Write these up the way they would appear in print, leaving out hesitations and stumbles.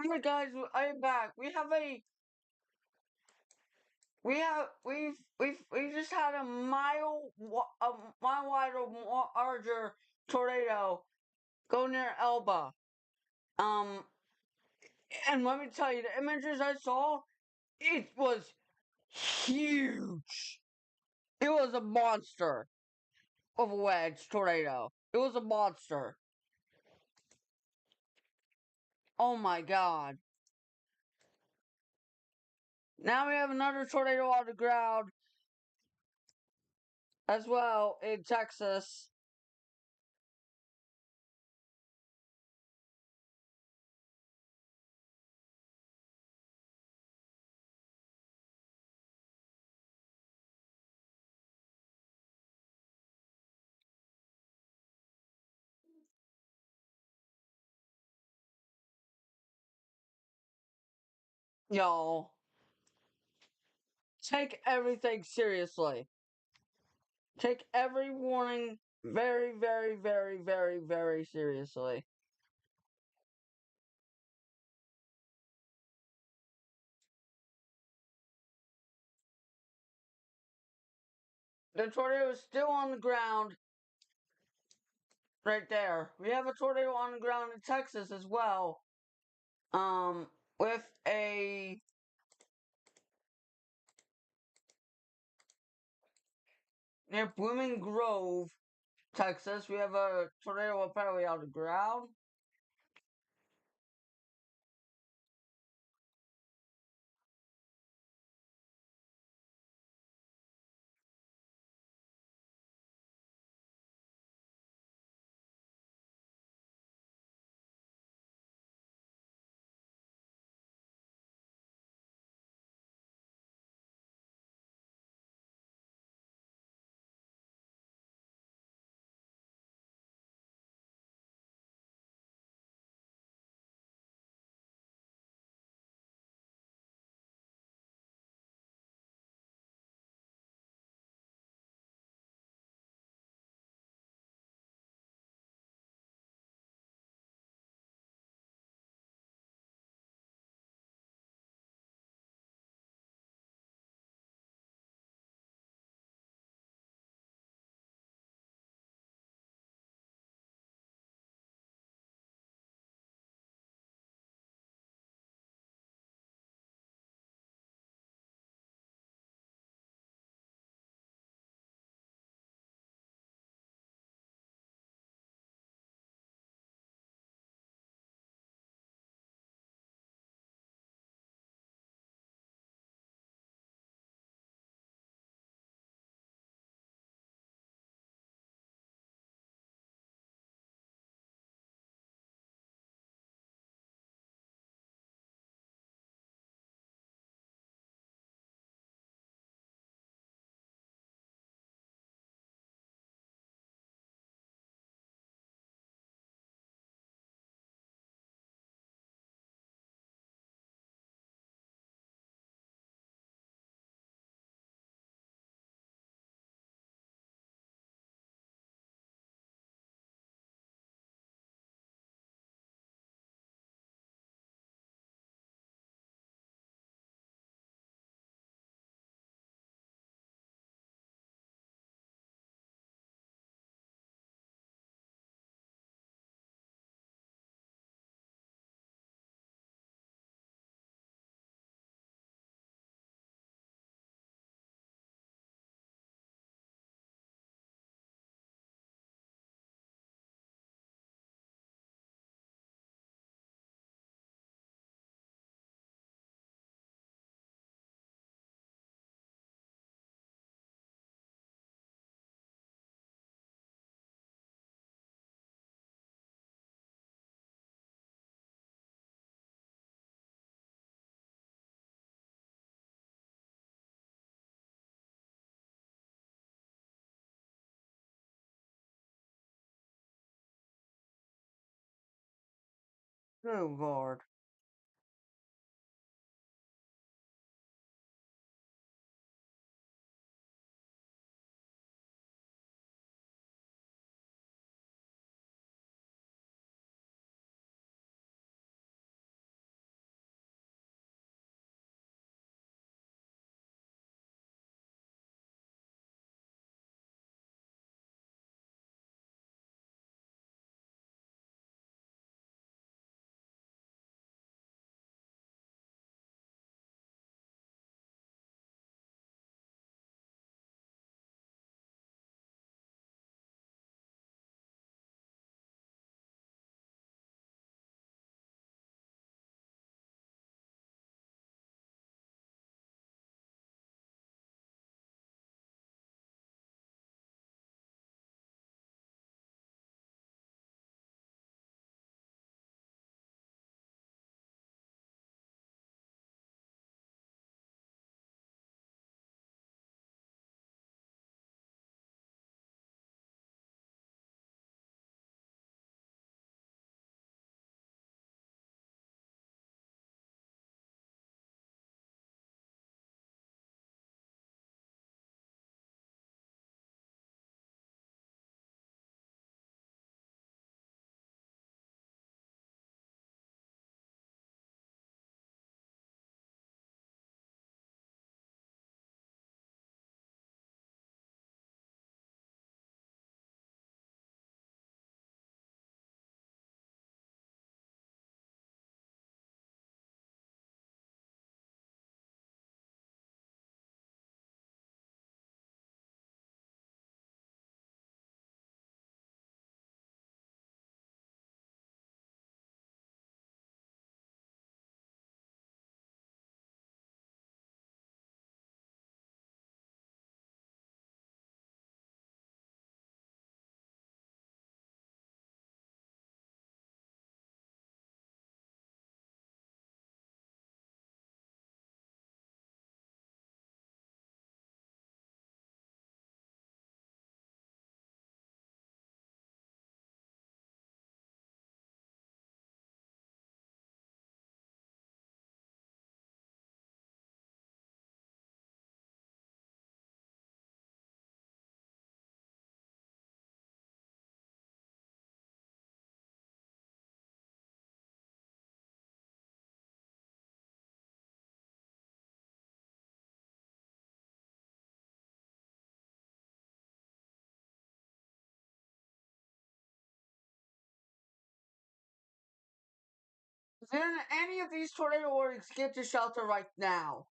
Alright guys, I am back. We just had a mile wide or more larger tornado go near Elba. Um, and let me tell you, the images I saw, it was huge. It was a monster of a wedge tornado. It was a monster. Oh my god. Now we have another tornado on the ground as well in Texas. Y'all, take everything seriously. Take every warning very, very, very, very, very seriously. The tornado is still on the ground right there. We have a tornado on the ground in Texas as well. Um, with a near Blooming Grove, Texas. We have a tornado apparently on the ground. Oh Lord. Then any of these tornado warnings, get to shelter right now.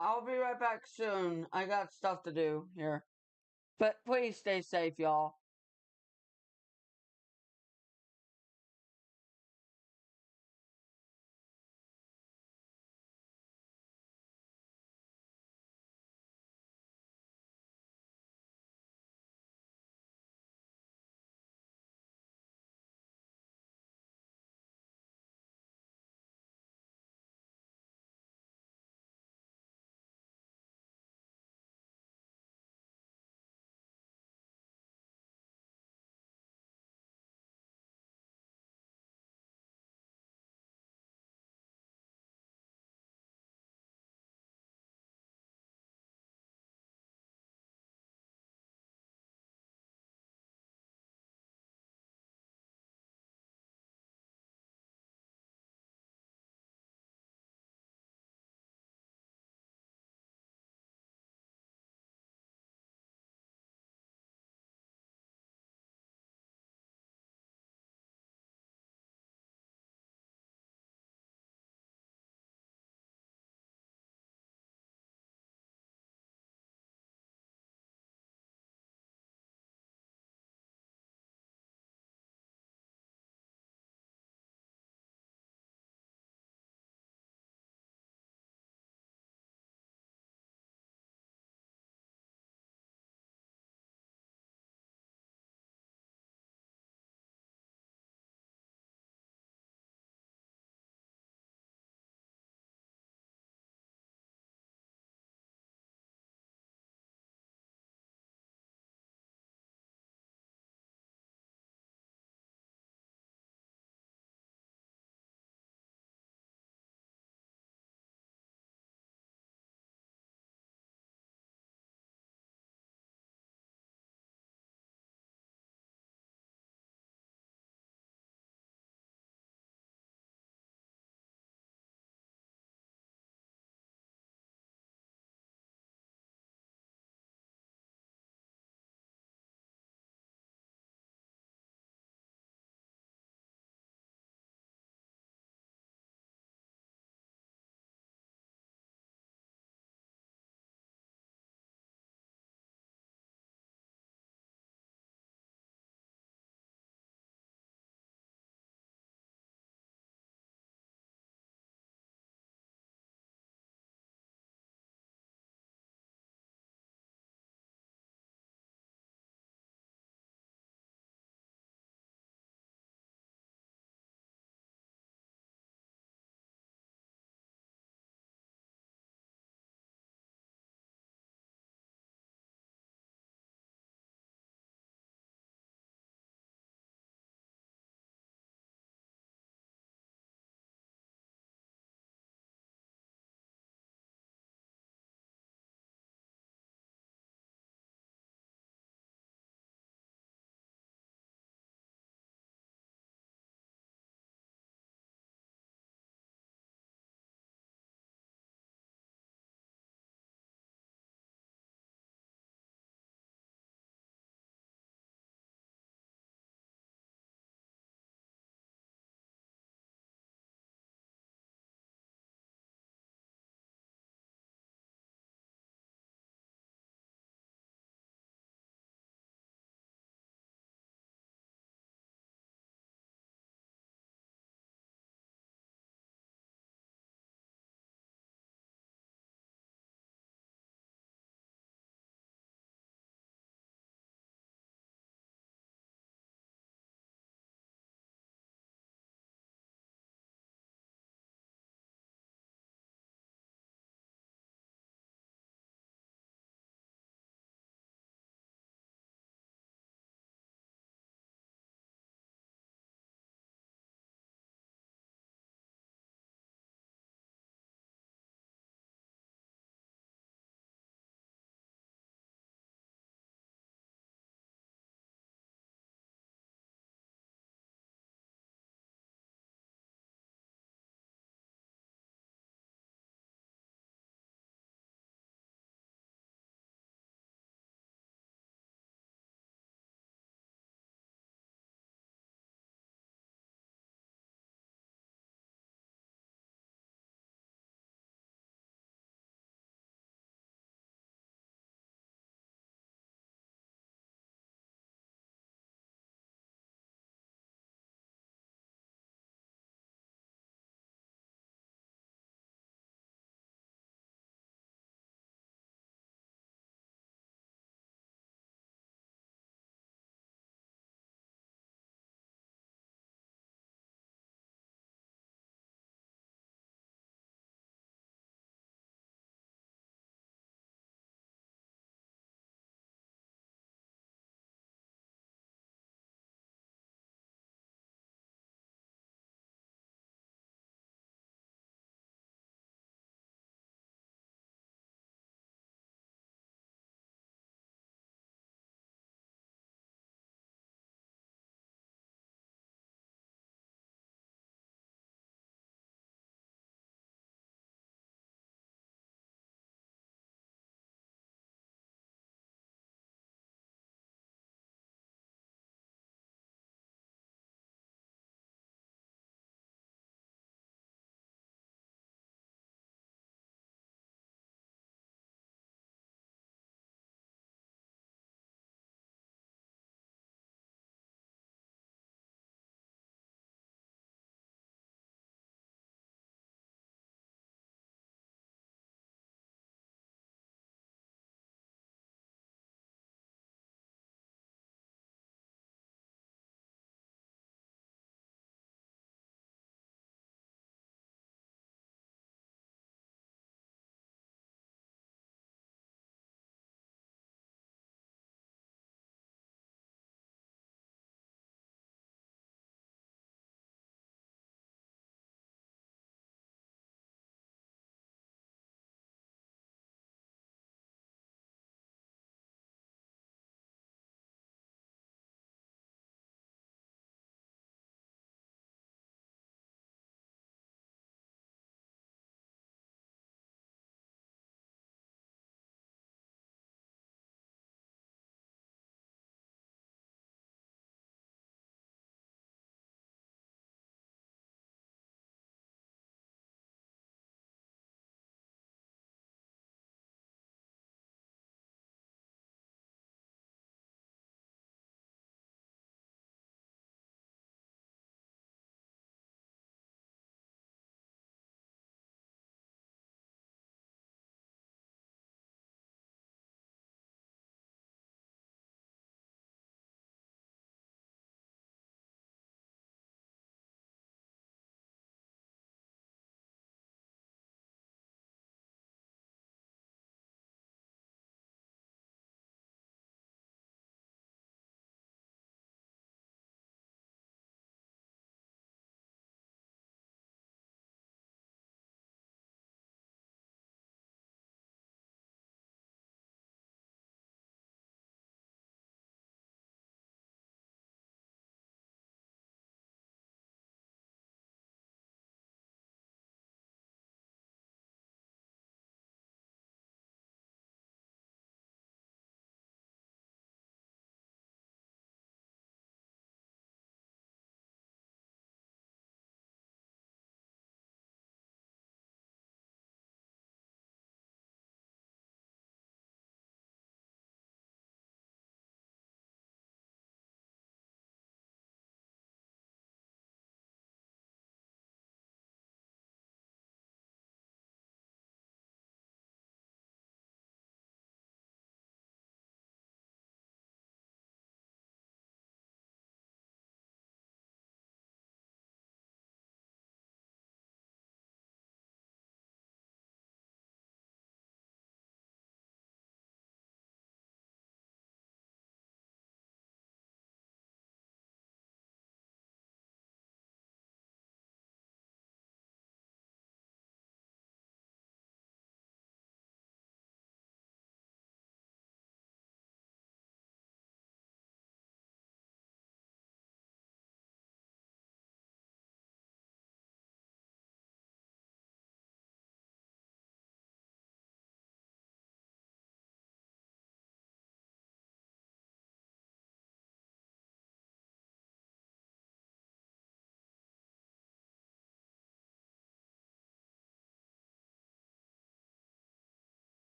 I'll be right back soon. I got stuff to do here. But please stay safe, y'all.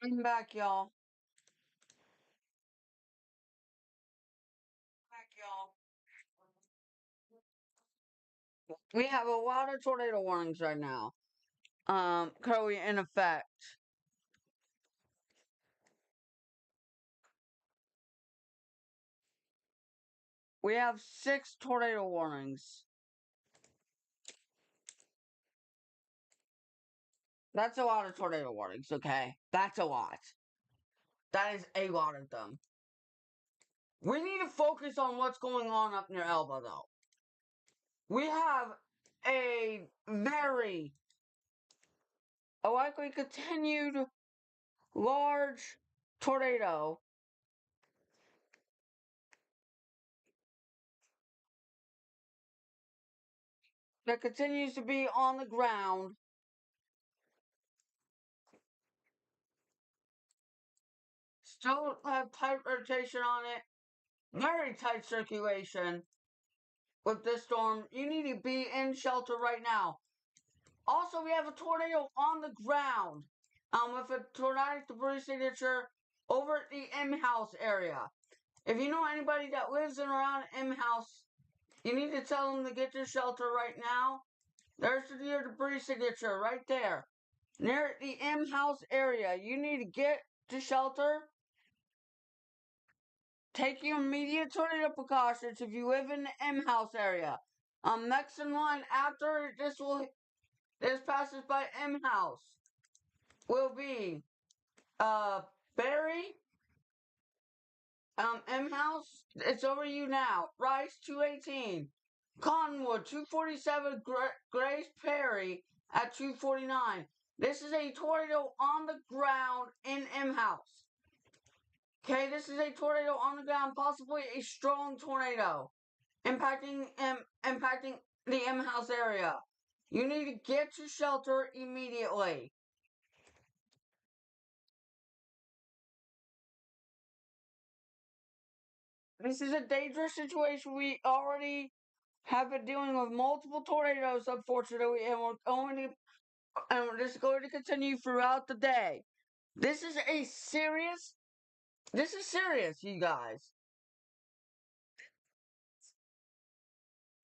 I'm back, y'all. Back, y'all. We have a lot of tornado warnings right now. Currently in effect. We have 6 tornado warnings. That's a lot of tornado warnings, okay? That's a lot. That is a lot of them. We need to focus on what's going on up near Elba, though. We have a very a likely continued large tornado that continues to be on the ground. Still have tight rotation on it. Very tight circulation with this storm. You need to be in shelter right now. Also, we have a tornado on the ground. With a tornadic debris signature over at the M House area. If you know anybody that lives in around M House, you need to tell them to get to shelter right now. There's your debris signature right there. Near the M House area. You need to get to shelter. Take your immediate tornado precautions if you live in the M House area. Next in line after this passes by M House will be Barry. M House, it's over you now. Rice 218. Conwood 247. Grace Perry at 249. This is a tornado on the ground in M House. Okay, this is a tornado on the ground, possibly a strong tornado, impacting the M House area. You need to get to shelter immediately. This is a dangerous situation. We already have been dealing with multiple tornadoes, unfortunately, and this is going to continue throughout the day. This is a serious. This is serious, you guys.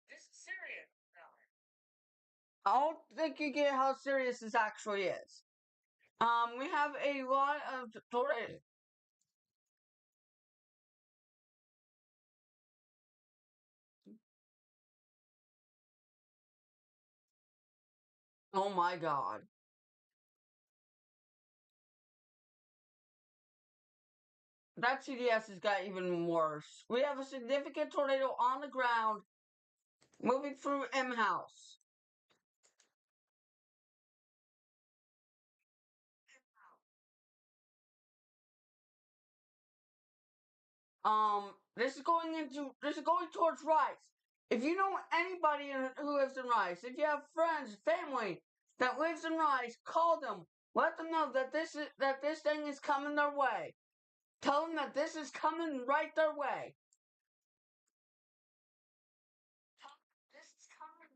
This is serious. I don't think you get how serious this actually is. We have a lot of tornadoes. Oh my god. That CDS has got even worse. We have a significant tornado on the ground moving through M House. This is going towards Rice. If you know anybody who lives in Rice, if you have friends, family that lives in Rice, call them. Let them know that this thing is coming their way. Tell them that this is coming right their way. This is coming.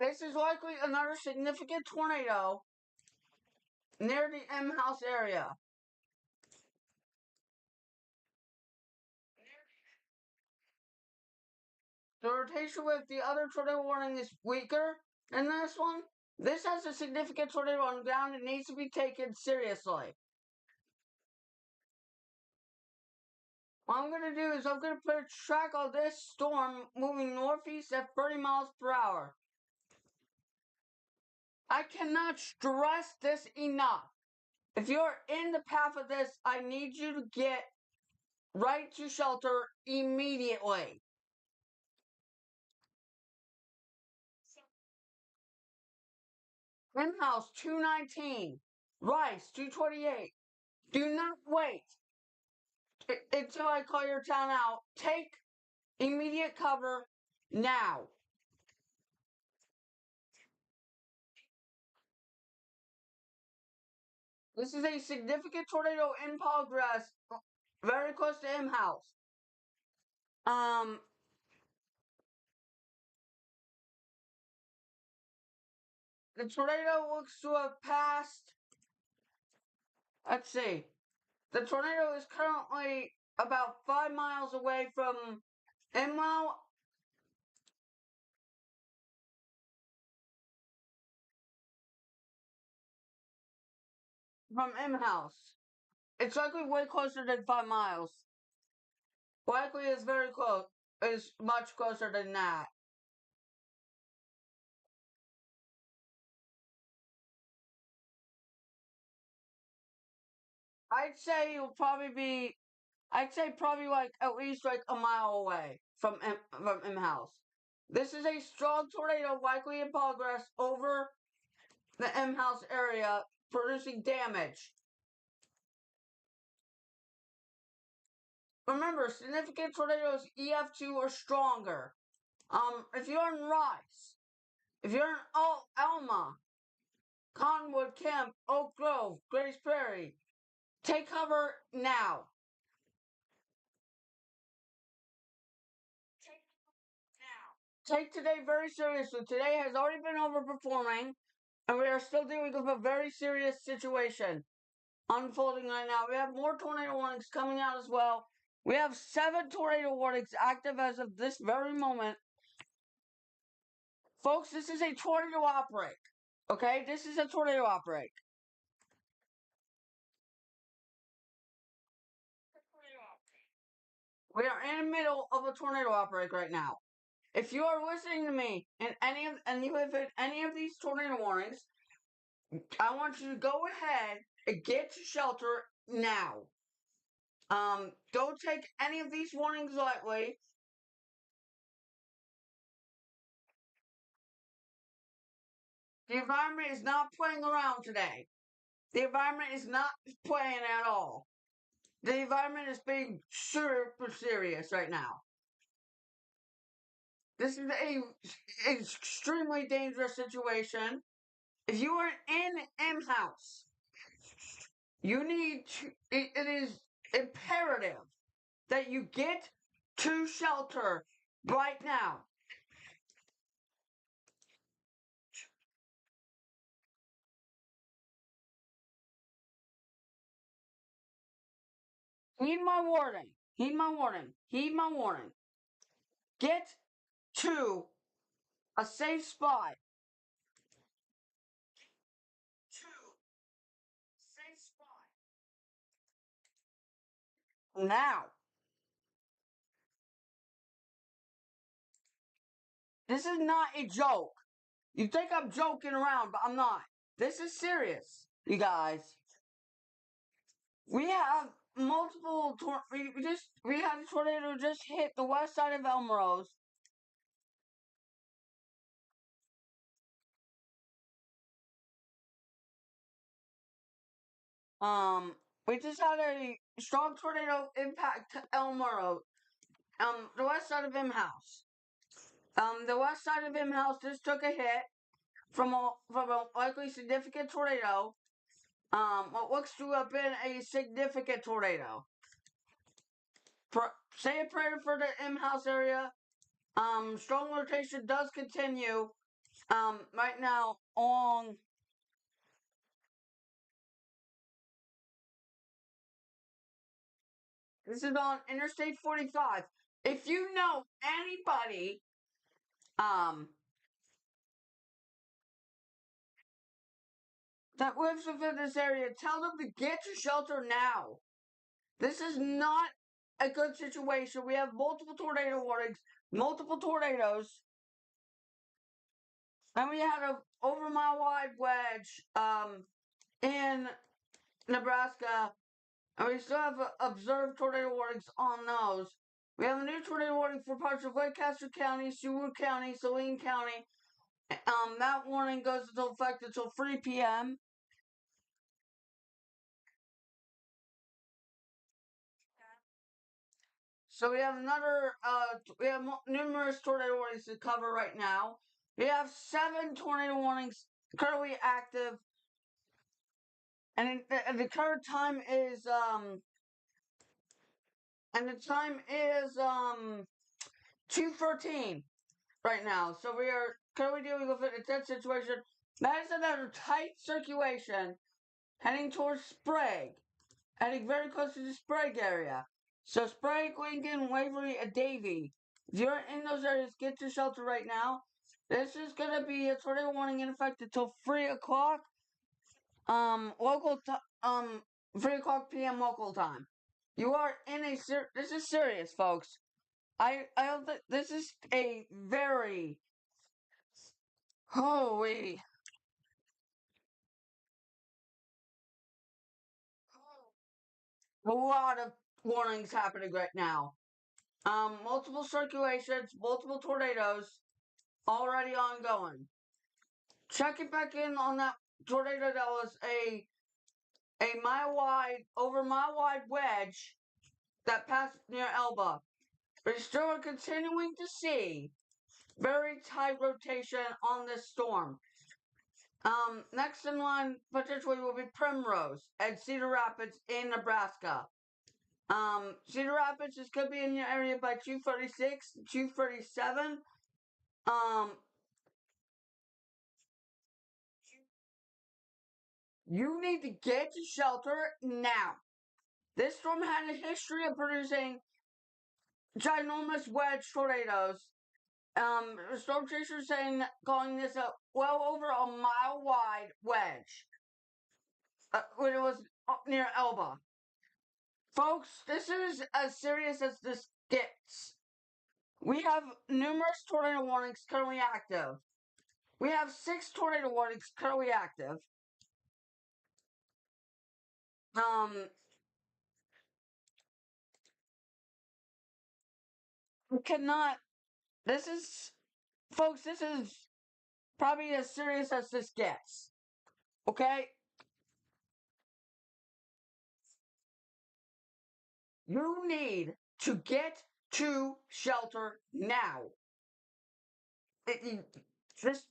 This is likely another significant tornado near the M House area. The rotation with the other tornado warning is weaker than this one. This has a significant tornado on the ground and needs to be taken seriously. What I'm going to do is I'm going to put a track on this storm moving northeast at 30 miles per hour. I cannot stress this enough. If you're in the path of this, I need you to get right to shelter immediately. House 219, Rice 228. Do not wait. until I call your town out. Take immediate cover now. This is a significant tornado in progress, very close to M House. Um, the tornado looks to have passed. Let's see. The tornado is currently about 5 miles away from Imlau. From M House. It's likely way closer than 5 miles. Likely is very close. Is much closer than that. I'd say you'll probably be. I'd say probably like at least like a mile away from M House. This is a strong tornado likely in progress over the M House area, producing damage. Remember, significant tornadoes EF2 or stronger. If you're in Rice, if you're in Alma, Cottonwood, Kemp, Oak Grove, Grace Prairie, take cover now. Take today very seriously. Today has already been overperforming, and we are still dealing with a very serious situation unfolding right now. We have more tornado warnings coming out as well. We have 7 tornado warnings active as of this very moment. Folks, this is a tornado outbreak. Okay? This is a tornado outbreak. We are in the middle of a tornado outbreak right now. If you are listening to me and you have hit any of these tornado warnings, I want you to go ahead and get to shelter now. Don't take any of these warnings lightly. The environment is not playing around today. The environment is not playing at all. The environment is being super serious right now. This is a extremely dangerous situation. If you are in M House, you need to, it is imperative that you get to shelter right now. Heed my warning. Heed my warning. Heed my warning. Get to a safe spot. To a safe spot. Now. This is not a joke. You think I'm joking around, but I'm not. This is serious, you guys. We have multiple. We had a tornado just hit the west side of Elmrose. We just had a strong tornado impact Elmrose. The west side of M House. The west side of M House just took a hit from a likely significant tornado. What looks to have been a significant tornado. Say a prayer for the M House area. Strong rotation does continue. Right now on. This is on Interstate 45. If you know anybody, um, that lives within this area, tell them to get to shelter now. This is not a good situation. We have multiple tornado warnings, multiple tornadoes, and we had a over mile wide wedge in Nebraska, and we still have observed tornado warnings on those. We have a new tornado warning for parts of Lancaster County, Seward County, Saline County. That warning goes into effect until 3 p.m. So we have we have numerous tornado warnings to cover right now. We have 7 tornado warnings currently active, and the current time is and the time is 2:13 right now. So we are currently dealing with a dead situation. That is another tight circulation heading towards Sprague, heading very close to the Sprague area. So Sprague, Lincoln, Waverly, and Davie. If you're in those areas, get to shelter right now. This is gonna be a tornado warning in effect until 3 o'clock. Local 3 o'clock p.m. local time. You are in a this is serious, folks. I don't think this is a very holy a lot of warnings happening right now. Multiple circulations, multiple tornadoes already ongoing. Checking back in on that tornado that was a mile wide, over mile wide wedge that passed near Elba. We still are continuing to see very tight rotation on this storm. Next in line potentially will be Primrose and Cedar Rapids in Nebraska. Cedar Rapids is could be in your area by 2:36, 2:37. Um, you need to get to shelter now. This storm had a history of producing ginormous wedge tornadoes. Storm chasers saying calling this a well over a mile wide wedge when it was up near Elba. Folks, this is as serious as this gets. We have numerous tornado warnings currently active. We have 6 tornado warnings currently active. Um, we cannot. This is, folks. This is probably as serious as this gets. Okay, you need to get to shelter now. Just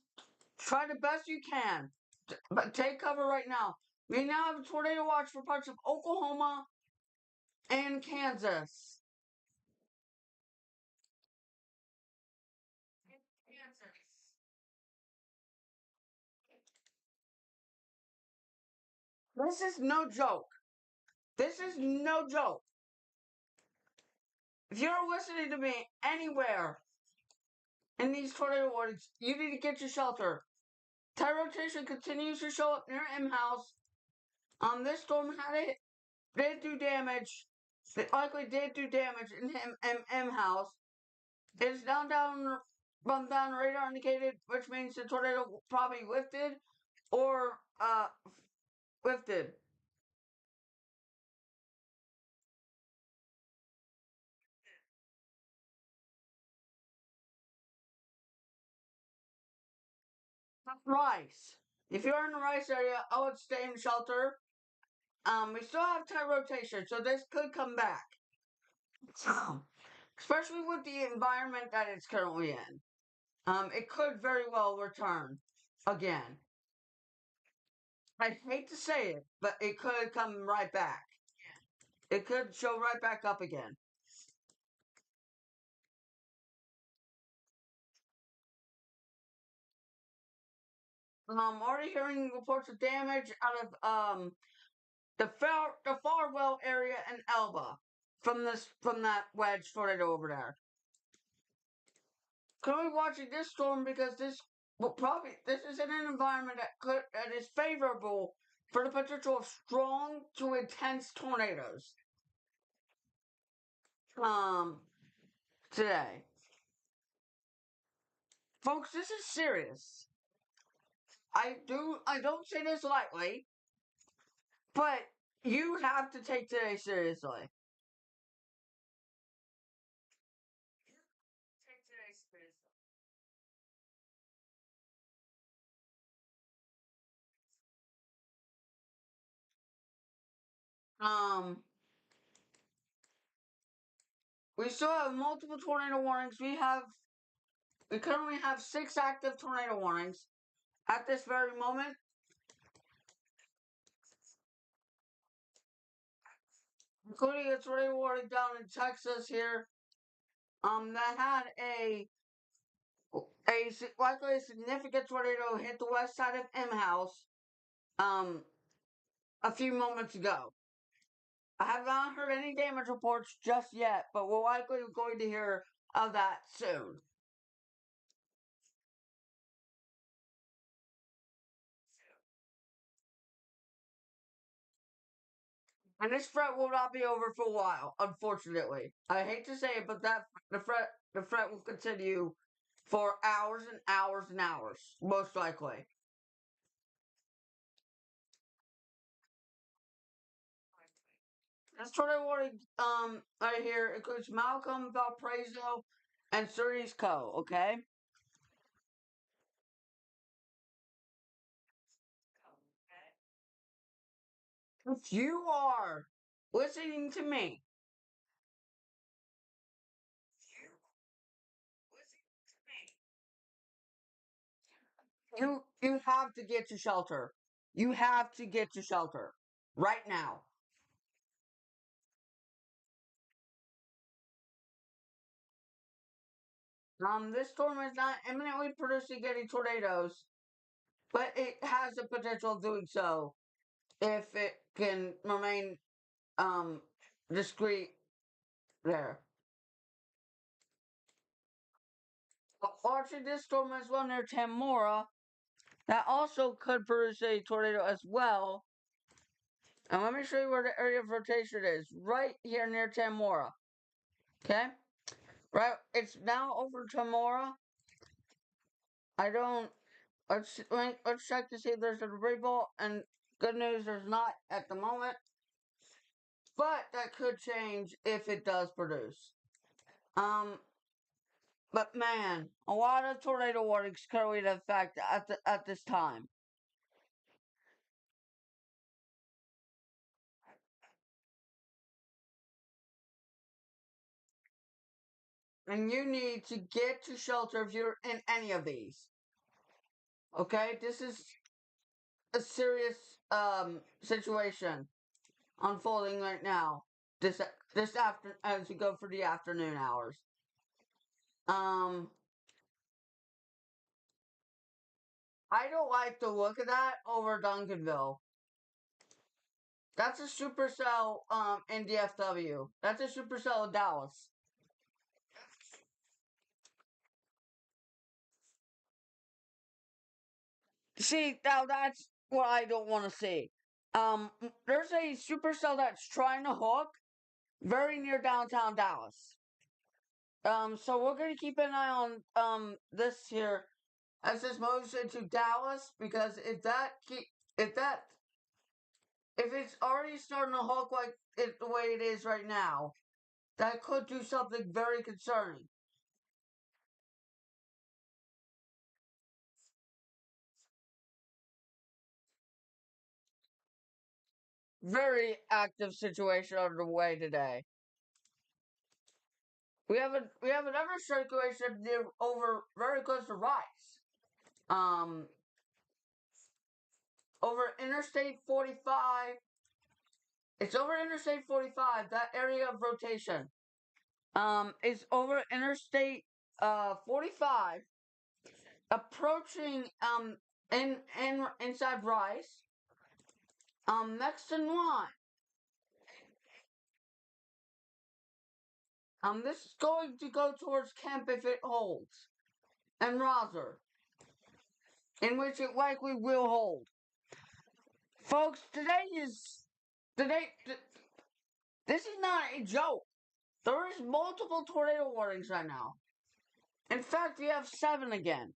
try the best you can, but take cover right now. We now have a tornado watch for parts of Oklahoma and Kansas. This is no joke. This is no joke. If you're listening to me anywhere in these tornado warnings, you need to get to shelter. Tide rotation continues to show up near M House. This storm did do damage. It likely did do damage in M House. It is down radar indicated, which means the tornado probably lifted or lifted. Rice. If you're in the Rice area, I would stay in shelter. We still have tide rotation, so this could come back. Especially with the environment that it's currently in. It could very well return again. I hate to say it, but it could come right back. It could show right back up again. Already hearing reports of damage out of the Farwell area in Elba from that wedge tornado over there. Currently watching this storm because this is in an environment that is favorable for the potential of strong to intense tornadoes. Um, Today, folks, this is serious. I don't say this lightly, but you have to take today seriously. Take today seriously. Um, we still have multiple tornado warnings. We currently have 6 active tornado warnings at this very moment. Including a tornado warning down in Texas here. That had likely a significant tornado hit the west side of M House a few moments ago. I have not heard any damage reports just yet, but we're likely going to hear of that soon. And this threat will not be over for a while, unfortunately. I hate to say it, but the threat will continue for hours and hours and hours, most likely. This tornado warning right here includes Malcolm, Valparaiso, and Surrey's Co. Okay. If you are listening to me, you have to get to shelter. You have to get to shelter right now. This storm is not imminently producing any tornadoes, but it has the potential of doing so if it can remain um discreet there. Watching this storm as well near Tamora, that also could produce a tornado as well. And let me show you where the area of rotation is. Right here near Tamora. Okay? Right, it's now over Tamora. I don't. Let's check to see if there's a debris ball. And good news, there's not at the moment. But that could change if it does produce. Um, but man, a lot of tornado warnings currently in effect at this time. And you need to get to shelter if you're in any of these. Okay, this is a serious situation unfolding right now. This after as we go for the afternoon hours. Um, I don't like the look of that over Duncanville. That's a supercell in DFW. That's a supercell in Dallas. See, now that's what I don't want to see. There's a supercell that's trying to hook very near downtown Dallas. So we're gonna keep an eye on this here as this moves into Dallas because if that if it's already starting to hook like the way it is right now, that could do something very concerning. Very active situation underway today. We have another situation near over very close to Rice. Um, over Interstate 45. It's over Interstate 45. That area of rotation. Is over Interstate 45, approaching inside Rice. Next in line. This is going to go towards Camp if it holds, and Rosser, in which it likely will hold. Folks, today. This is not a joke. There is multiple tornado warnings right now. In fact, we have 7 again.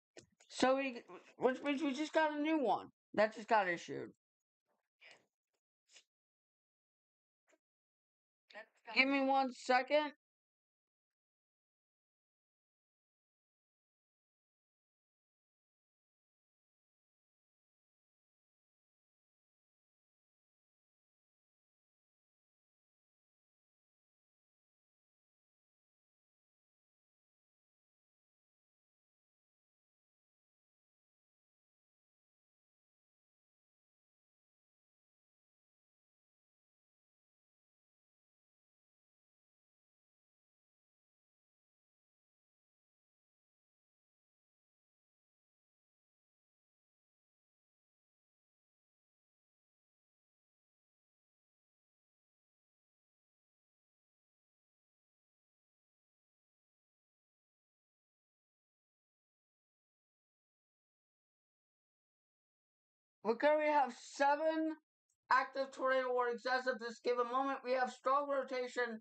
Which means we just got a new one that just got issued. Give me 1 second. we currently have 7 active tornado warnings as of this given moment. We have strong rotation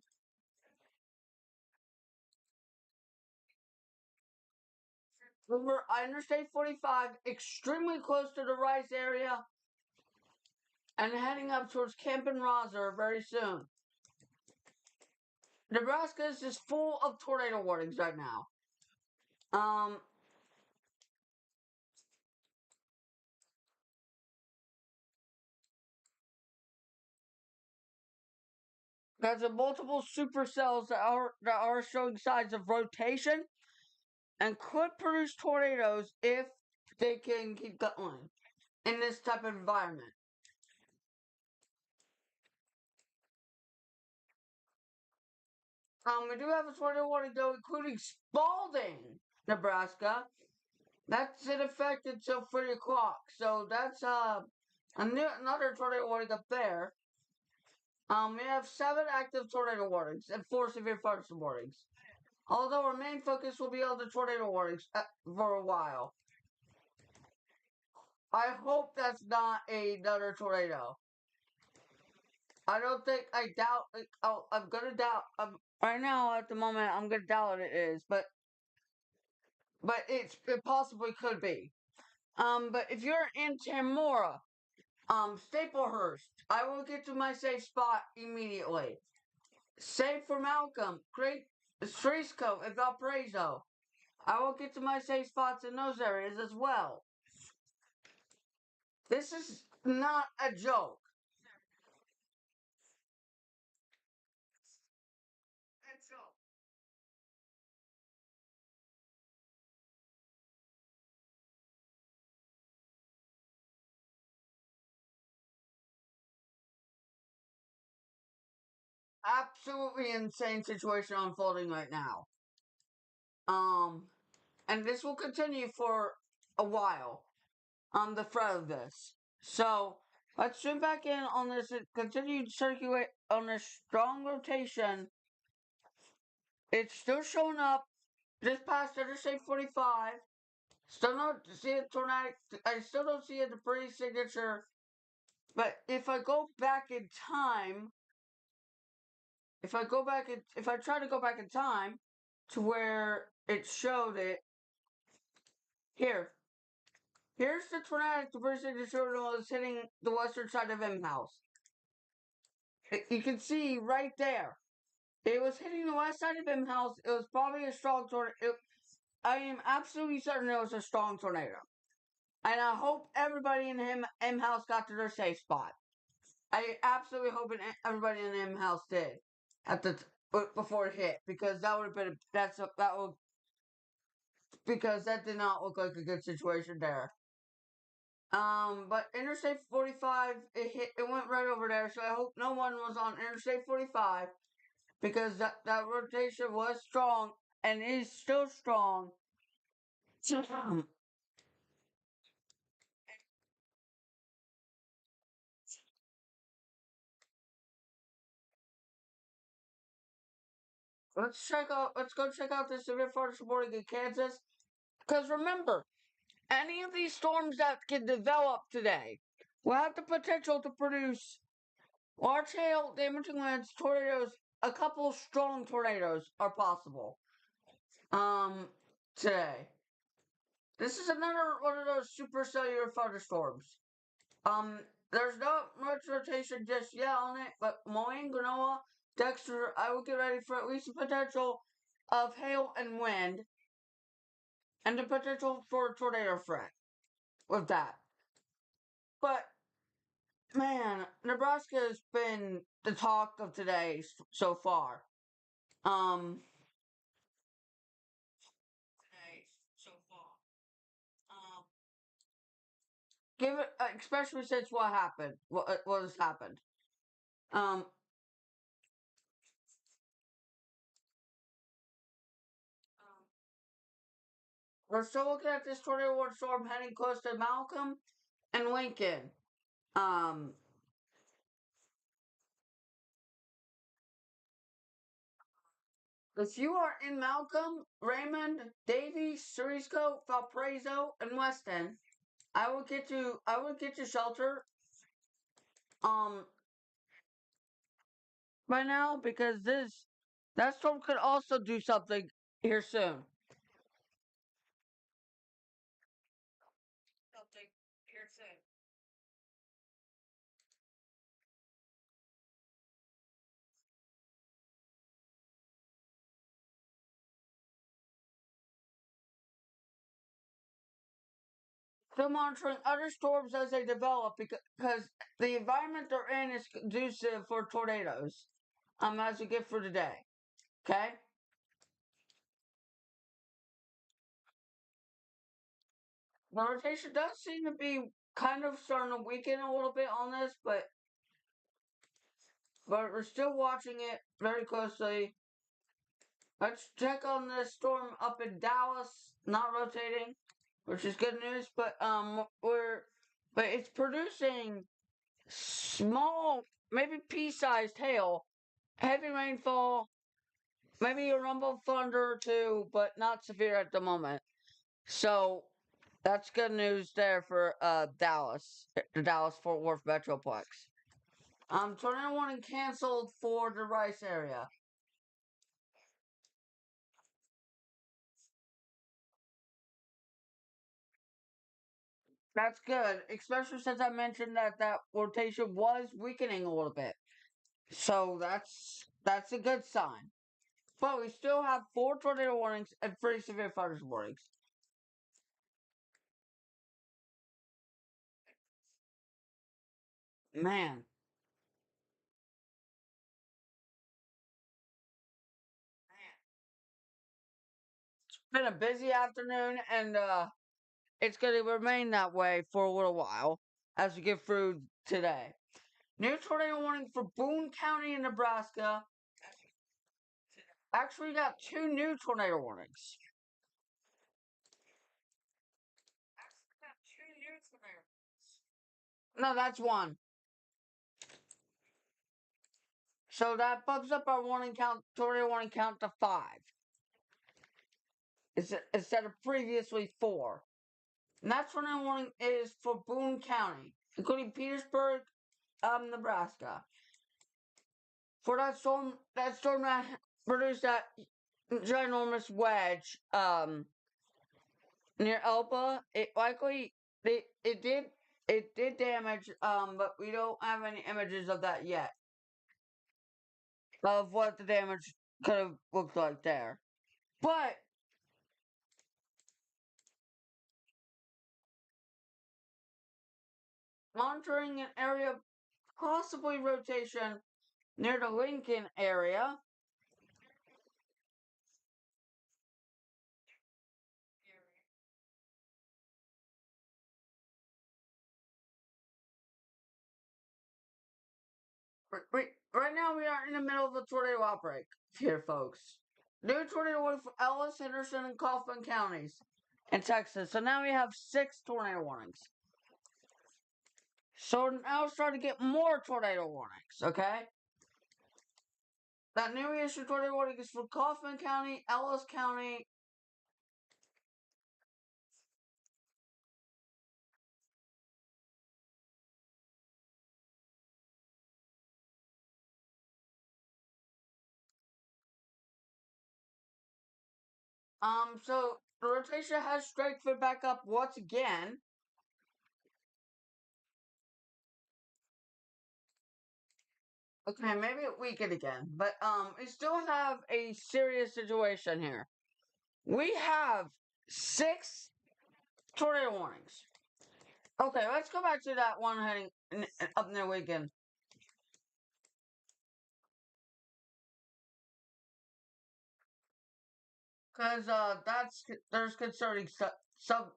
over Interstate 45, extremely close to the Rice area, and heading up towards Camp and Rosser very soon. Nebraska is just full of tornado warnings right now. Um, there's a multiple supercells that are showing signs of rotation and could produce tornadoes if they can keep going in this type of environment. We do have a tornado warning though, including Spalding, Nebraska. That's in effect until 3 o'clock. So that's another tornado warning up there. We have 7 active tornado warnings and 4 severe thunderstorm warnings. Although our main focus will be on the tornado warnings for a while. I hope that's not another tornado. I don't think I doubt. I'm gonna doubt. Right now at the moment I'm gonna doubt it is, but it possibly could be. But if you're in Tamora, Staplehurst, I will get to my safe spot immediately. Save for Malcolm, Great Frisco, and Valparaiso. I will get to my safe spots in those areas as well. This is not a joke. Absolutely insane situation unfolding right now. Um, and this will continue for a while on the threat of this. So let's zoom back in on this continued circulate on this strong rotation. It's still showing up just past Interstate 45. Still don't see a tornadic. I still don't see a debris signature. But if I go back in time, if I try to go back in time to where it showed it, here, here's the tornadic debris signature that was hitting the western side of M House. You can see right there. It was hitting the west side of M House. It was probably a strong tornado. I am absolutely certain it was a strong tornado. And I hope everybody in M House got to their safe spot. I absolutely hope everybody in M House did at the before it hit, because that would have been that would, because that did not look like a good situation there. But Interstate 45, it went right over there, so I hope no one was on Interstate 45, because that rotation was strong and is still strong. Let's go check out the severe forest warning in Kansas. Because remember, any of these storms that can develop today will have the potential to produce large hail, damaging winds, tornadoes. A couple strong tornadoes are possible. Today. This is another one of those supercellular thunderstorms. Um, there's not much rotation just yet on it, but Moine, Genoa, Dexter, I will get ready for at least the potential of hail and wind, and the potential for a tornado threat with that. But man, Nebraska has been the talk of today so far. Um, today so far. Um, give it, especially since what happened, what has happened. Um, we're still looking at this tornado warning storm heading close to Malcolm and Lincoln. Um, if you are in Malcolm, Raymond, Davie, Ceresco, Valparaiso, and Weston, I would get you shelter um by now because that storm could also do something here soon. Something here soon. Still monitoring other storms as they develop because the environment they're in is conducive for tornadoes. As we get for today. Okay? The rotation does seem to be kind of starting to weaken a little bit on this, but we're still watching it very closely. Let's check on this storm up in Dallas, not rotating, which is good news, but it's producing small, maybe pea-sized hail, heavy rainfall, maybe a rumble of thunder or two, but not severe at the moment. So that's good news there for Dallas, the Dallas Fort Worth Metroplex. Tornado warning canceled for the Rice area. That's good, especially since I mentioned that that rotation was weakening a little bit. So that's a good sign. But we still have four tornado warnings and pretty severe fire warnings. Man, it's been a busy afternoon, and it's going to remain that way for a little while as we get through today. New tornado warning for Boone County in Nebraska. Actually, we got two new tornado warnings. No, that's one. So that bumps up our warning count, tornado warning count to five. Instead of previously four. And that tornado warning is for Boone County, including Petersburg, Nebraska. For that storm that produced that ginormous wedge, near Elba, it did damage, but we don't have any images of that yet. Of what the damage could have looked like there. But monitoring an area of possibly rotation near the Lincoln area. Right now, we are in the middle of a tornado outbreak here, folks. New tornado warning for Ellis, Henderson, and Kaufman counties in Texas. So now we have six tornado warnings. So now we're starting to get more tornado warnings, okay? That newly issued tornado warning is for Kaufman County, Ellis County. So the rotation has strengthened back up once again. Okay, maybe it weakened again, but we still have a serious situation here. We have six tornado warnings. Okay, let's go back to that one heading up near Wigan. Because there's concerning sub.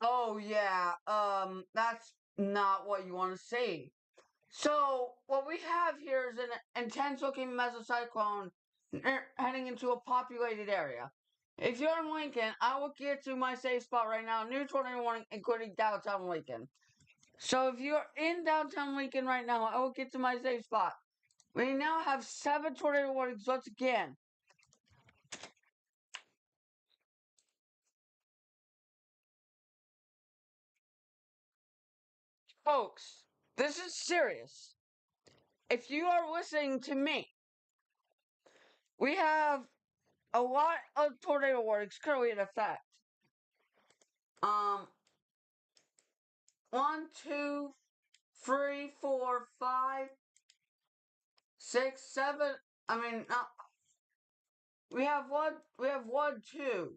Oh yeah, that's not what you want to see. So what we have here is an intense-looking mesocyclone heading into a populated area. If you're in Lincoln, I will get to my safe spot right now. New tornado warning, including downtown Lincoln. So if you're in downtown Lincoln right now, I will get to my safe spot. We now have seven tornado warnings once again. Folks, this is serious. If you are listening to me, we have a lot of tornado warnings currently in effect. Um, one, two, three, four, five, six, seven. I mean, we have one. We have one, two.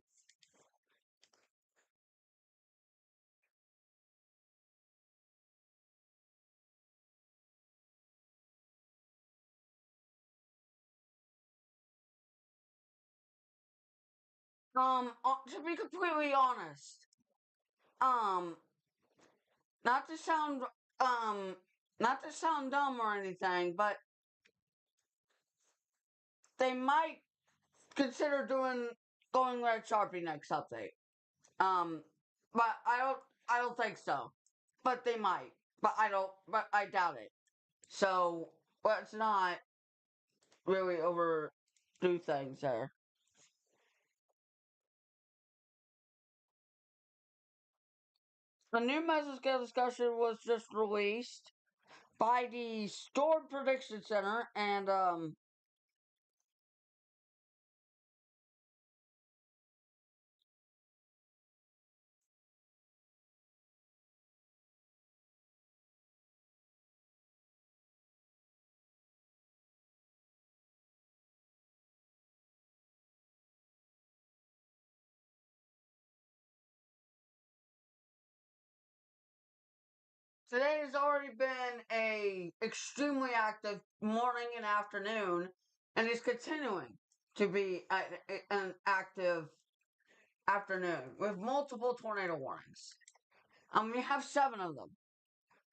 To be completely honest, um, not to sound, um, not to sound dumb or anything, but they might consider going red Sharpie next update. Um, but I don't think so. But they might. But I doubt it. So let's not really overdo things there. A new Mesoscale discussion was just released by the Storm Prediction Center, and today has already been a extremely active morning and afternoon, and is continuing to be an active afternoon with multiple tornado warnings. We have seven of them.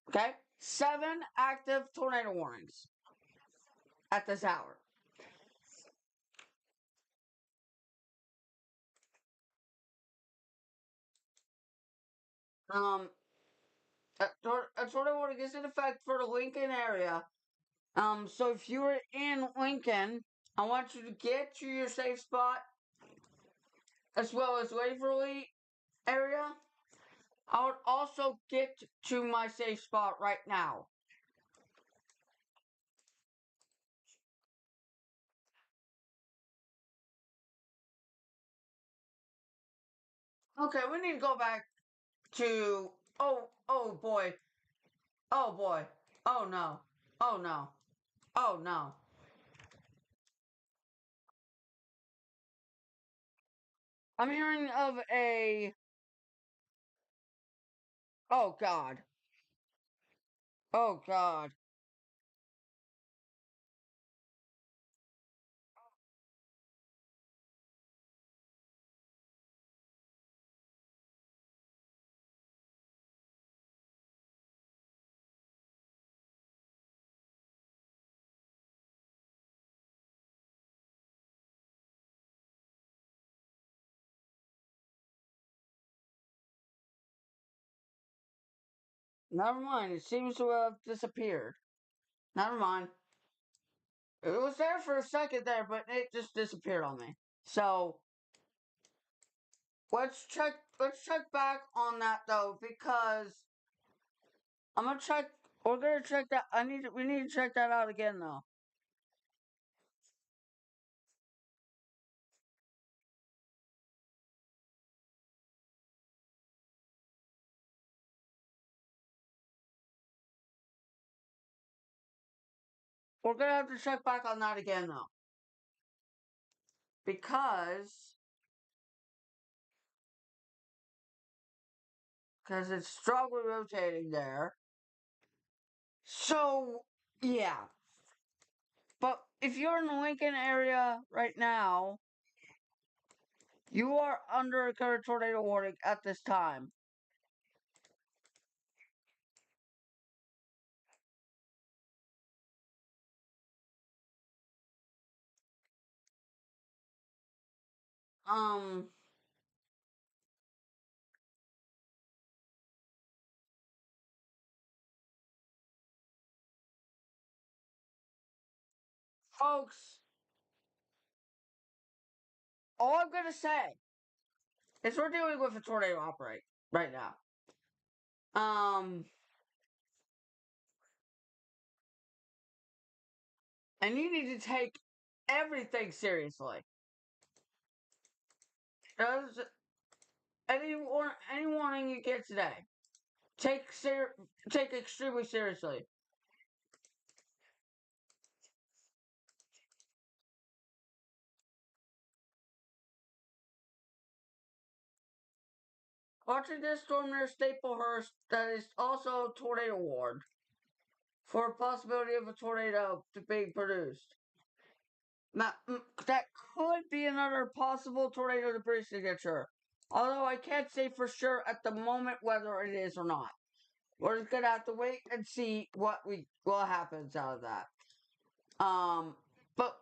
Okay, seven active tornado warnings at this hour. Um, a tornado warning is in effect for the Lincoln area. So if you are in Lincoln, I want you to get to your safe spot as well as Waverly area. I would also get to my safe spot right now. Okay, we need to go back to. Oh boy. Oh boy. Oh no. Oh no. Oh no. I'm hearing of a. Oh god. Oh god. Never mind. It seems to have disappeared. Never mind. It was there for a second there, but it just disappeared on me. So let's check. Let's check back on that though, because I'm gonna check. We're gonna check that. We need to check that out again though. We're gonna have to check back on that again though, because it's strongly rotating there. So yeah, but if you're in the Lincoln area right now, you are under a current tornado warning at this time. Um, folks, all I'm gonna say is we're dealing with a tornado outbreak right now. Um, And you need to take everything seriously. Does any warning you get today, take take extremely seriously. Watching this storm near Staplehurst that is also a tornado warned for a possibility of a tornado to be produced. Now, that could be another possible tornado debris signature. Although I can't say for sure at the moment whether it is or not. We're just gonna have to wait and see what happens out of that. But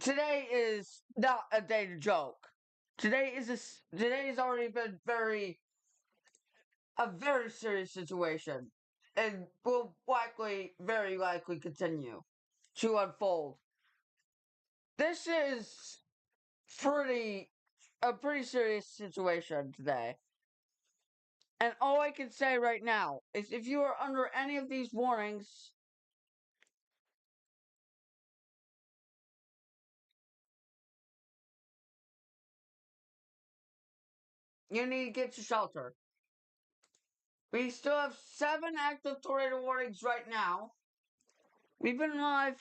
today is not a day to joke. Today has already been a very serious situation, and will very likely continue to unfold. This is pretty a pretty serious situation today. And all I can say right now is if you are under any of these warnings, you need to get to shelter. We still have 7 active tornado warnings right now. We've been live.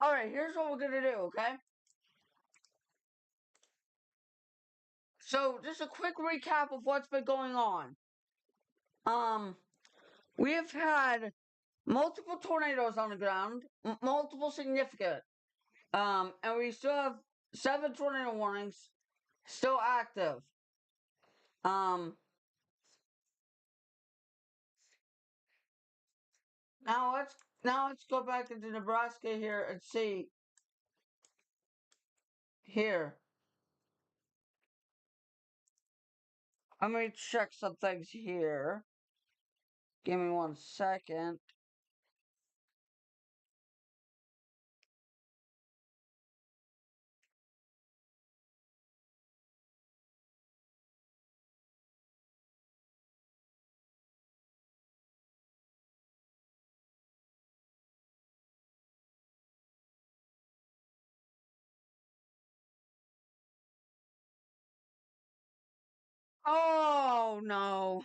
Alright, here's what we're gonna do, okay? So, just a quick recap of what's been going on. Um, we have had multiple tornadoes on the ground, multiple significant. And we still have 7 tornado warnings still active. Um, now let's go back into Nebraska here and see here. Let me check some things here. Give me 1 second. Oh no.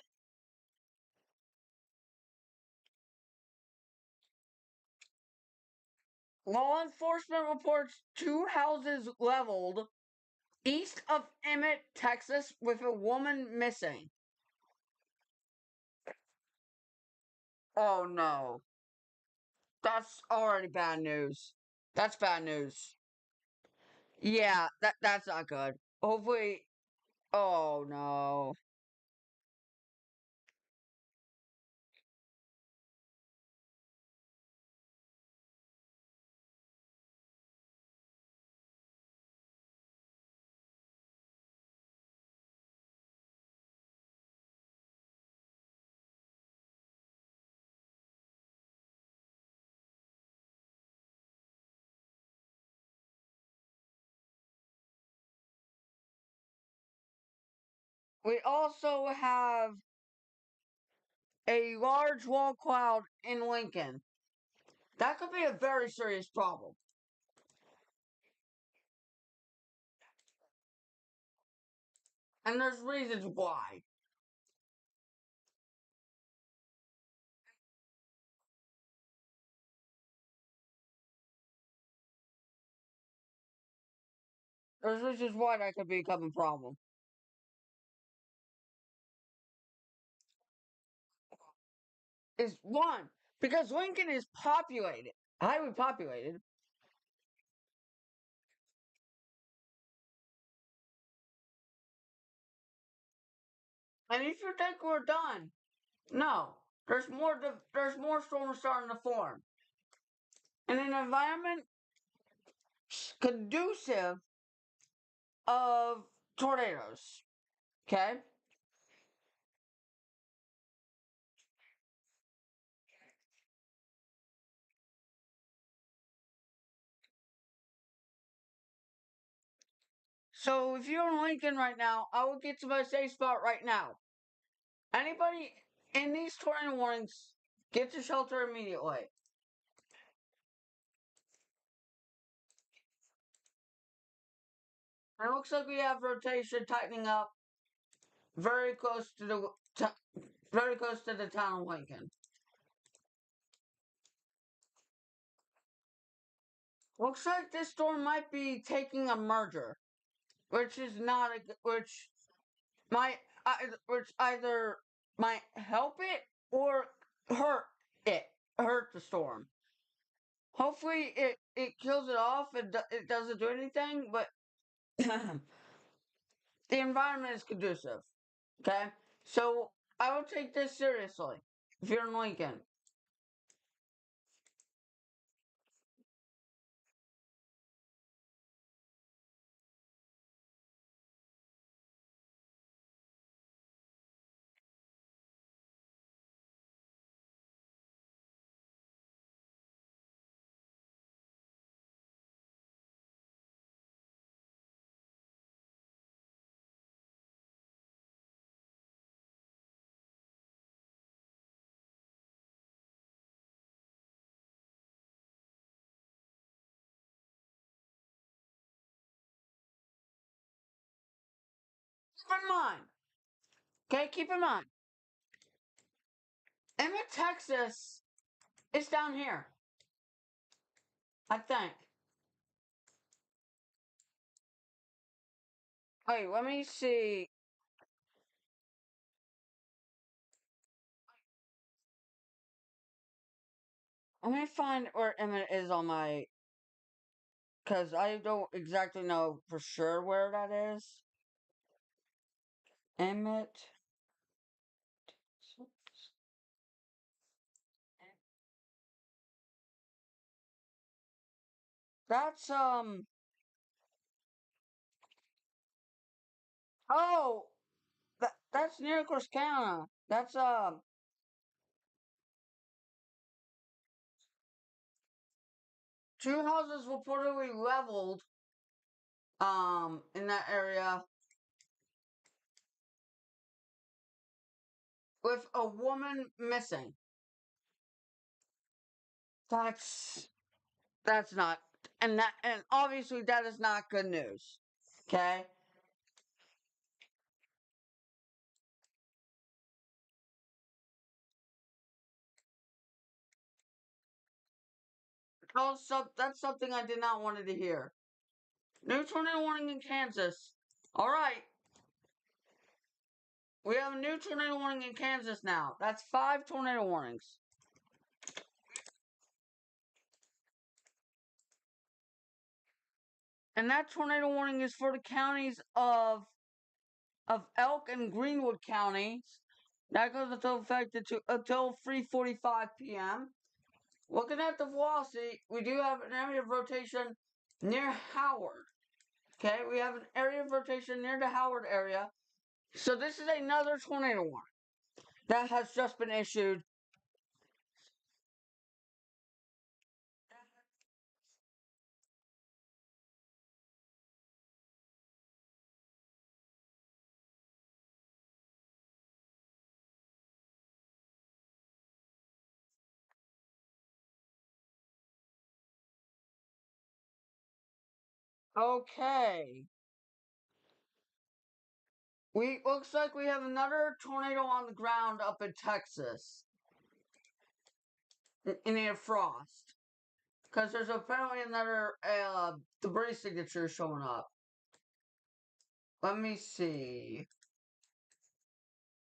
Law enforcement reports 2 houses leveled east of Emmett, Texas, with a woman missing. Oh no. That's already bad news. That's bad news. Yeah, that's not good. Hopefully. Oh no. We also have a large wall cloud in Lincoln. That could be a very serious problem. And there's reasons why. There's reasons why that could become a problem. Is one, because Lincoln is populated, highly populated. And if you think we're done, no. There's more storms starting to form. In an environment conducive of tornadoes. Okay? So if you're in Lincoln right now, I will get to my safe spot right now. Anybody in these tornado warnings, get to shelter immediately. It looks like we have rotation tightening up very close to very close to the town of Lincoln. Looks like this storm might be taking a merger, which is not a which might which either might help it or hurt it, hurt the storm. Hopefully, it kills it off and it doesn't do anything, but the environment is conducive. Okay, so I will take this seriously. If you're in Lincoln, keep in mind. Okay, keep in mind. Emmett, Texas is down here. I think. Wait, let me see. Let me find where Emmett is on my. Because I don't exactly know for sure where that is. Emmett. That's, Oh! That's near Corsicana. That's, two houses reportedly leveled, in that area with a woman missing. That's That's not, and obviously that is not good news. Okay. Also, that's something I did not want to hear. New tornado warning in Kansas. All right, we have a new tornado warning in Kansas now. That's 5 tornado warnings, and that tornado warning is for the counties of Elk and Greenwood counties. That goes into effect until 3:45 p.m. Looking at the velocity, we do have an area of rotation near Howard. Okay, we have an area of rotation near the Howard area. So this is another tornado warning that has just been issued. Okay. We looks like we have another tornado on the ground up in Texas in a frost. Because there's apparently another debris signature showing up. Let me see.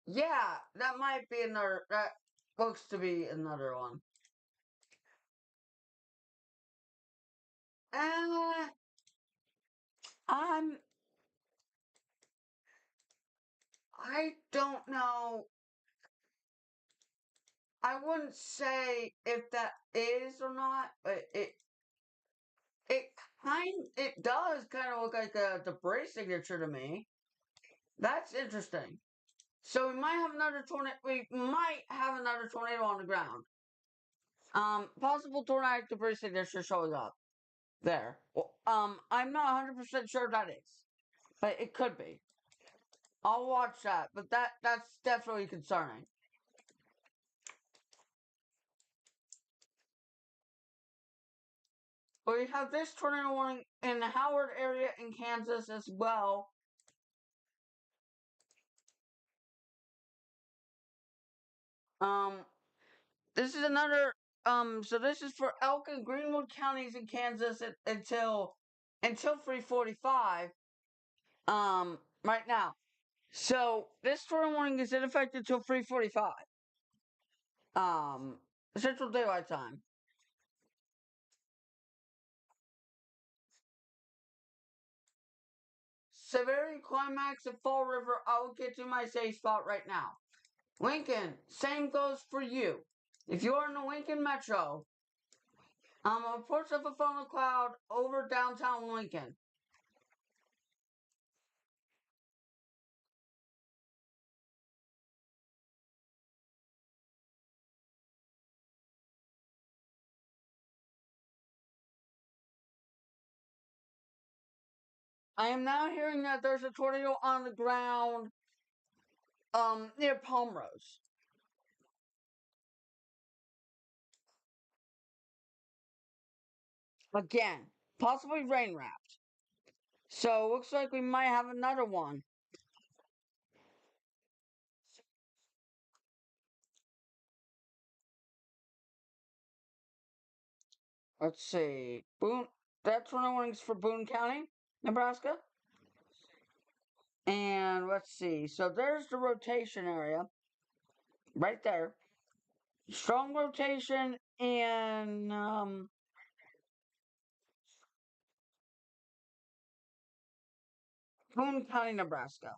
Yeah, that might be another. That looks to be another one. Uh, I'm. I don't know. I wouldn't say if that is or not, but it it does kind of look like a debris signature to me. That's interesting. So we might have another tornado. We might have another tornado on the ground. Possible tornadic debris signature showing up there. Well, I'm not 100% sure that is, but it could be. I'll watch that, but that's definitely concerning. We have this tornado warning in the Howard area in Kansas as well. Um, this is another. So this is for Elk and Greenwood counties in Kansas until 3:45. Right now. So this tornado warning is in effect until 3:45. Um, Central Daylight Time. Severity climax of Fall River. I will get to my safe spot right now. Lincoln, same goes for you. If you are in the Lincoln Metro, reports of a funnel cloud over downtown Lincoln. I am now hearing that there's a tornado on the ground, near Palmrose. Again, possibly rain wrapped. So looks like we might have another one. Let's see. Boone. That tornado warning's for Boone County, Nebraska. And let's see. So there's the rotation area right there. Strong rotation in Boone County, Nebraska.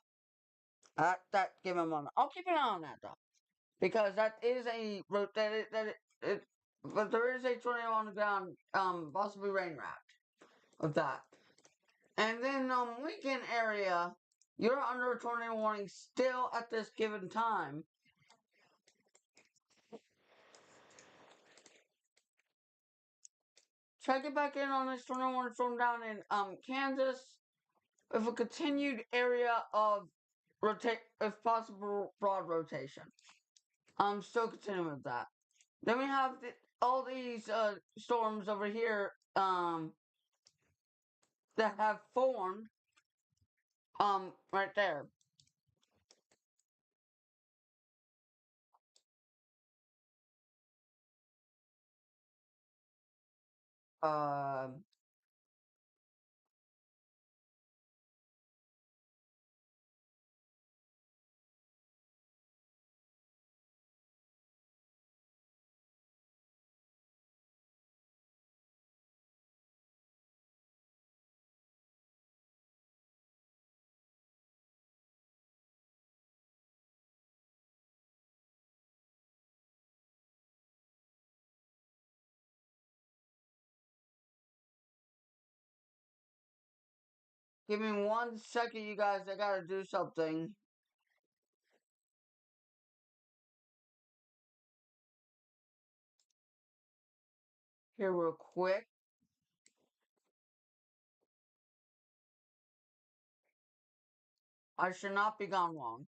That give him on. I'll keep an eye on that though, because that is a but there is a tornado on the ground, possibly rain wrapped of that. And then Lincoln area, you're under a tornado warning still at this given time. Check it back in on this tornado warning from down in Kansas with a continued area of rotate, if possible, broad rotation. I'm still continuing with that. Then we have all these storms over here that have formed right there. Uh, Give me 1 second, you guys. I gotta do something here real quick. I should not be gone long.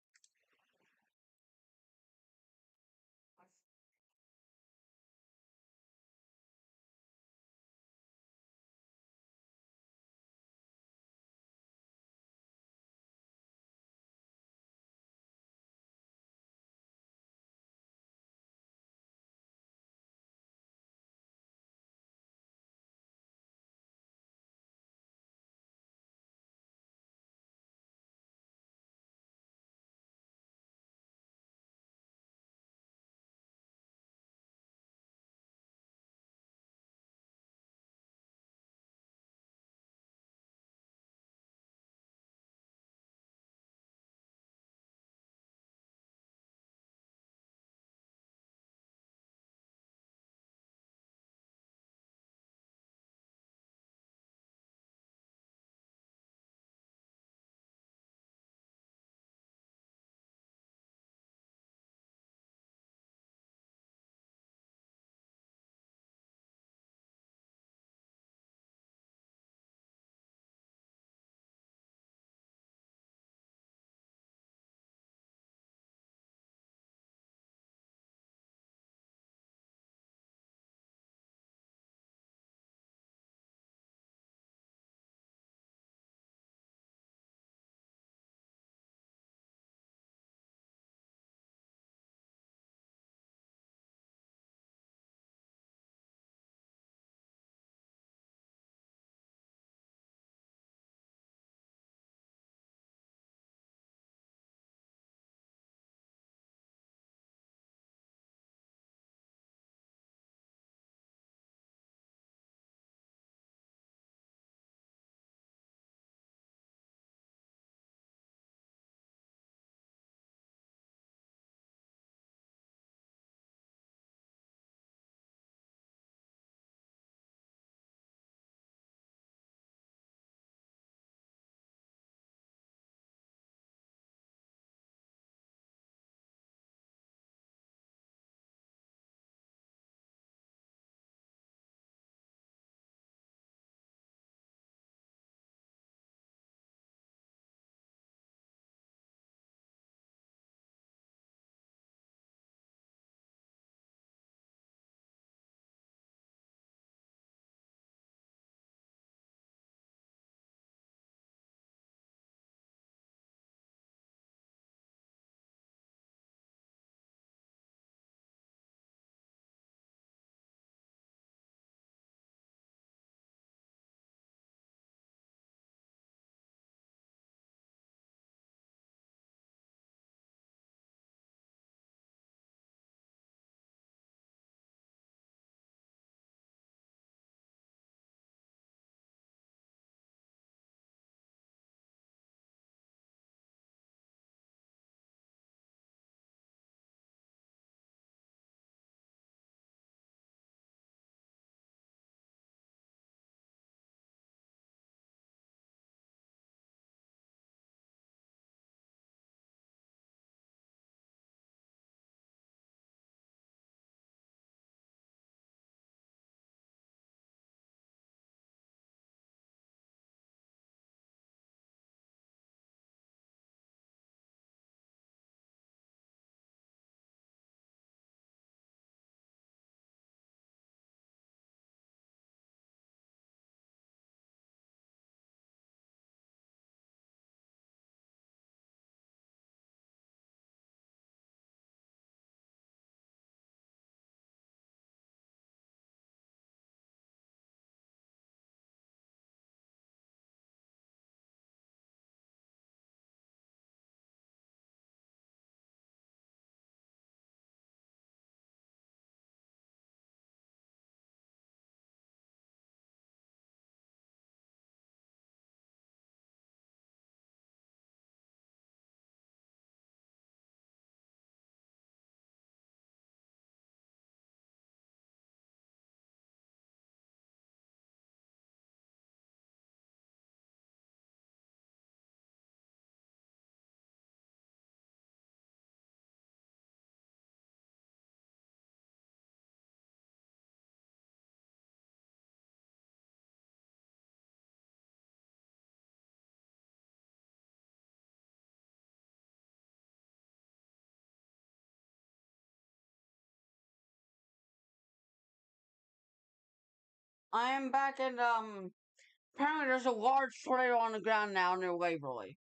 I am back and apparently there's a large tornado on the ground now near Waverly.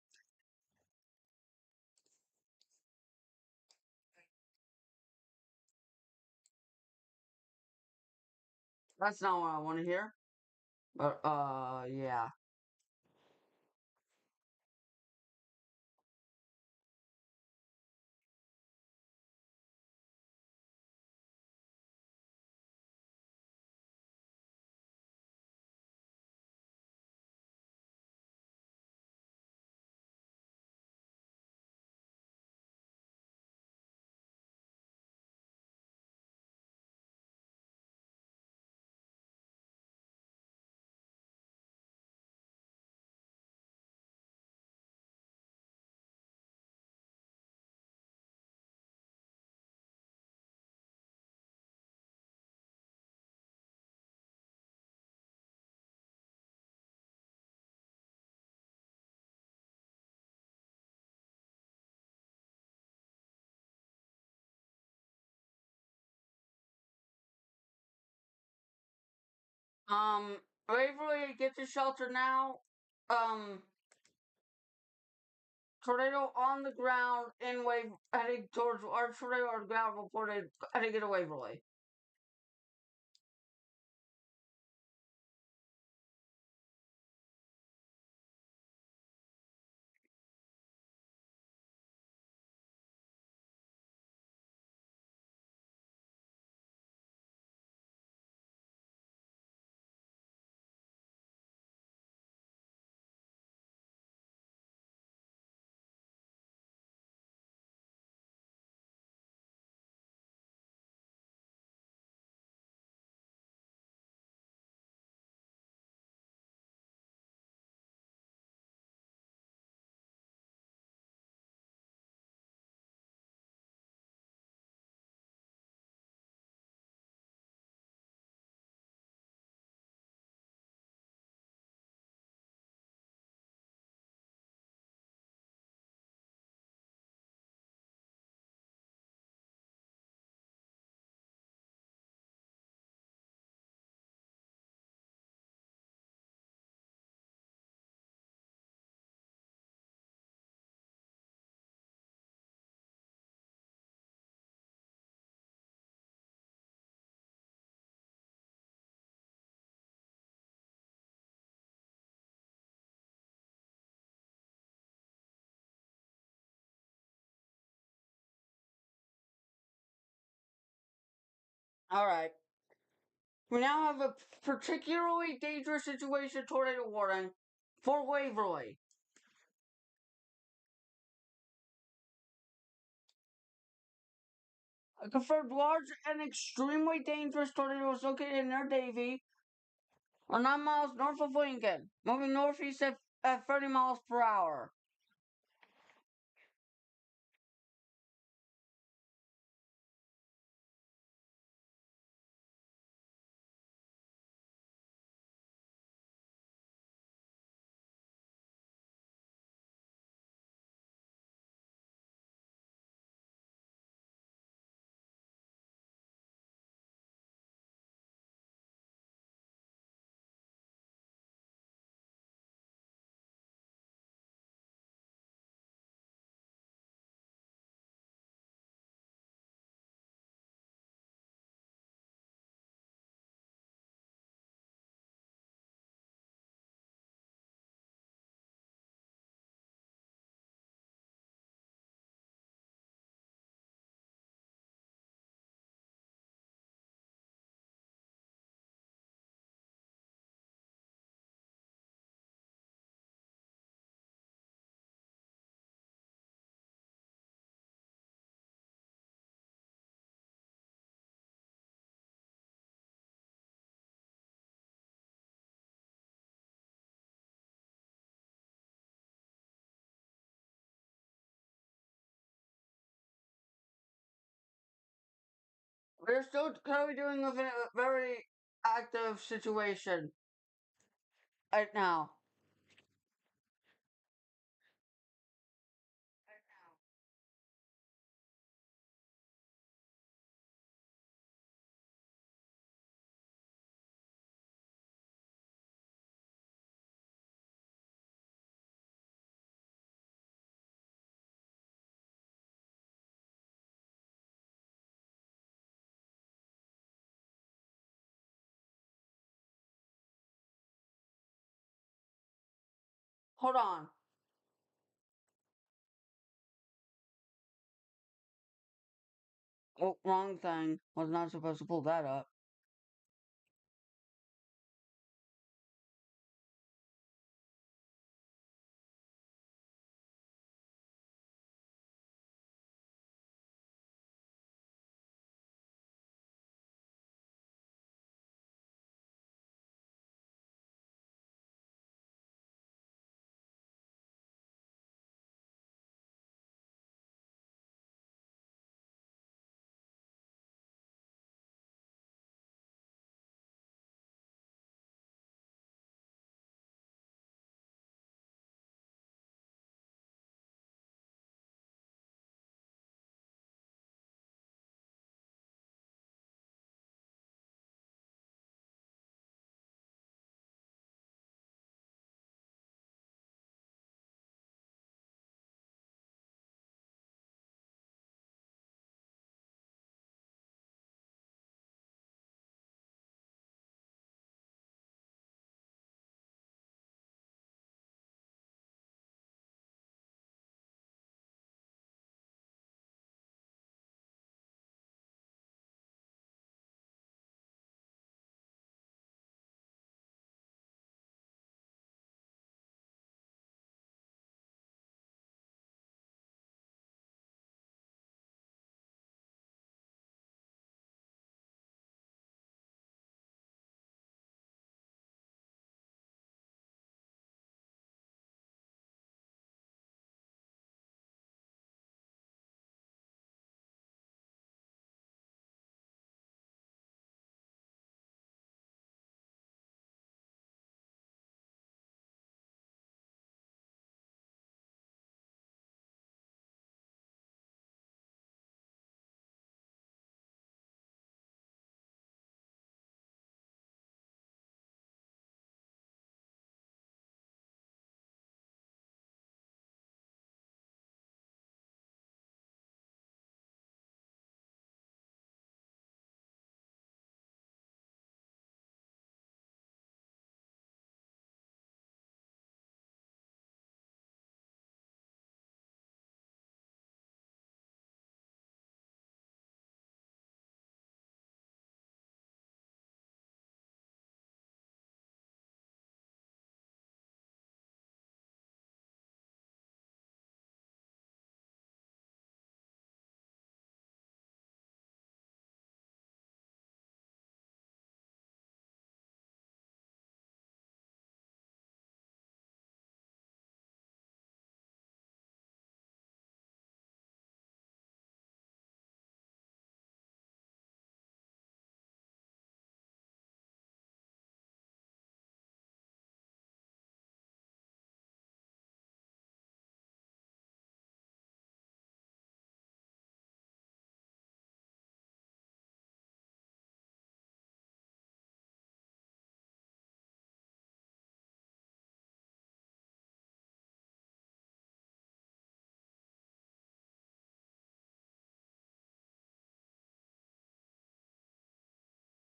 That's not what I want to hear. But yeah. Um, Waverly, get to shelter now. Um, tornado on the ground in wave heading towards our tornado on the ground before they heading into Waverly. All right. We now have a particularly dangerous situation tornado warning for Waverly. A confirmed large and extremely dangerous tornado is located near Davie, or 9 miles north of Lincoln, moving northeast at 30 miles per hour. We're still currently doing a very active situation right now. Hold on. Oh, wrong thing. Was not supposed to pull that up.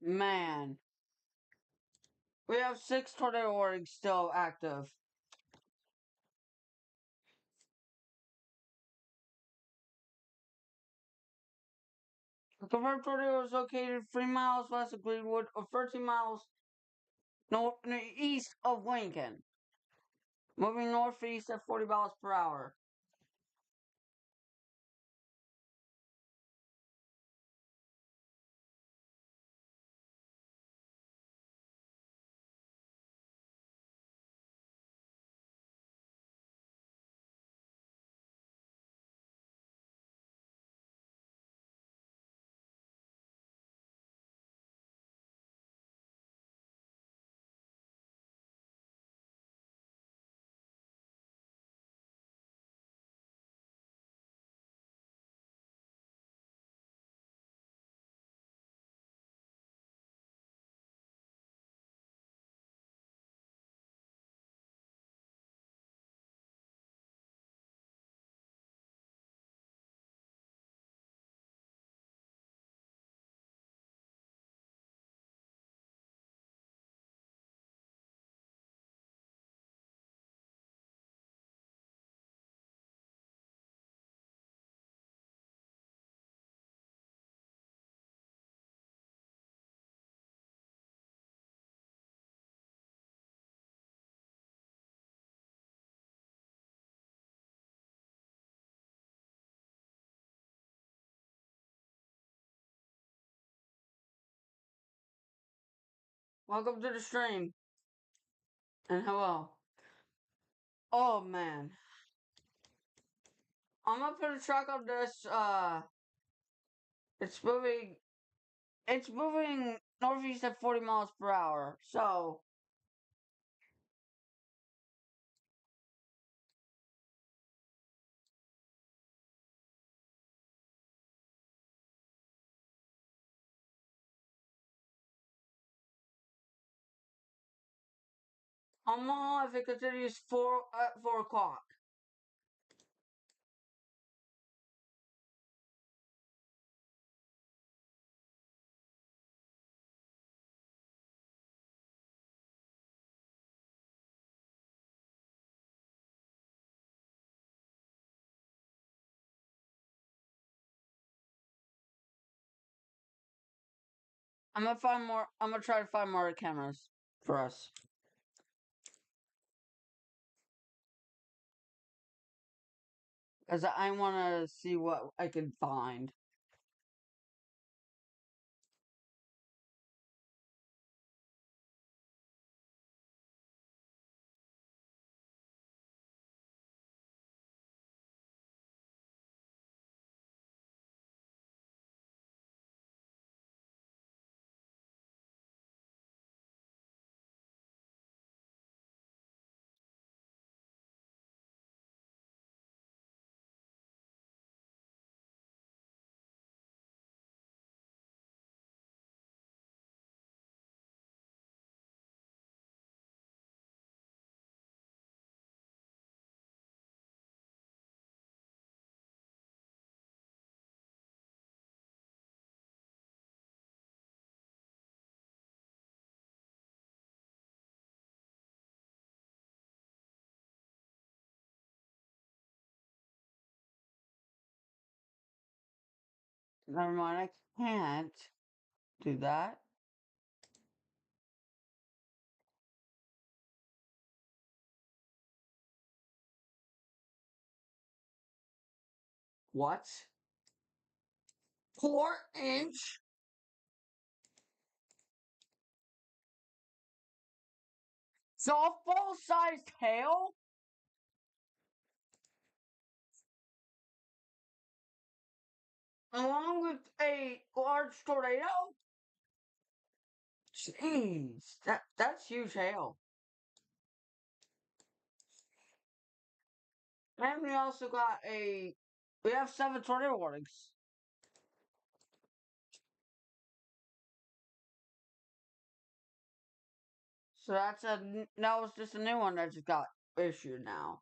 Man. We have 6 tornado warnings still active. The confirmed tornado is located 3 miles west of Greenwood or 13 miles east of Lincoln, moving northeast at 40 miles per hour. Welcome to the stream. And hello. Oh man. I'm gonna put a track on this, it's moving it's moving northeast at 40 miles per hour. So I'm on if it continues 4 o'clock. I'm gonna try to find more cameras for us. Because I wanna see what I can find. Never mind, I can't do that. What? 4 inch? Softball sized hail? Along with a large tornado? Jeez, that's huge hail. And we also got we have 7 tornado warnings. So that was just a new one that just got issued now.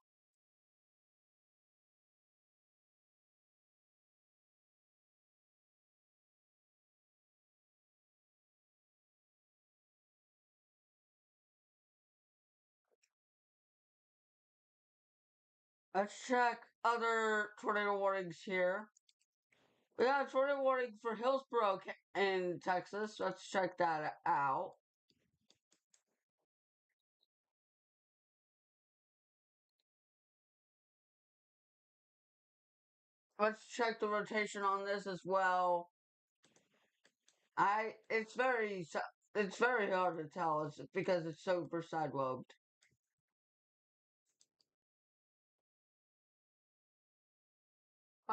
Let's check other tornado warnings here. We got a tornado warning for Hillsborough in Texas. Let's check that out. Let's check the rotation on this as well. It's very hard to tell. It's because it's super side lobed.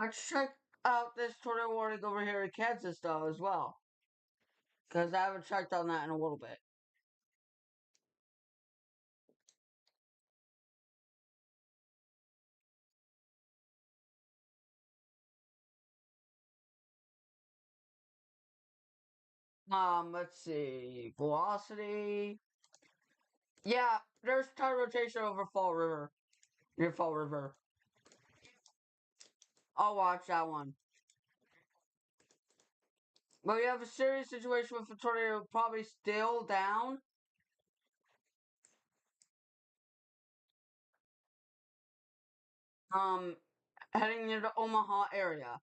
Let's check out this tornado warning over here in Kansas though as well, because I haven't checked on that in a little bit. Let's see, velocity. Yeah, there's tire rotation over Fall River, near Fall River. I'll watch that one. But we have a serious situation with the tornado probably still down. Um, Heading near the Omaha area.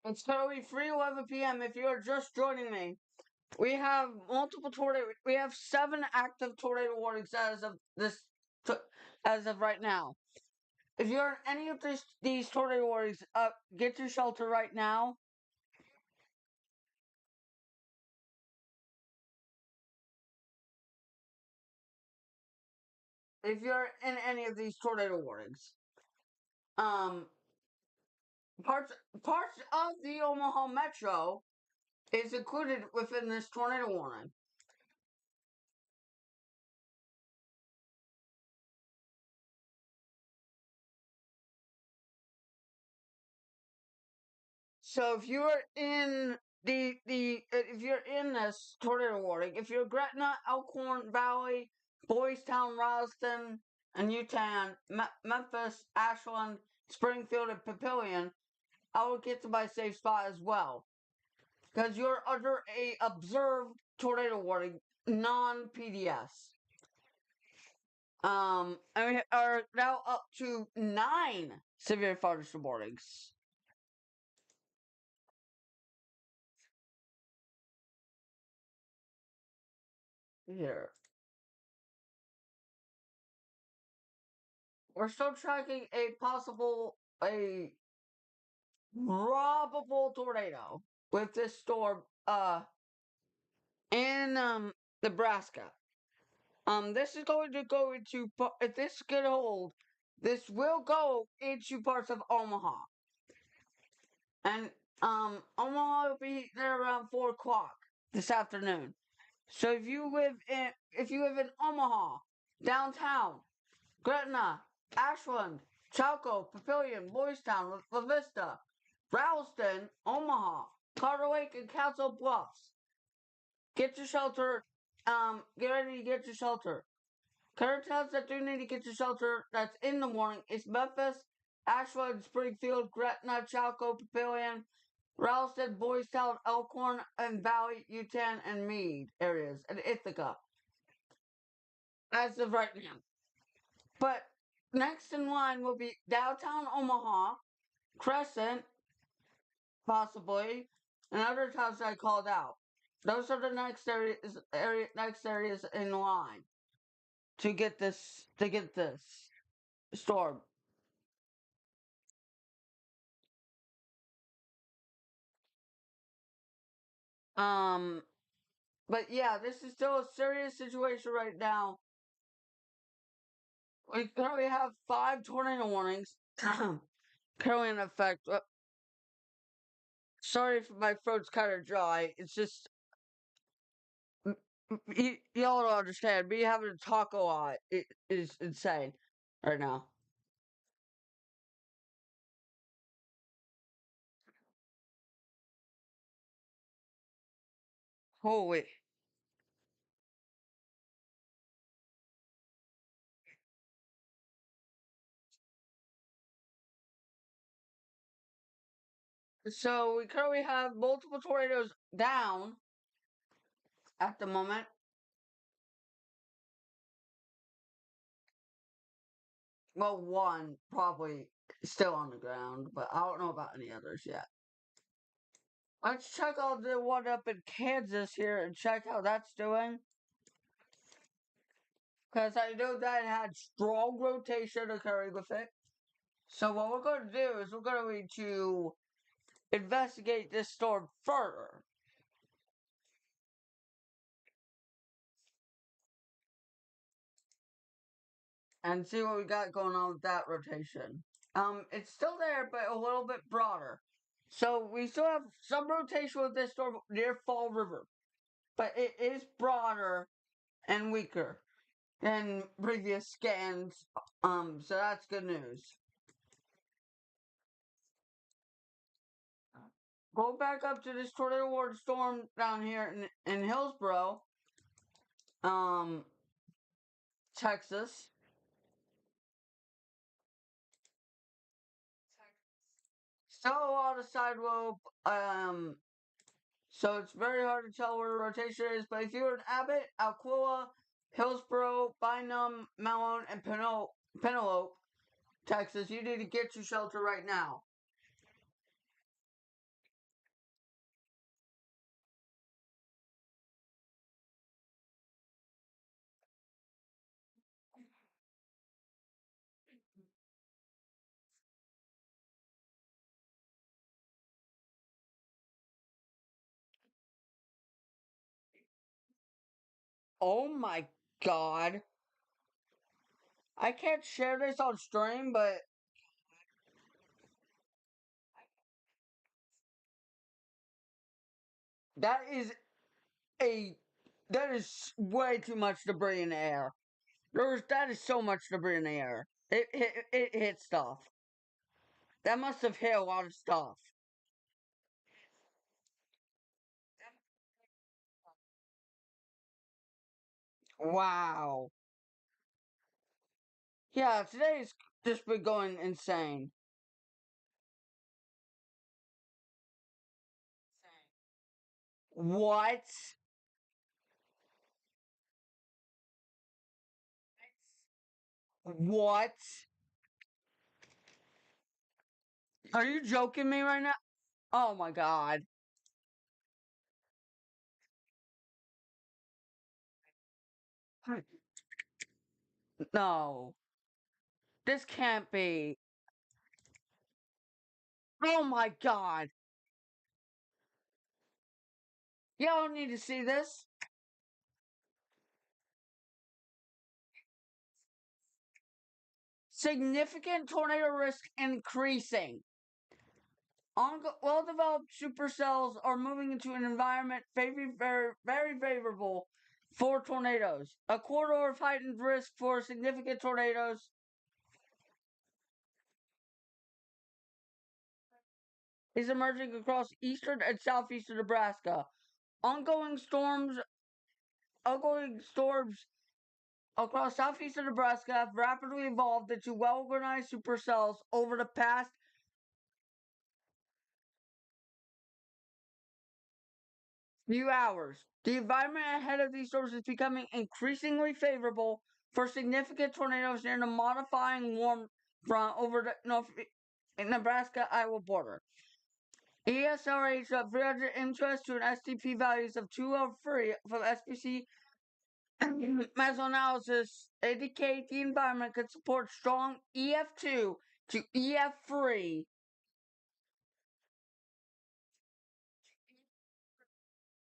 It's totally free 11 p.m. if you are just joining me. We have multiple tornado. We have 7 active tornado warnings as of right now. If you're in any of these tornado warnings, get to shelter right now. If you're in any of these tornado warnings, um, parts parts of the Omaha Metro is included within this tornado warning. So if you're in this tornado warning, if you're Gretna, Elkhorn Valley, Boys Town, Ralston, and Utan, Memphis, Ashland, Springfield, and Papillion, I will get to my safe spot as well because you're under a observed tornado warning, non PDS. And we are now up to 9 severe thunderstorm warnings. Here. We're still tracking a probable tornado with this storm in Nebraska. This is going to go into if this get hold, this will go into parts of Omaha. And Omaha will be there around 4 o'clock this afternoon. So if you live in Omaha, downtown, Gretna, Ashland, Chalco, Papillion, Boys Town, La Vista, Ralston, Omaha, Carter Lake, and Council Bluffs. Get your shelter. Get ready to get your shelter. Current towns that do need to get your shelter that's in the morning is Memphis, Ashland, Springfield, Gretna, Chalco, Papillion, Ralston, Boys Town, Elkhorn, and Valley, Utan, and Meade areas, and Ithaca. As of right now. But next in line will be downtown Omaha, Crescent, possibly, and other towns I called out. Those are the next areas in line to get this storm. Um, but yeah, this is still a serious situation right now. We currently have 5 tornado warnings currently in effect. Sorry if my throat's kind of dry. It's just y'all don't understand. Me having to talk a lot is insane right now. Holy. So we currently have multiple tornadoes down at the moment. Well, one probably still on the ground, but I don't know about any others yet. Let's check out the one up in Kansas here and check how that's doing. Because I know that it had strong rotation occurring with it. So what we're going to do is we're going to investigate this storm further and see what we got going on with that rotation. It's still there, but a little bit broader. So we still have some rotation with this storm near Fall River, but it is broader and weaker than previous scans. So that's good news. Go back up to this tornado warning storm down here in Hillsboro, um, Texas. Still a lot of side lobe, so it's very hard to tell where the rotation is. But if you're in Abbott, Alcoa, Hillsboro, Bynum, Malone, and Penelope, Texas, you need to get your shelter right now. Oh my god. I can't share this on stream, but that is a that is way too much debris in the air. That is so much debris in the air. It hit stuff. That must have hit a lot of stuff. Wow. Yeah, today's just been going insane. What? What? Are you joking me right now? Oh my god. No. This can't be. Oh my god. Y'all need to see this. Significant tornado risk increasing. Well-developed supercells are moving into an environment very favorable for tornadoes. A corridor of heightened risk for significant tornadoes is emerging across eastern and southeastern Nebraska. Ongoing storms, ongoing storms across southeastern Nebraska have rapidly evolved into well-organized supercells over the past few hours. The environment ahead of these storms is becoming increasingly favorable for significant tornadoes near the modifying warm front over the North Nebraska Iowa border. ESRH of 300 interest to an STP values of 203 for the SPC mesoanalysis indicate the environment could support strong EF2 to EF3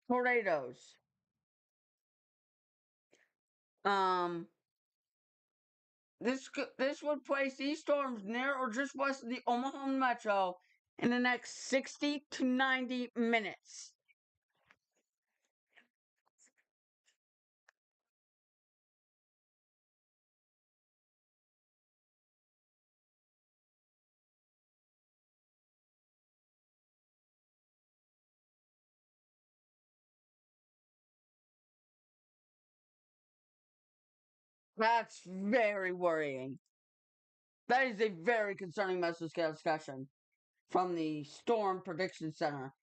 tornadoes. Um, this would place these storms near or just west of the Omaha metro in the next 60 to 90 minutes. That's very worrying. That is a very concerning mesoscale discussion from the Storm Prediction Center.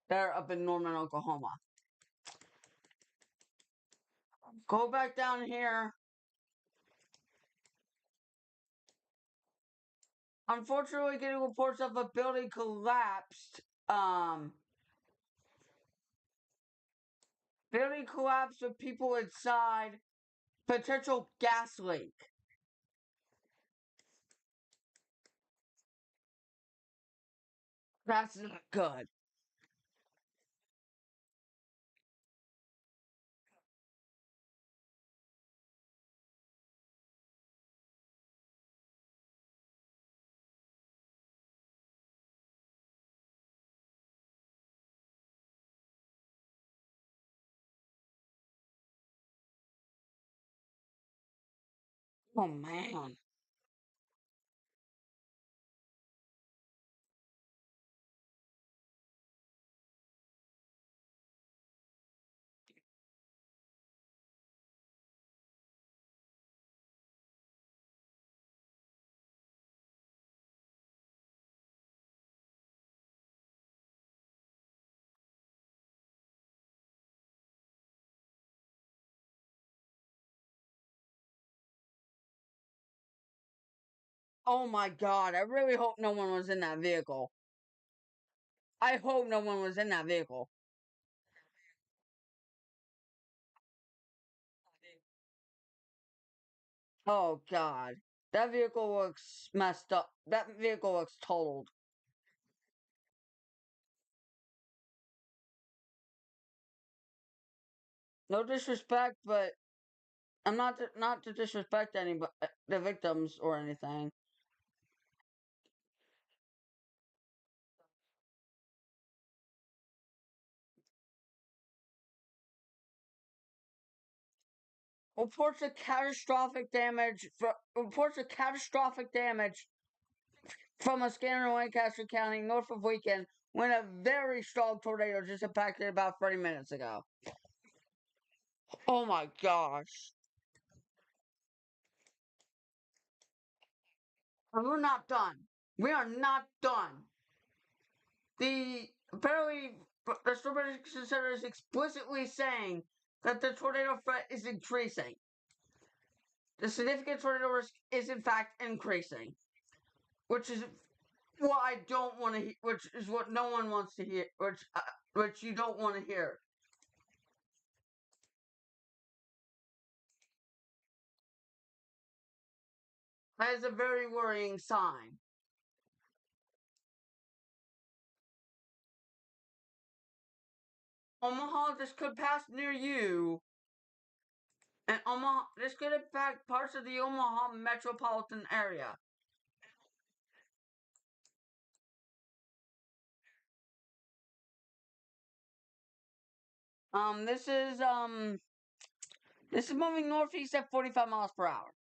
They're up in Norman, Oklahoma. Go back down here. Unfortunately, getting reports of a building collapsed. Building collapsed with people inside. Potential gas leak. That's not good. Oh man. Oh my god. I really hope no one was in that vehicle. I hope no one was in that vehicle. Oh god. That vehicle looks messed up. That vehicle looks totaled. No disrespect, but I'm not to disrespect any but the victims or anything. Reports of catastrophic damage from a scanner in Lancaster County, north of Weekend, when a very strong tornado just impacted about 30 minutes ago. Oh my gosh. And we're not done. We are not done. Apparently the Storm Center is explicitly saying that the tornado threat is increasing. The significant tornado risk is in fact increasing, which is what I don't want to hear, which is what no one wants to hear, which you don't want to hear. That is a very worrying sign. Omaha, this could pass near you, and Omaha, this could impact parts of the Omaha metropolitan area. Um, this is um, this is moving northeast at 45 miles per hour.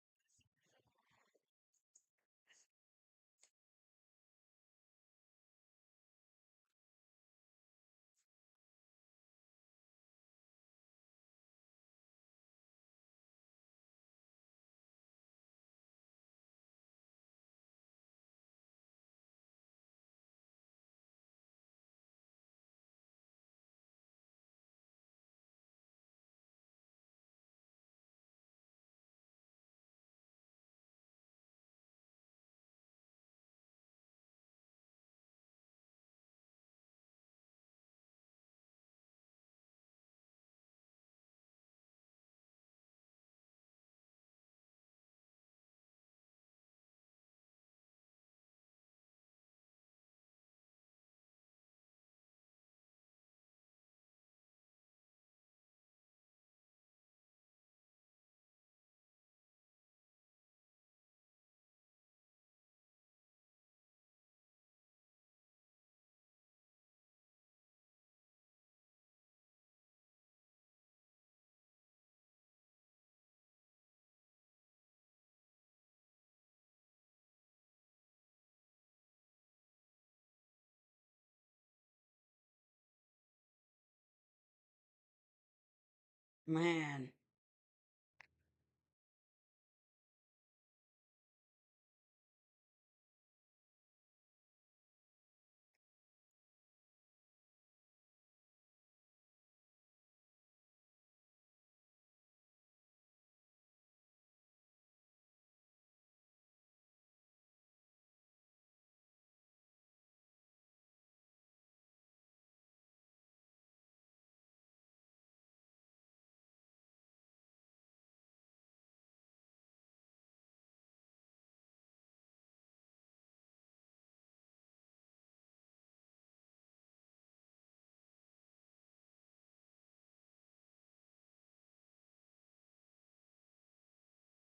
Man,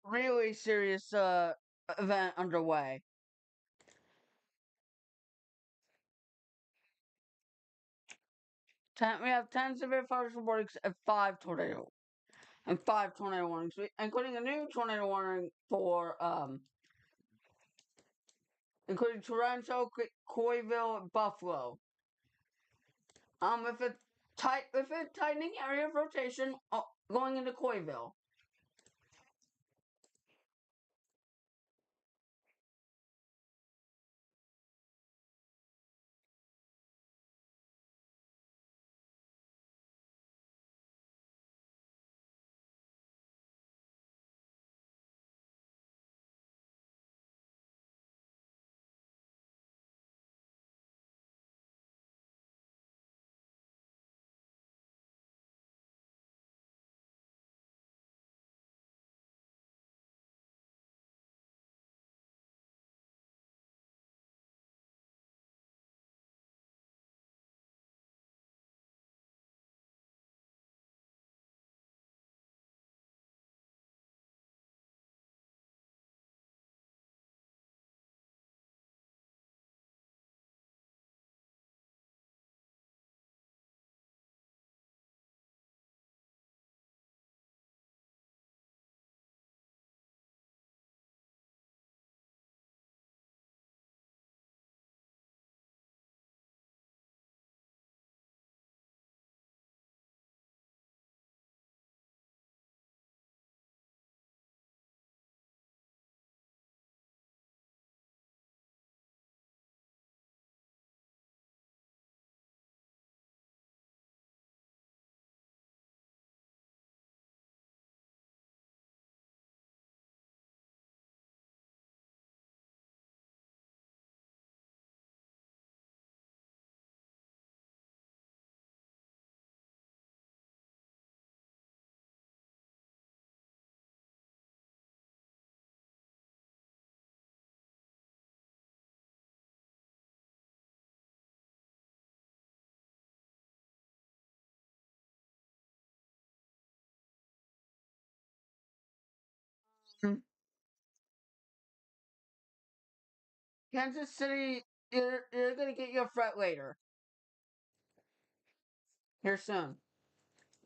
really serious event underway. We have 10 severe fire warnings and five tornado warnings, including a new tornado warning for including Toronto, Coyville, and Buffalo. With a tightening area of rotation going into Coyville. Kansas City, you're gonna get your fret later here soon.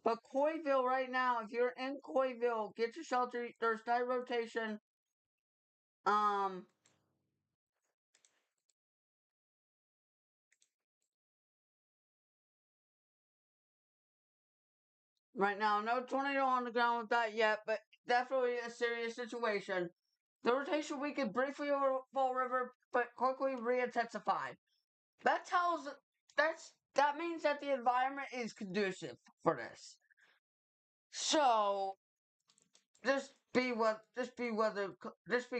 But Coyville right now, if you're in Coyville, get your shelter. There's night rotation. Um, right now, no tornado on the ground with that yet, but definitely a serious situation. The rotation weakened briefly over Fall River, but quickly re-intensified. That tells that means that the environment is conducive for this. So just be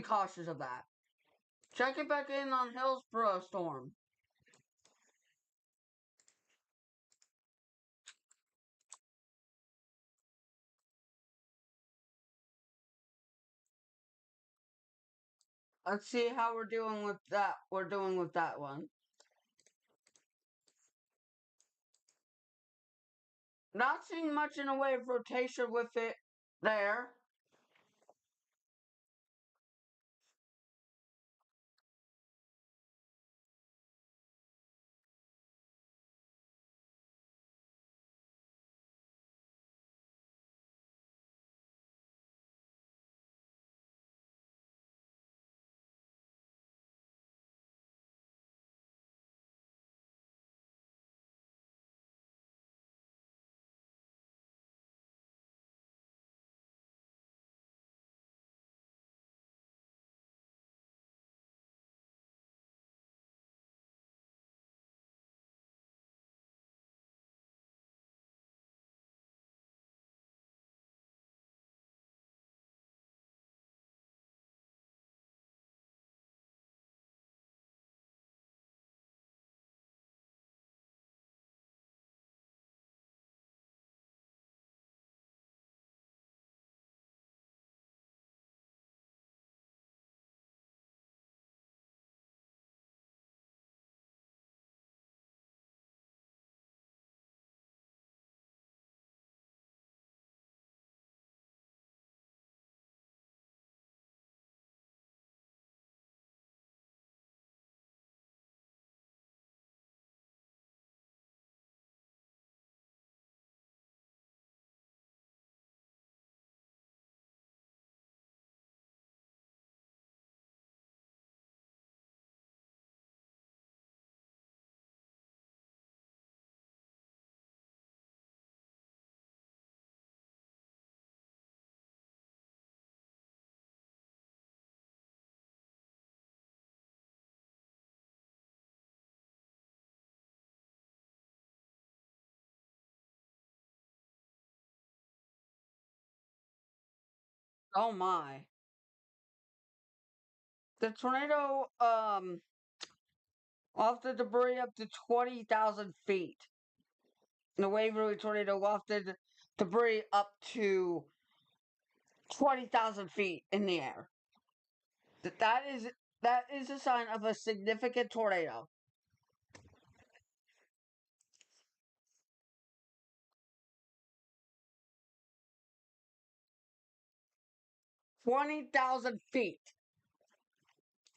cautious of that. Check it back in on Hillsborough storm. Let's see how we're doing with that. We're doing with that one. Not seeing much in the way of rotation with it there. Oh my. The tornado wafted debris up to 20,000 feet. The Waverly tornado wafted debris up to 20,000 feet in the air. That is that is a sign of a significant tornado. 20,000 feet.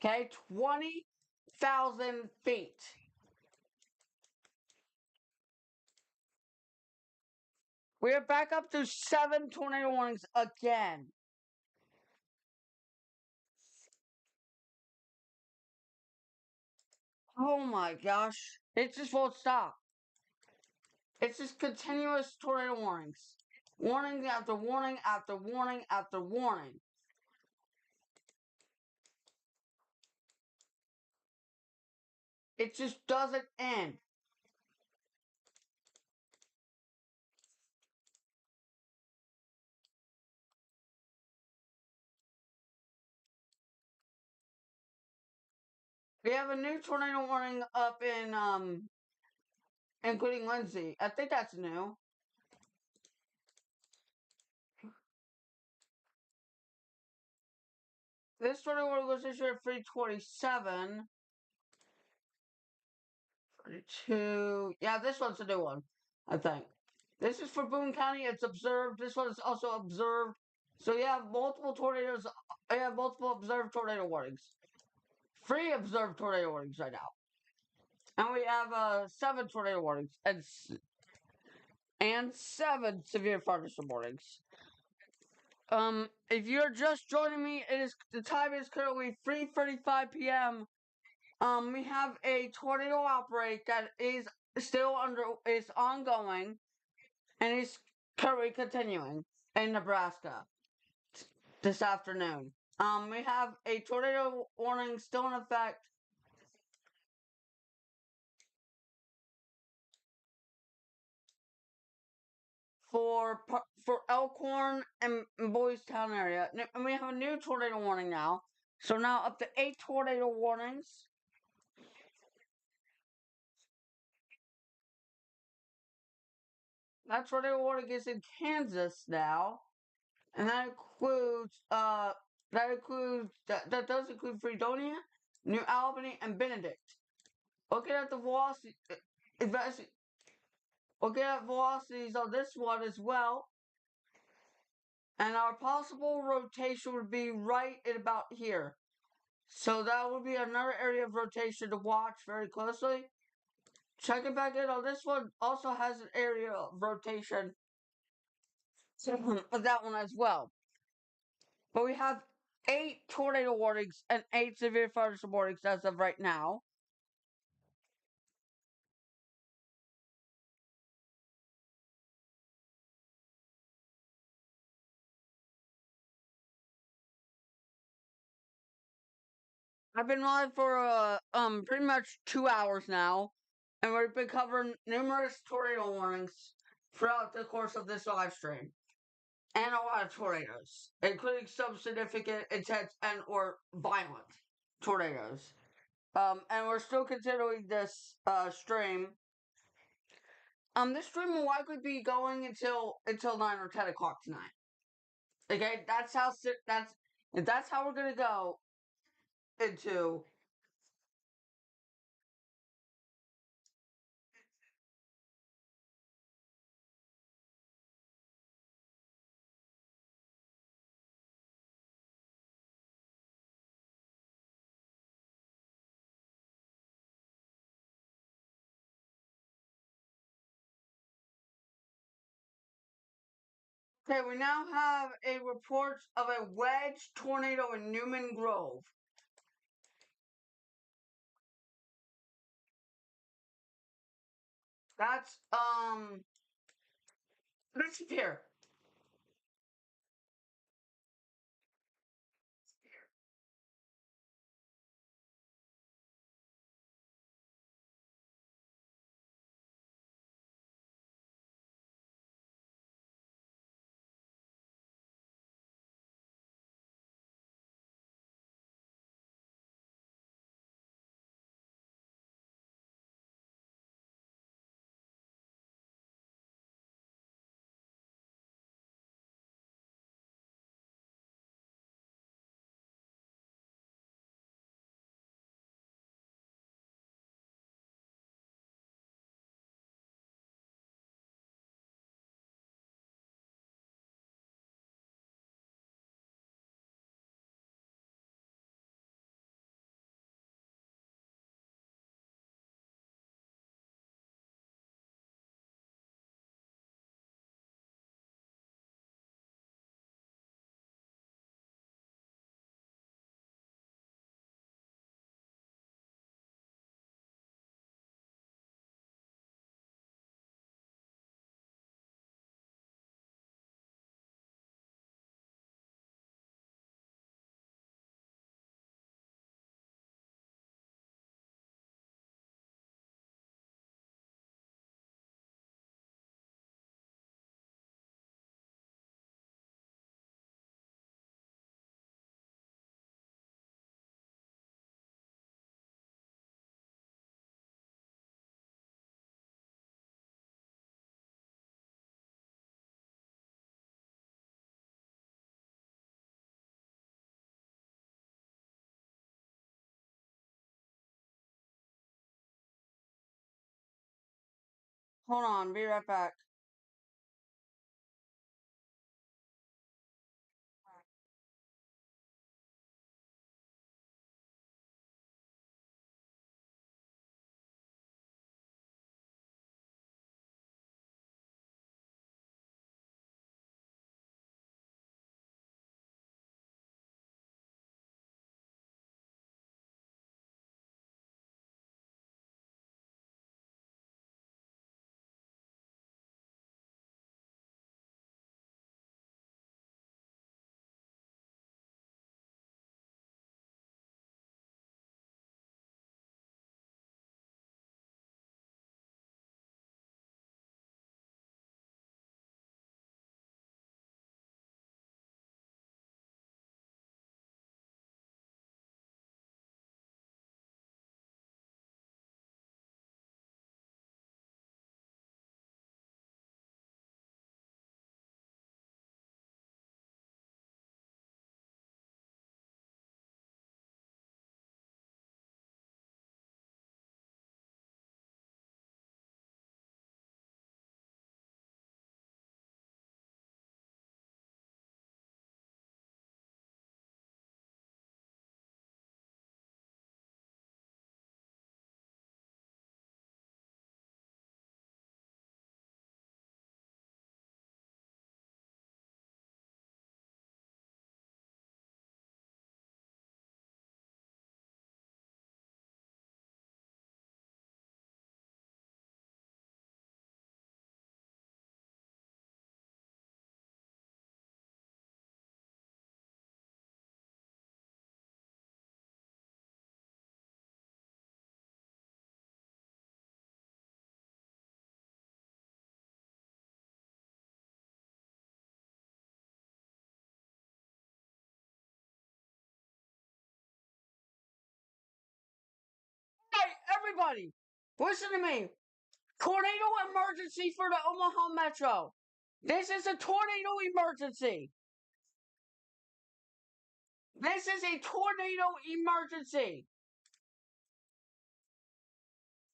Okay, 20,000 feet. We are back up to 7 tornado warnings again. Oh my gosh. It just won't stop. It's just continuous tornado warnings. Warning after warning after warning after warning. It just doesn't end. We have a new tornado warning up including Lindsay. I think that's new. This tornado warning was issued at 327. 32. Yeah, this one's a new one, I think. This is for Boone County. It's observed. This one is also observed. So you have multiple tornadoes. You have multiple observed tornado warnings. 3 observed tornado warnings right now, and we have 7 tornado warnings and 7 severe thunderstorm warnings. If you're just joining me, the time is currently 3:35 p.m. We have a tornado outbreak that is ongoing and is currently continuing in Nebraska this afternoon. We have a tornado warning still in effect for Elkhorn and Boys Town area, and we have a new tornado warning now. So now up to 8 tornado warnings. That tornado warning is in Kansas now, and that does include Fredonia, New Albany, and Benedict. Looking at the investi- looking at velocities on this one as well, and our possible rotation would be right at about here. So that would be another area of rotation to watch very closely. Checking back in on this one also has an area of rotation of that one as well. But we have 8 tornado warnings and 8 severe thunderstorm warnings as of right now. I've been live for pretty much 2 hours now, and we've been covering numerous tornado warnings throughout the course of this live stream, and a lot of tornadoes, including some significant, intense, and or violent tornadoes. And we're still continuing this stream. This stream will likely be going until 9 or 10 o'clock tonight. Okay, that's how we're gonna go into. Okay, we now have a report of a wedge tornado in Newman Grove. That's let's see here. Hold on, be right back. Everybody, listen to me. Tornado emergency for the Omaha Metro. This is a tornado emergency. This is a tornado emergency.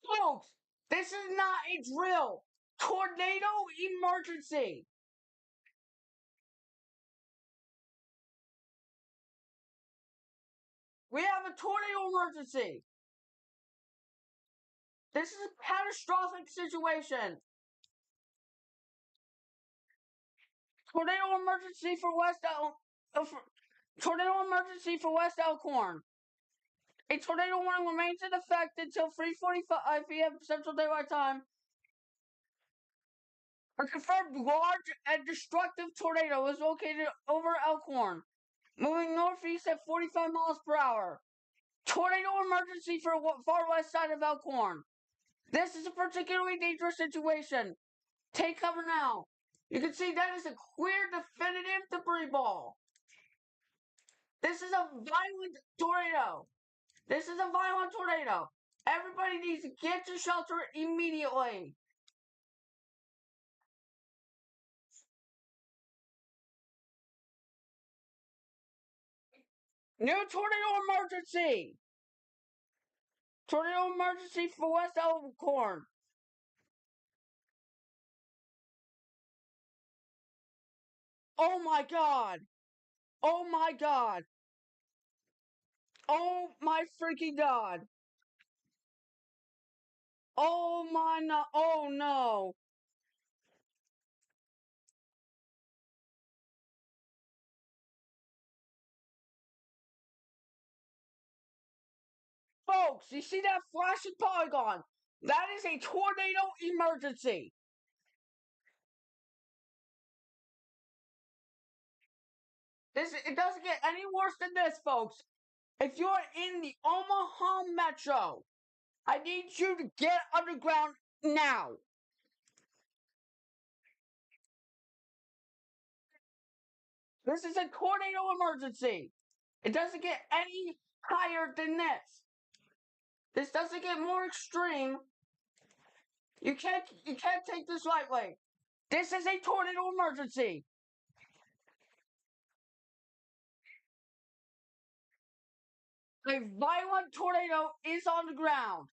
Folks, this is not a drill. Tornado emergency. We have a tornado emergency. This is a catastrophic situation. Tornado emergency for tornado emergency for West Elkhorn. A tornado warning remains in effect until 3:45 p.m. Central Daylight Time. A confirmed large and destructive tornado is located over Elkhorn, moving northeast at 45 miles per hour. Tornado emergency for far west side of Elkhorn. This is a particularly dangerous situation. Take cover now. You can see that is a clear, definitive debris ball. This is a violent tornado. This is a violent tornado. Everybody needs to get to shelter immediately. New tornado emergency. Tornado emergency for West Elkhorn. Oh my god. Oh my god. Oh my freaking god. Oh my no. Oh no. Folks, you see that flashing polygon? That is a tornado emergency. It doesn't get any worse than this, folks. If you're in the Omaha Metro, I need you to get underground now. This is a tornado emergency. It doesn't get any higher than this. This doesn't get more extreme. You can't take this lightly. This is a tornado emergency. A violent tornado is on the ground.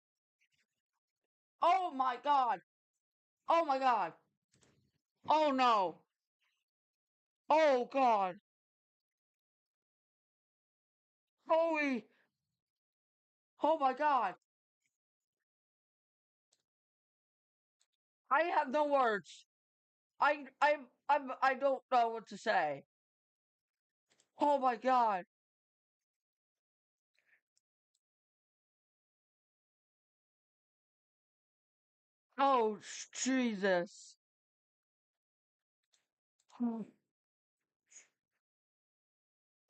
Oh my god. Oh my god. Oh no. Oh god. Holy. Oh my god. I have no words. I don't know what to say. Oh my god. Oh Jesus.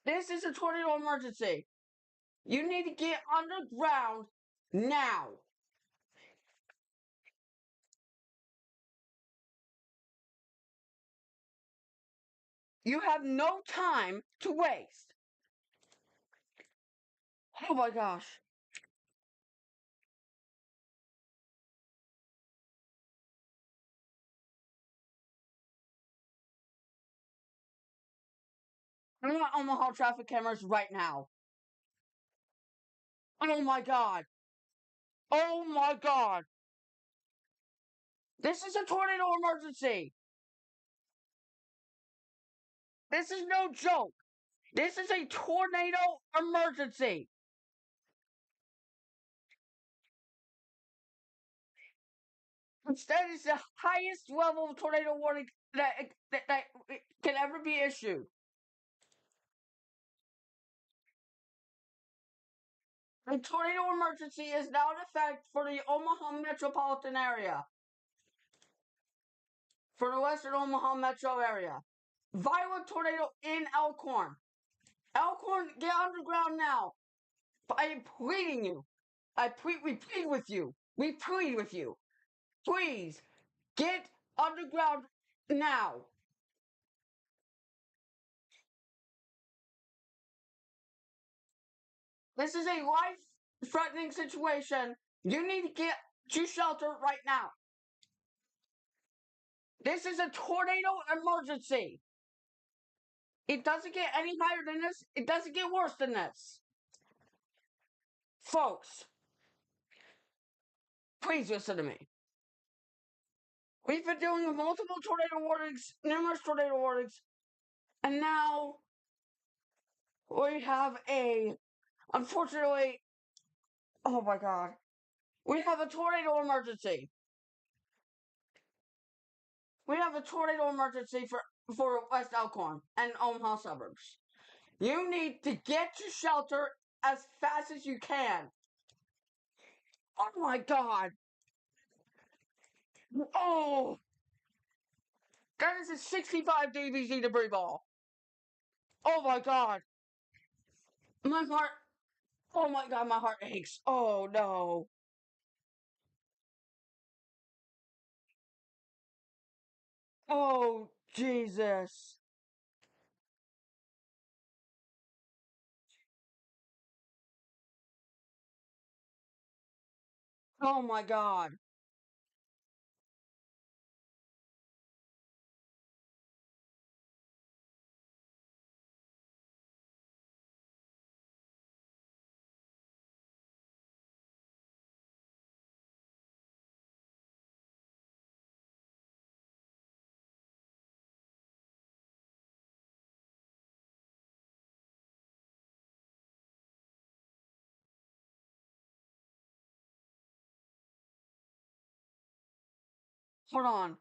This is a tornado emergency. You need to get underground now. You have no time to waste. Oh my gosh. I want Omaha traffic cameras right now. Oh my god. Oh my god. This is a tornado emergency. This is no joke. This is a tornado emergency. That is the highest level of tornado warning that can ever be issued. A tornado emergency is now in effect for the Omaha metropolitan area, for the western Omaha metro area. Violent tornado in Elkhorn. Elkhorn, get underground now. I am pleading you. We plead with you. We plead with you. Please, get underground now. This is a life-threatening situation. You need to get to shelter right now. This is a tornado emergency. It doesn't get any higher than this. It doesn't get worse than this. Folks, please listen to me. We've been doing multiple tornado warnings, numerous tornado warnings, and now we have unfortunately, oh my god, we have a tornado emergency. We have a tornado emergency for West Elkhorn and Omaha suburbs. You need to get to shelter as fast as you can. Oh my god. Oh, that is a 65 DBZ debris ball. Oh my god. My heart. Oh my god, my heart aches. Oh no. Oh Jesus. Oh my god. Hold on.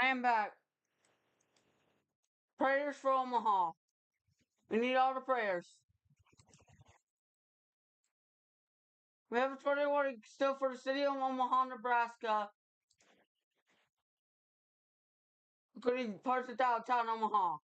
I am back. Prayers for Omaha. We need all the prayers. We have a tornado warning still for the city of Omaha, Nebraska, including parts of downtown Omaha.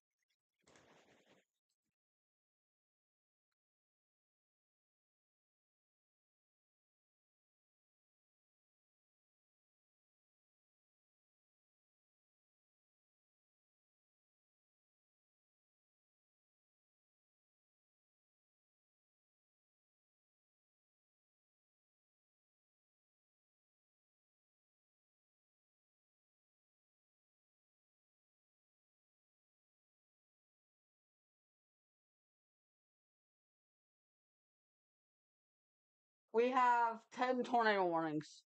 We have 10 tornado warnings.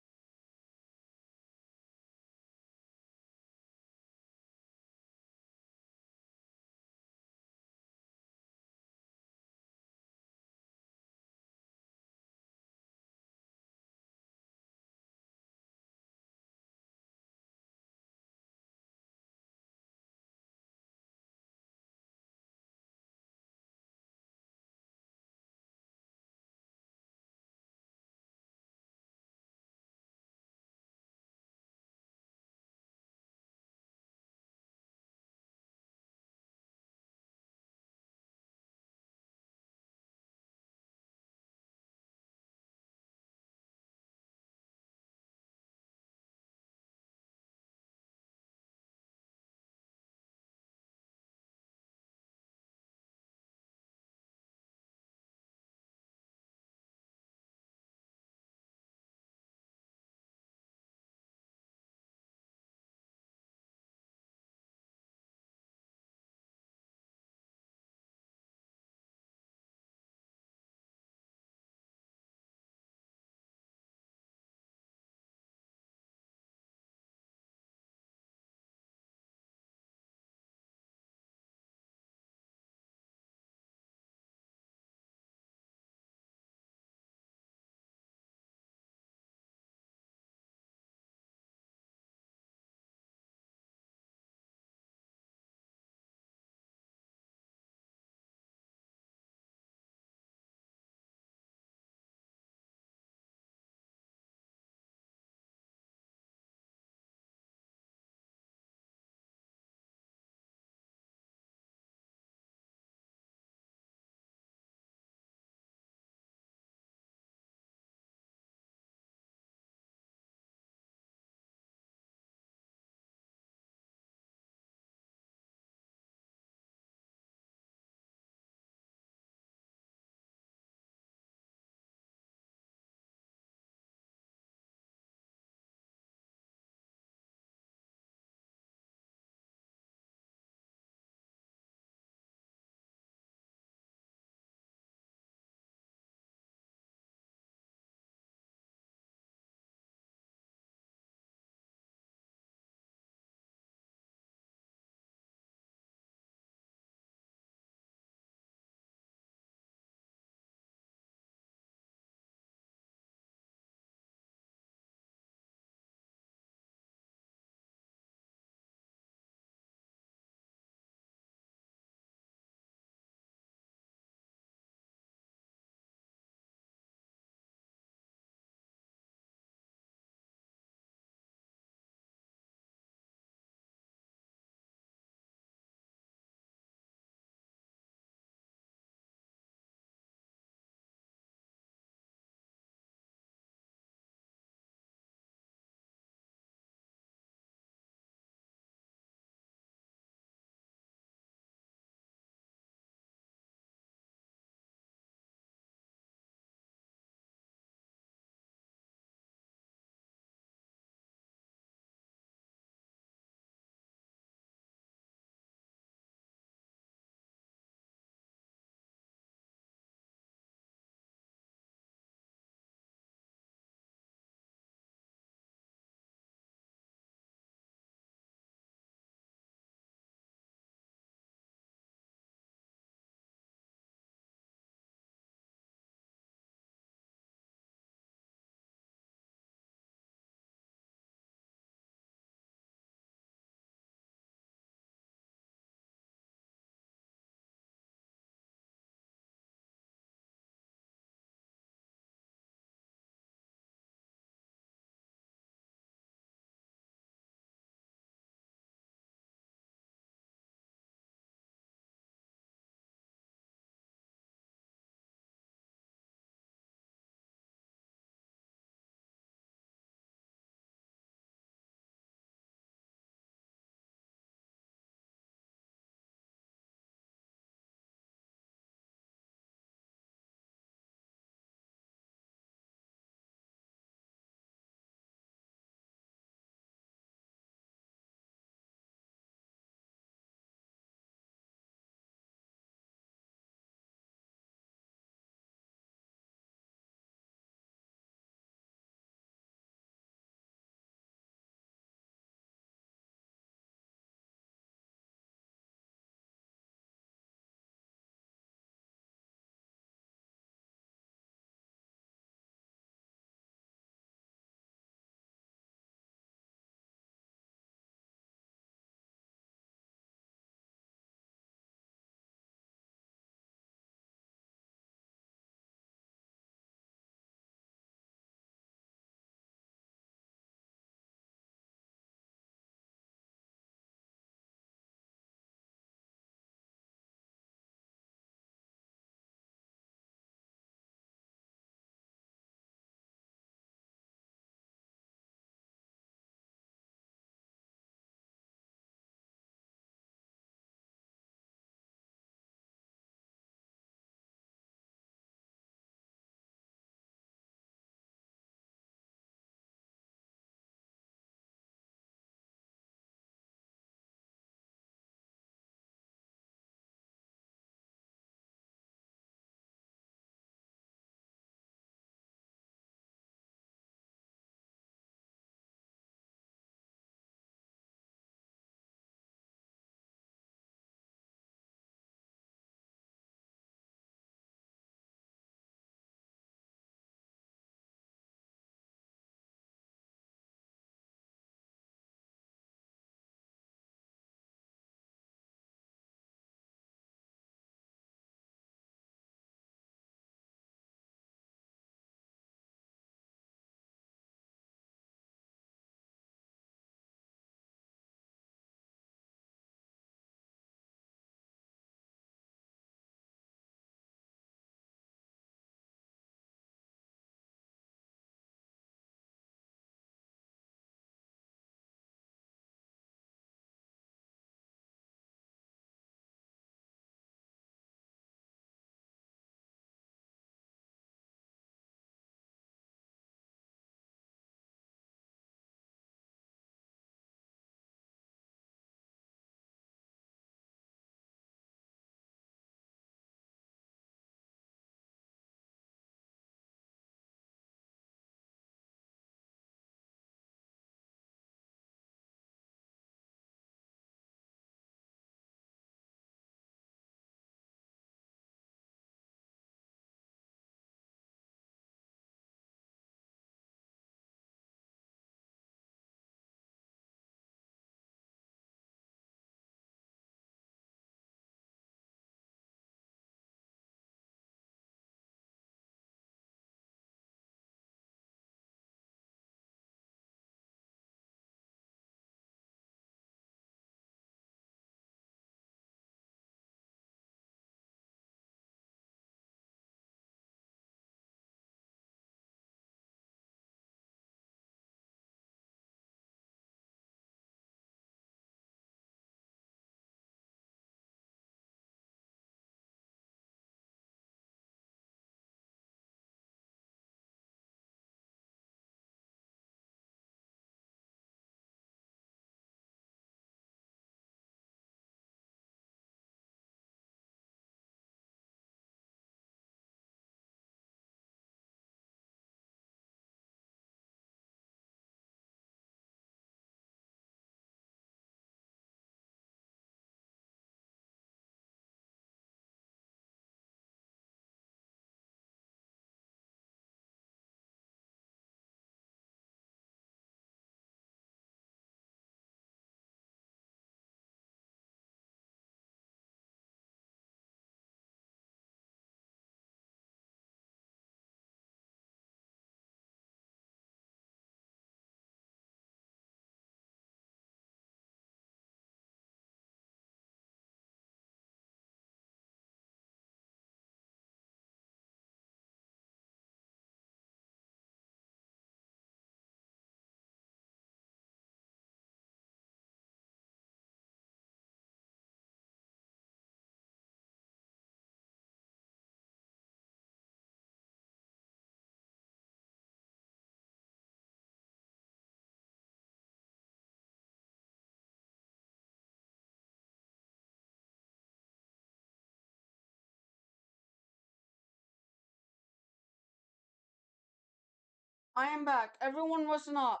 I am back. Everyone listen up.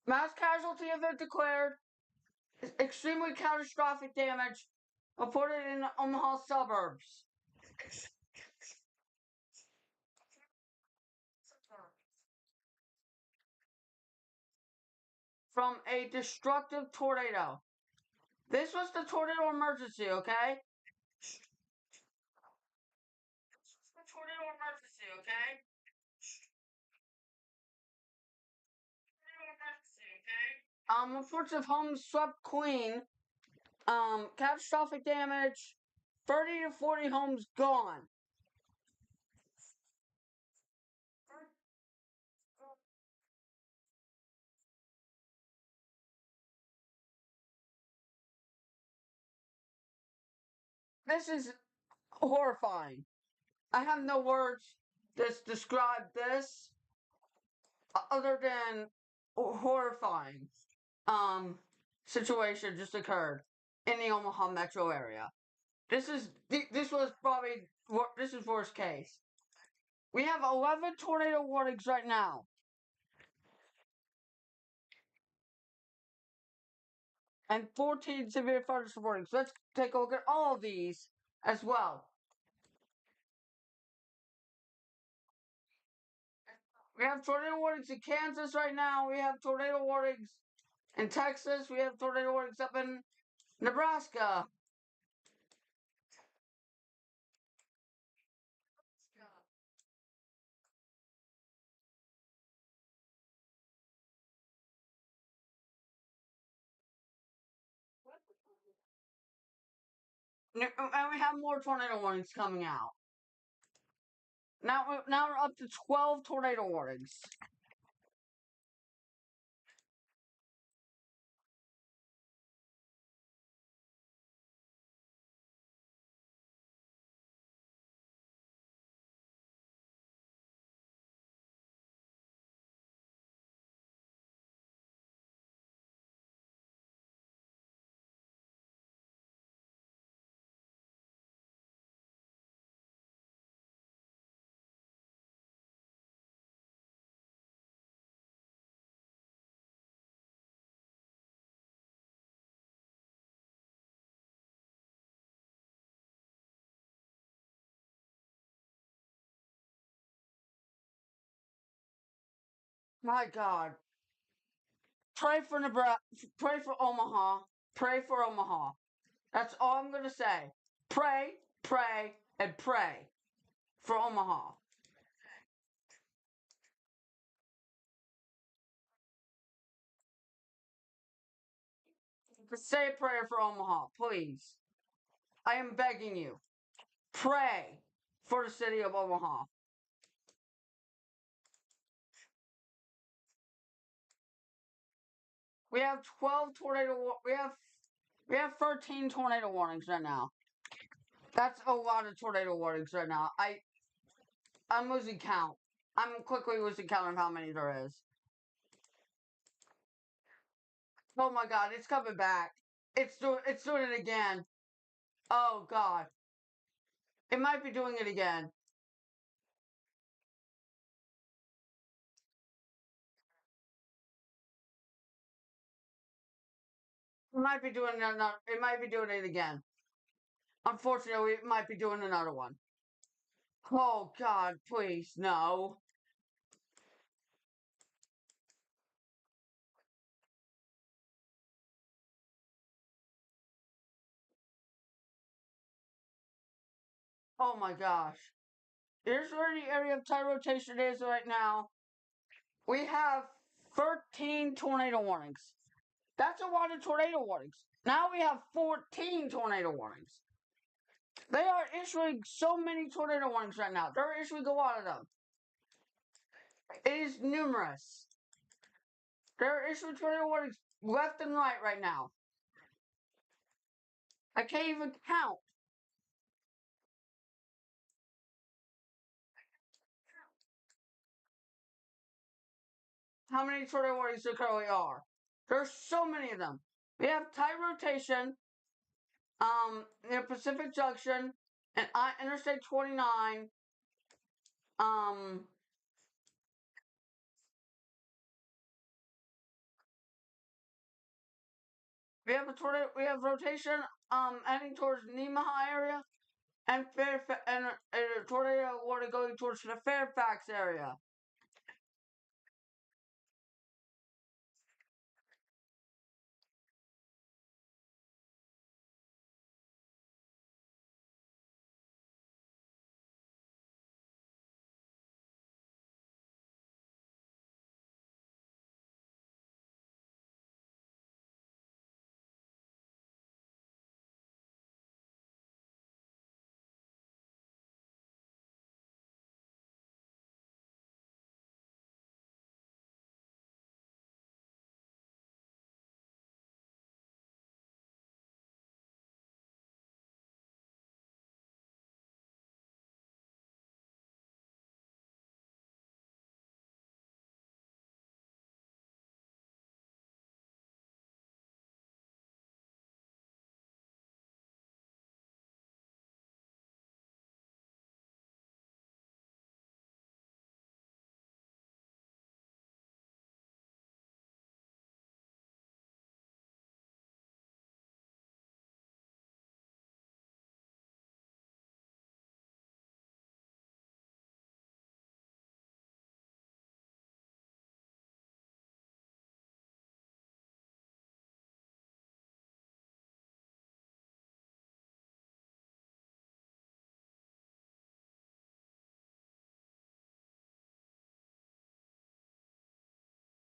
Mass casualty event declared. Extremely catastrophic damage reported in the Omaha suburbs. From a destructive tornado. This was the tornado emergency, okay? Tornado emergency, okay? Reports of homes swept clean. Catastrophic damage. 30 to 40 homes gone. This is horrifying. I have no words to describe this other than horrifying. Situation just occurred in the Omaha metro area. This was probably this is worst case. We have 11 tornado warnings right now, and 14 severe thunderstorm warnings. Let's take a look at all of these as well. We have tornado warnings in Kansas right now. We have tornado warnings in Texas. We have tornado warnings up in Nebraska. And we have more tornado warnings coming out. Now we're up to 12 tornado warnings. My God. Pray for Nebraska. Pray for Omaha. Pray for Omaha. That's all I'm gonna say. Pray, pray, and pray for Omaha. Say a prayer for Omaha, please. I am begging you. Pray for the city of Omaha. We have 12 tornado. We have 13 tornado warnings right now. That's a lot of tornado warnings right now. I'm losing count. I'm quickly losing count of how many there is. Oh my God, it's coming back. It's doing it again. Oh God, it might be doing it again. It might be doing another. It might be doing it again. Unfortunately, it might be doing another one. Oh God, please no. Oh my gosh. Here's where the area of tide rotation is right now. We have 13 tornado warnings. That's a lot of tornado warnings. Now we have 14 tornado warnings. They are issuing so many tornado warnings right now. They're issuing a lot of them. It is numerous. They're issuing tornado warnings left and right now. I can't even count. How many tornado warnings there currently are. There's so many of them. We have tide rotation, near Pacific Junction and Interstate 29, We have rotation heading towards Nemaha area and and a tornado warning going towards the Fairfax area.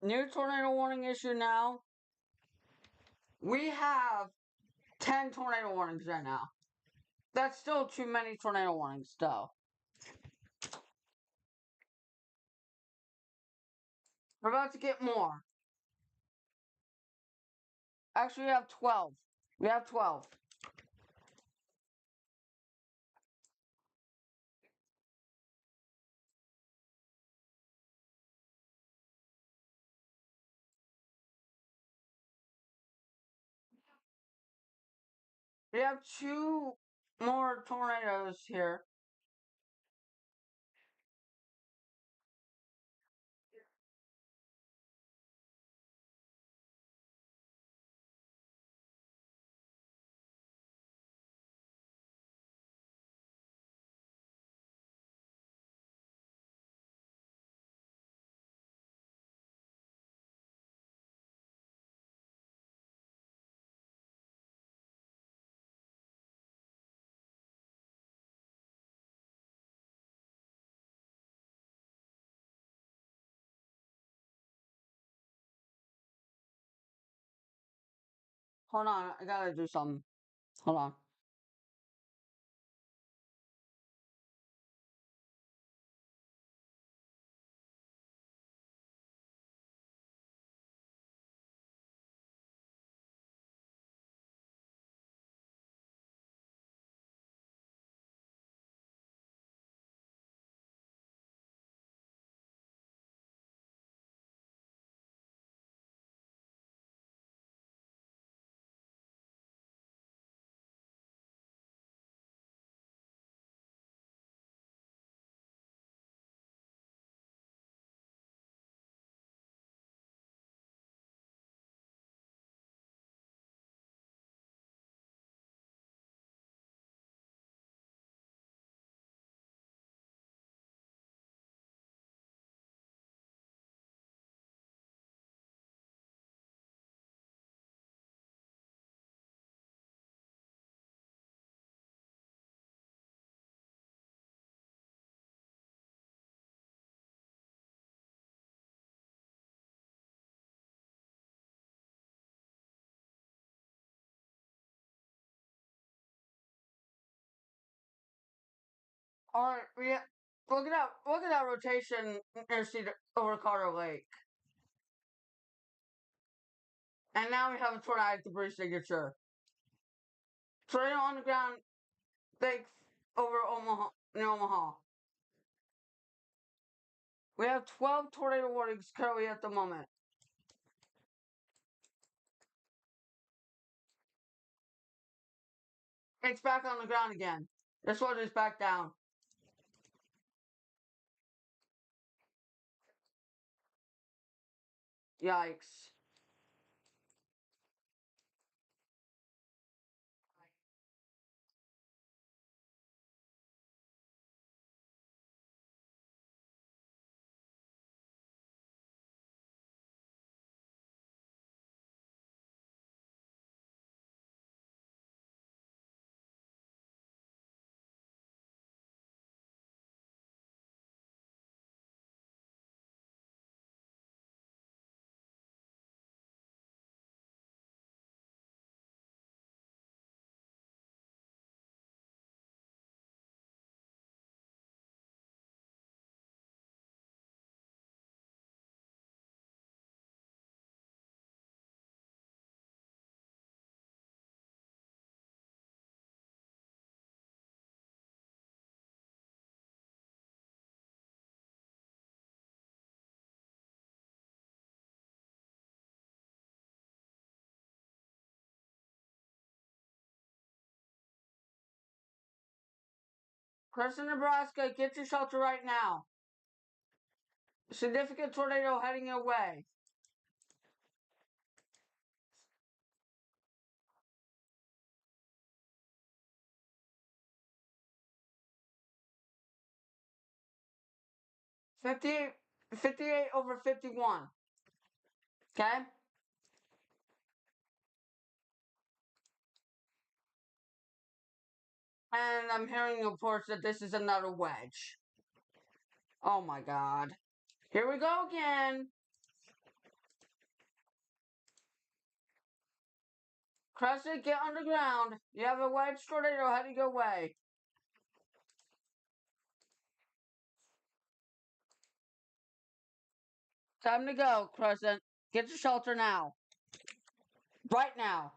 New tornado warning issue now. We have 10 tornado warnings right now. That's still too many tornado warnings, though. We're about to get more. Actually, we have 12. We have 12. We have two more tornadoes here. Hold on, I gotta do something. Hold on. Alright, look at that rotation near Cedar over Carter Lake. And now we have a tornadic debris signature. Tornado on the ground, like over Omaha, near Omaha. We have 12 tornado warnings currently at the moment. It's back on the ground again. This one is back down. Yikes. Crescent, Nebraska, get to shelter right now. Significant tornado heading your way. Fifty-eight, 58 over 51. Okay? And I'm hearing reports that this is another wedge. Oh my god. Here we go again. Crescent, get underground. You have a wedge tornado heading your way. Time to go, Crescent. Get to shelter now. Right now.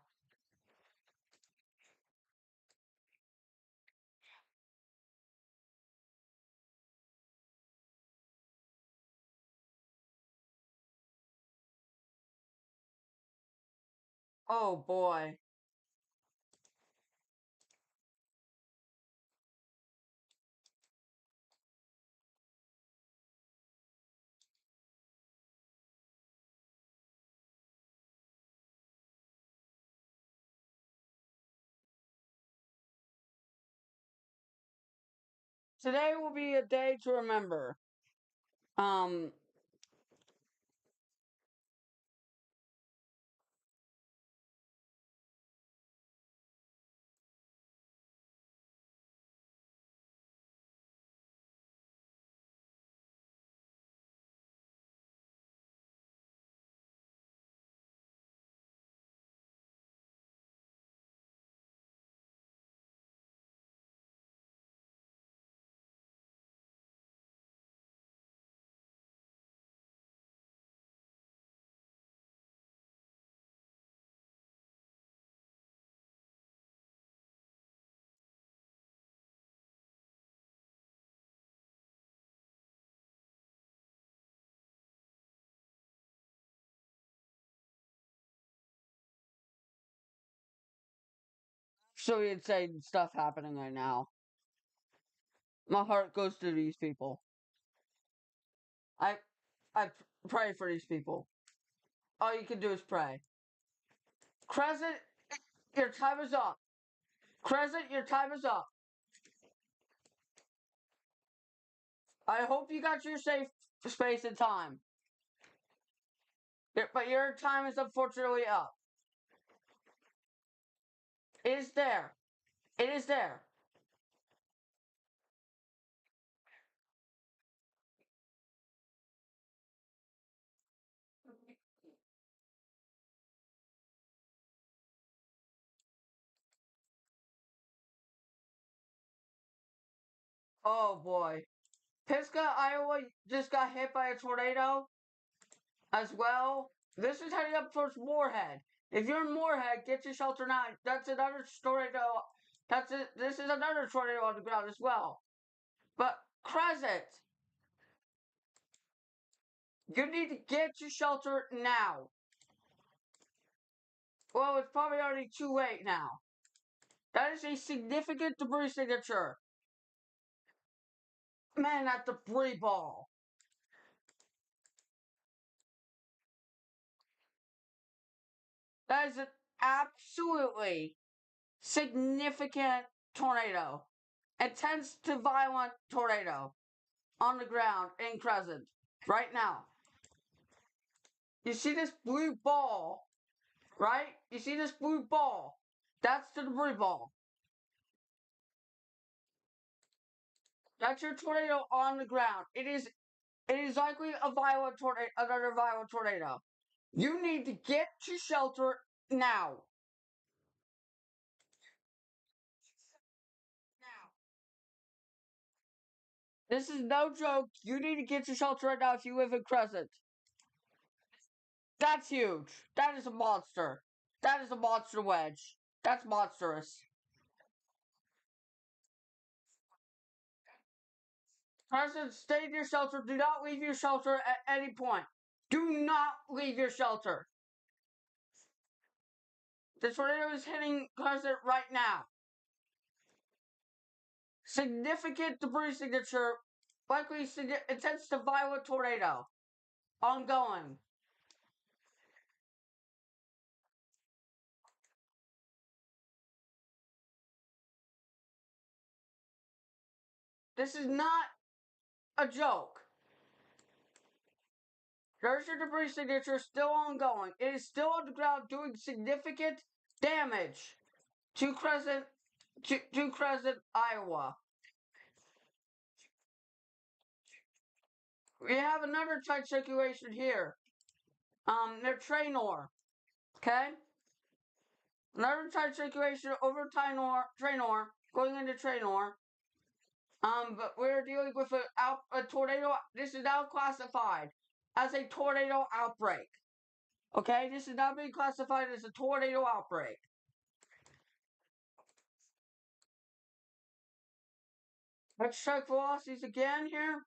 Oh boy. Today will be a day to remember. Um, so insane stuff happening right now. My heart goes to these people. I, I pray for these people. All you can do is pray. Crescent, your time is up. Crescent, your time is up. I hope you got your safe space and time. But your time is unfortunately up. It is there. It is there. Oh boy. Pisgah, Iowa just got hit by a tornado as well. This is heading up towards Moorhead. If you're in Moorhead, get to shelter now. That's another tornado. That's it. This is another tornado on the ground as well. But Crescent, you need to get to shelter now. Well, it's probably already too late now. That is a significant debris signature. Man, that debris ball. That is an absolutely significant tornado. Intense to violent tornado on the ground in Crescent right now. You see this blue ball, right? You see this blue ball? That's the debris ball. That's your tornado on the ground. It is likely a violent tornado, another violent tornado. You need to get to shelter now. Now. This is no joke. You need to get to shelter right now if you live in Crescent. That's huge. That is a monster. That is a monster wedge. That's monstrous. Crescent, stay in your shelter. Do not leave your shelter at any point. Do not leave your shelter. The tornado is hitting Crescent right now. significant debris signature, likely intense to violent tornado. Ongoing. This is not a joke. There's your debris signature still ongoing. It is still on the ground doing significant damage to Crescent, Iowa. We have another tight situation here. Near Traynor. Okay? Another tight situation over Traynor, going into Traynor. But we're dealing with a tornado. This is now classified as a tornado outbreak. Okay? This is now being classified as a tornado outbreak. Let's check velocities again here.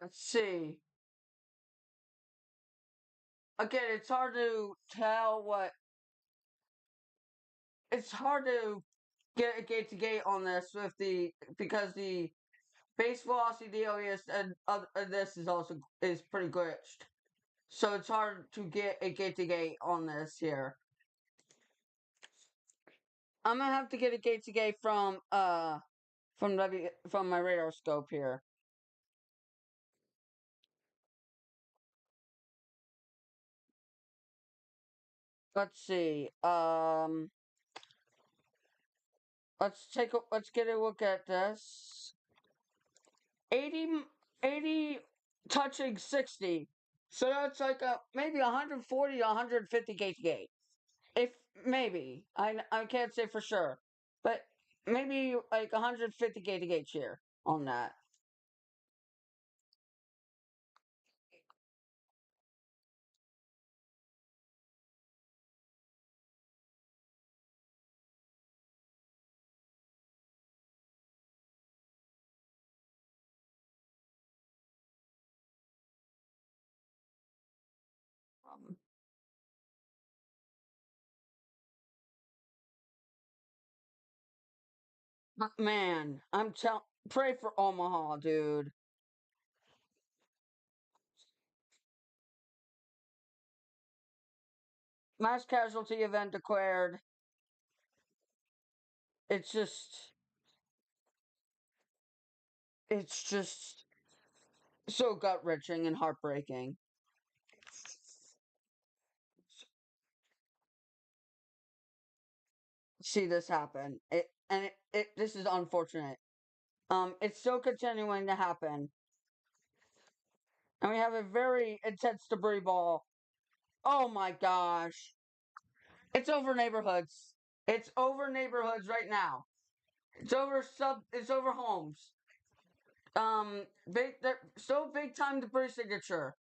Let's see. Again, it's hard to tell what. It's hard to get a gate to gate on this because the base velocity DOES and this is also is pretty glitched. So it's hard to get a gate to gate on this here. I'm gonna have to get a gate to gate from my radar scope here. Let's see. Let's get a look at this. 80, 80 touching 60. So that's like maybe 140 to 150 gate to gate. If maybe. I can't say for sure. But maybe like 150 gate to gate here on that. Um, Man, pray for Omaha, dude. Mass casualty event declared. It's just it's just so gut wrenching and heartbreaking. See this happen. It this is unfortunate. It's still continuing to happen. And we have a very intense debris ball. Oh my gosh. It's over neighborhoods. It's over neighborhoods right now. It's over homes. So big time debris signature.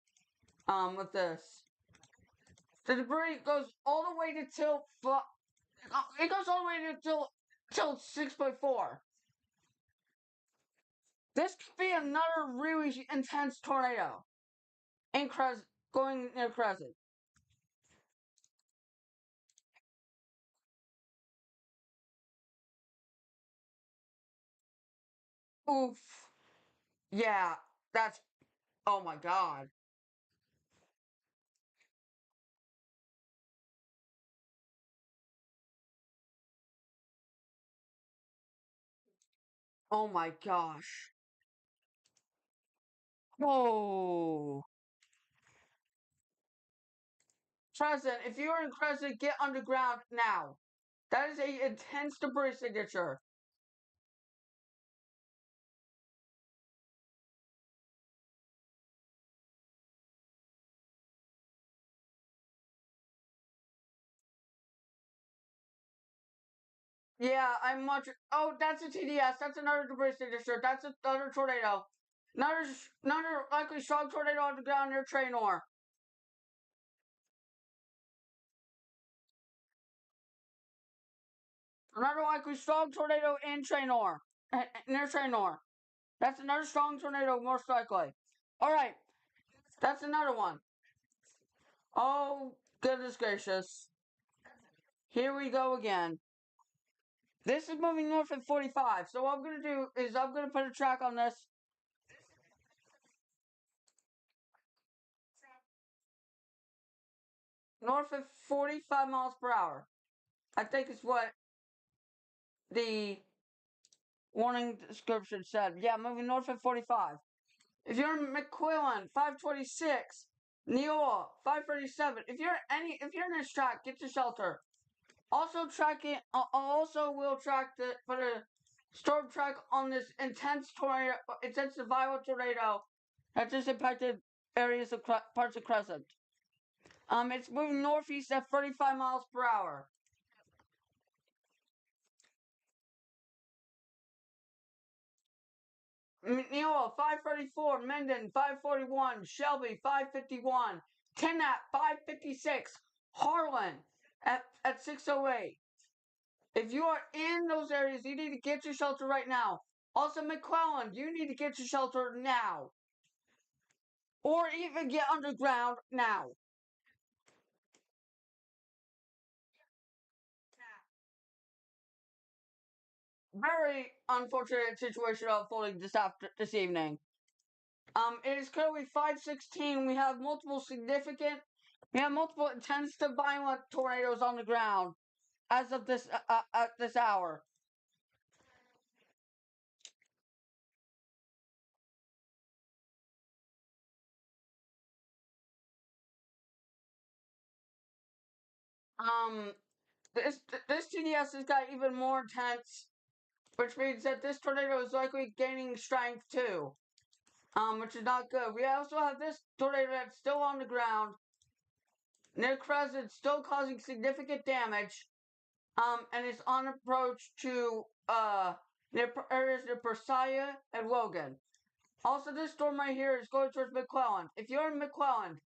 With this. The debris goes all the way to it goes all the way to till 6.4. This could be another really intense tornado in going near Crescent. Oof. Yeah, that's. Oh my god. Oh my gosh. Whoa. Crescent, if you're in Crescent, get underground now. That is a intense debris signature. Yeah, I'm much. Oh, that's a TDS. That's another debris signature. That's another tornado. Another likely strong tornado on the ground near Traynor. Another likely strong tornado in Traynor. Near Traynor. That's another strong tornado, most likely. Alright, that's another one. Oh, goodness gracious. Here we go again. This is moving north at 45. So what I'm going to do is I'm going to put a track on this. North at 45 miles per hour. I think is what the warning description said. Yeah, moving north at 45. If you're in McQuillan, 526. Neola, 537. If you're in this track, get to shelter. Also tracking. Also will track the for the storm track on this intense tornado, intense violent tornado that just impacted areas of parts of Crescent. It's moving northeast at 35 miles per hour. Neola, 534. Menden, 541. Shelby, 551. Tenat, 556. Harlan at 608. If you are in those areas, you need to get your shelter right now. Also, McClellan, you need to get your shelter now. Or even get underground now. Very unfortunate situation unfolding this evening. It is currently 5:16. We have multiple intense to violent tornadoes on the ground as of this at this hour. Um, this TDS has got even more intense, which means that this tornado is likely gaining strength too. Which is not good. We also have this tornado that's still on the ground near Crescent, still causing significant damage. And it's on approach to near areas near Persaya and Logan. Also, this storm right here is going towards McClellan. If you're in McClellan,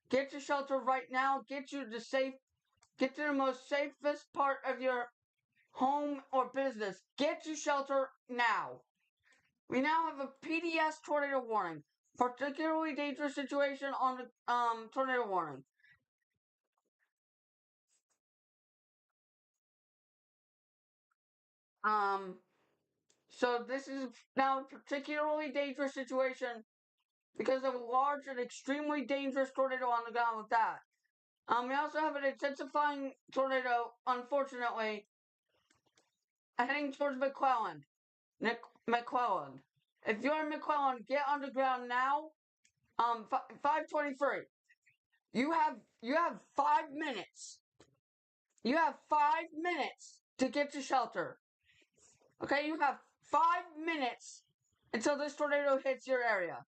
get your shelter right now. Get to the most safest part of your home or business. Get your shelter now. We now have a PDS tornado warning. Particularly dangerous situation on the tornado warning. Um, so this is now a particularly dangerous situation because of a large and extremely dangerous tornado on the ground with that. We also have an intensifying tornado, unfortunately, heading towards McClellan. McClellan. If you're in McClellan, get underground now. 523. You have 5 minutes. You have 5 minutes to get to shelter. Okay, you have 5 minutes until this tornado hits your area.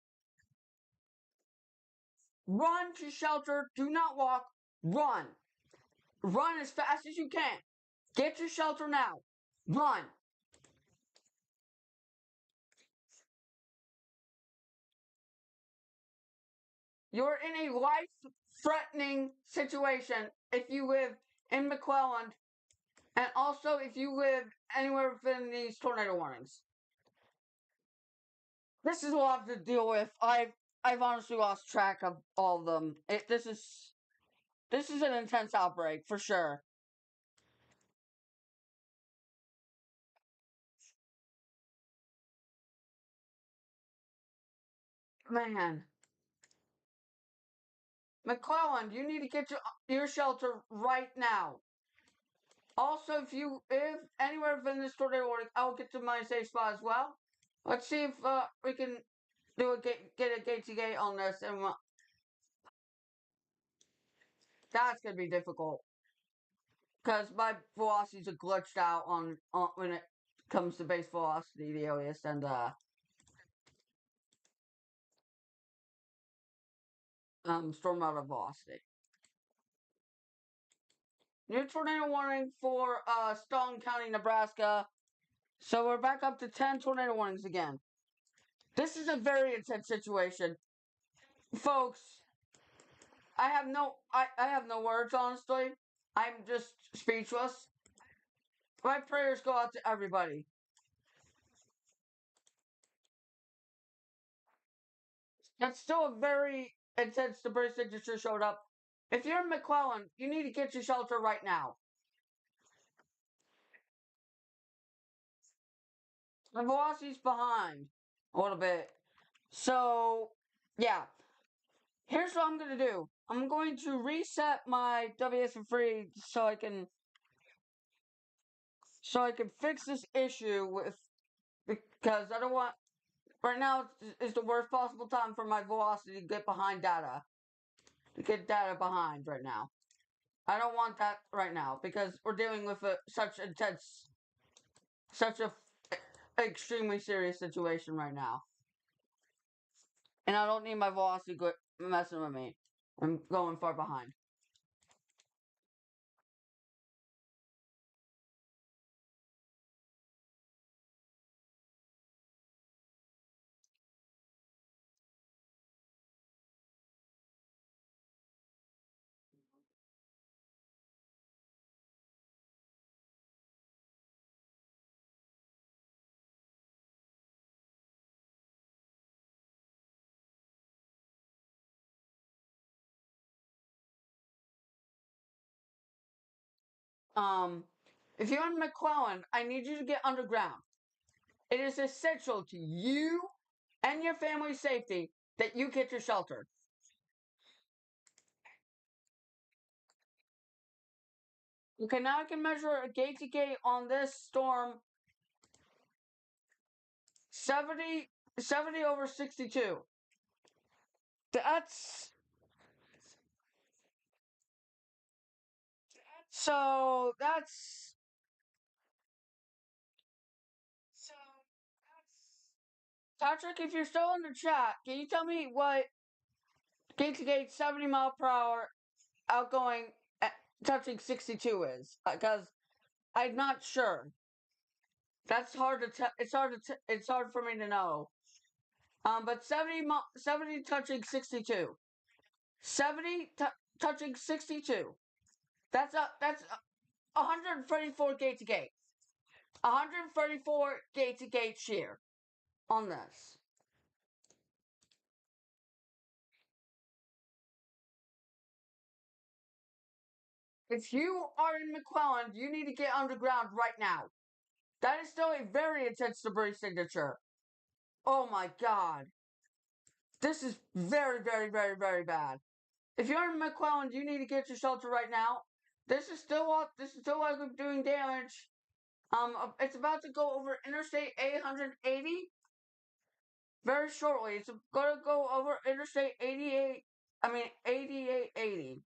Run to shelter. Do not walk. Run. Run as fast as you can. Get to shelter now. Run. You're in a life-threatening situation if you live in McClelland, and also if you live anywhere within these tornado warnings. This is a lot to deal with. I've honestly lost track of all of them. This is an intense outbreak for sure. Man, McClelland, you need to get your shelter right now. Also, if anywhere within this tornado warning, I'll get to my safe spot as well. Let's see if we can do get a gate to gate on this, and that's gonna be difficult because my velocities are glitched out on when it comes to base velocity, the alias, and storm out of velocity. New tornado warning for Stone County, Nebraska. So we're back up to 10 tornado warnings again. This is a very intense situation. Folks, I have no words, honestly. I'm just speechless. My prayers go out to everybody. That's still a very intense debris signature showed up. If you're in McClellan, you need to get your shelter right now. My velocity's behind a little bit. So, yeah. Here's what I'm gonna do. I'm going to reset my WS free so I can fix this issue with because I don't want right now is the worst possible time for my velocity to get behind data. To get data behind right now. I don't want that right now because we're dealing with such a extremely serious situation right now, and I don't need my velocity messing with me. I'm going far behind. Um, if you're in McClellan, I need you to get underground. It is essential to you and your family's safety that you get your shelter. Okay, now I can measure a gate to gate on this storm 70, 70 over 62. That's so Patrick, if you're still in the chat, can you tell me what gate to gate 70 mile per hour outgoing touching 62 is? Because I'm not sure. That's hard to tell. It's hard for me to know. But 70 touching 62. 70 touching 62. That's 134 gate to gate. 134 gate to gate shear on this. If you are in McClellan, you need to get underground right now. That is still a very intense debris signature. Oh my god. This is very, very, very, very bad. If you're in McClellan, you need to get your shelter right now. This is still like doing damage. It's about to go over Interstate 880 very shortly. It's gonna go over Interstate 88. I mean 8880.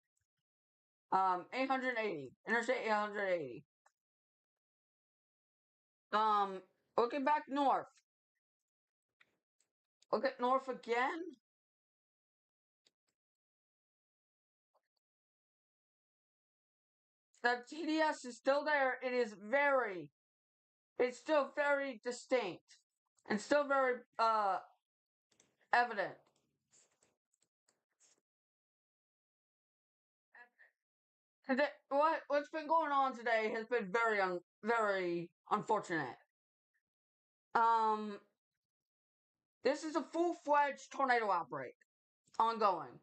880. Interstate 880. Um, looking back north. Look at north again. The TDS is still there. It's still very distinct and still very evident. Today, what's been going on today has been very unfortunate. Um, this is a full-fledged tornado outbreak ongoing.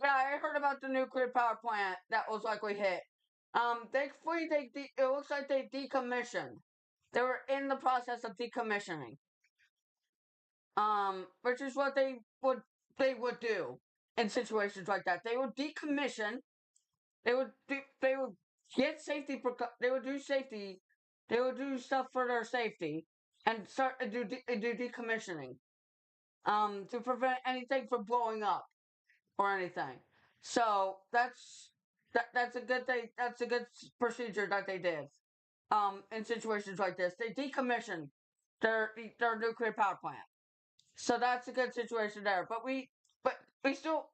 Yeah, I heard about the nuclear power plant that was likely hit. Thankfully, it looks like they decommissioned. They were in the process of decommissioning. Which is what they would do in situations like that. They would decommission. They would get safety. They would do safety. They would do stuff for their safety and start and do decommissioning. To prevent anything from blowing up or anything. So that's a good thing. That's a good procedure that they did. In situations like this, they decommissioned their nuclear power plant. So that's a good situation there. But we still,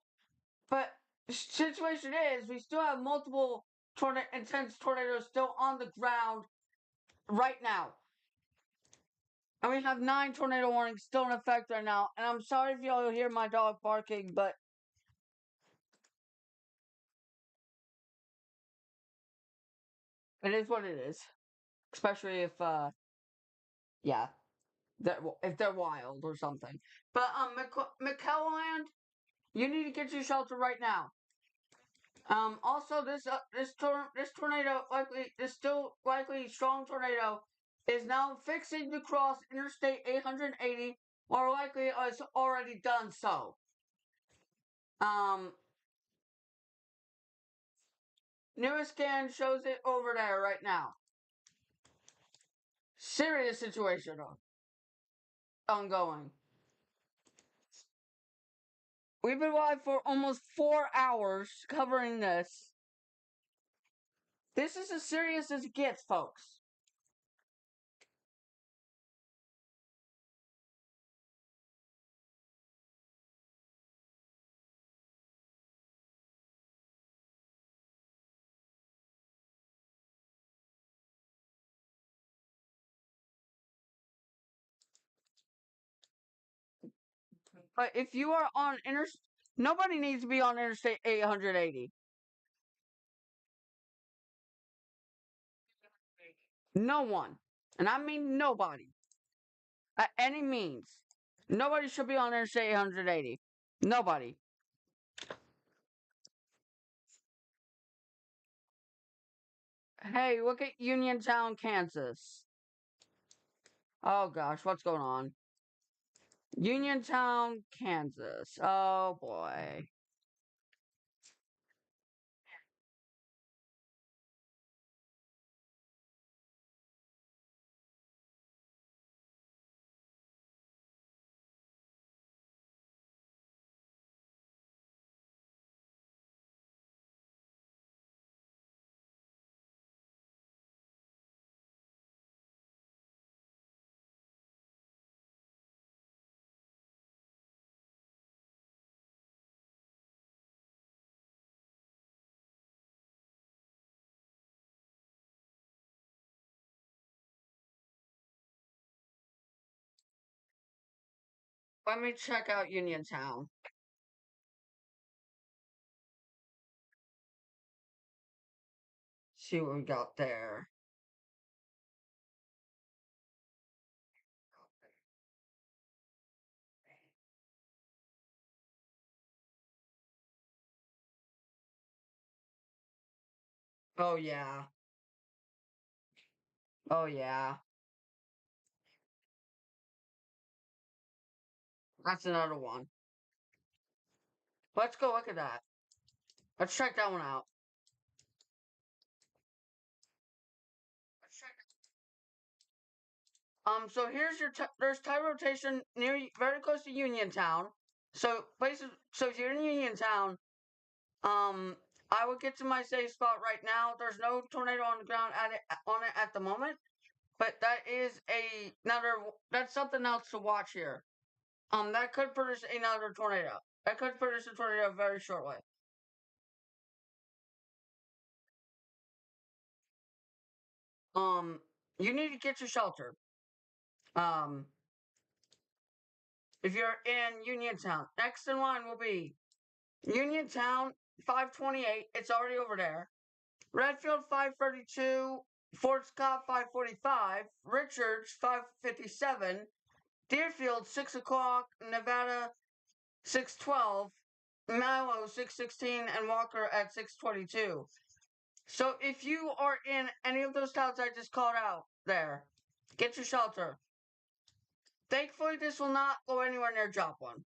but situation is we still have multiple intense tornadoes still on the ground right now. And we have 9 tornado warnings still in effect right now. And I'm sorry if y'all hear my dog barking, but it is what it is. Especially if, yeah, if they're wild or something. But McKelland, You need to get your shelter right now. Also, this tornado likely this still likely strong tornado is now fixing to cross Interstate 880, or likely has already done so. Um, Newest scan shows it over there right now. Serious situation ongoing. We've been live for almost 4 hours covering this. This is as serious as it gets, folks. But if you are on interstate, nobody needs to be on Interstate 880. No one. And I mean nobody. At any means. Nobody should be on Interstate 880. Nobody. Hey, look at Uniontown, Kansas. Oh gosh, what's going on? Uniontown, Kansas. Oh boy. Let me check out Uniontown. See what we got there. Oh yeah. Oh yeah. That's another one. Let's go look at that. Let's check that one out. So here's your there's tide rotation very close to Uniontown. So places, so if you're in Uniontown, um, I would get to my safe spot right now. There's no tornado on the ground on it at the moment, but that is that's something else to watch here. That could produce another tornado. That could produce a tornado very shortly. Um, you need to get your shelter. Um, if you're in Uniontown, next in line will be Uniontown 528. It's already over there. Redfield 532. Fort Scott 545. Richards 557. Deerfield 6 o'clock. Nevada 612. Mallow 616. And Walker at 622. So if you are in any of those towns I just called out there, get your shelter. Thankfully, this will not go anywhere near Joplin.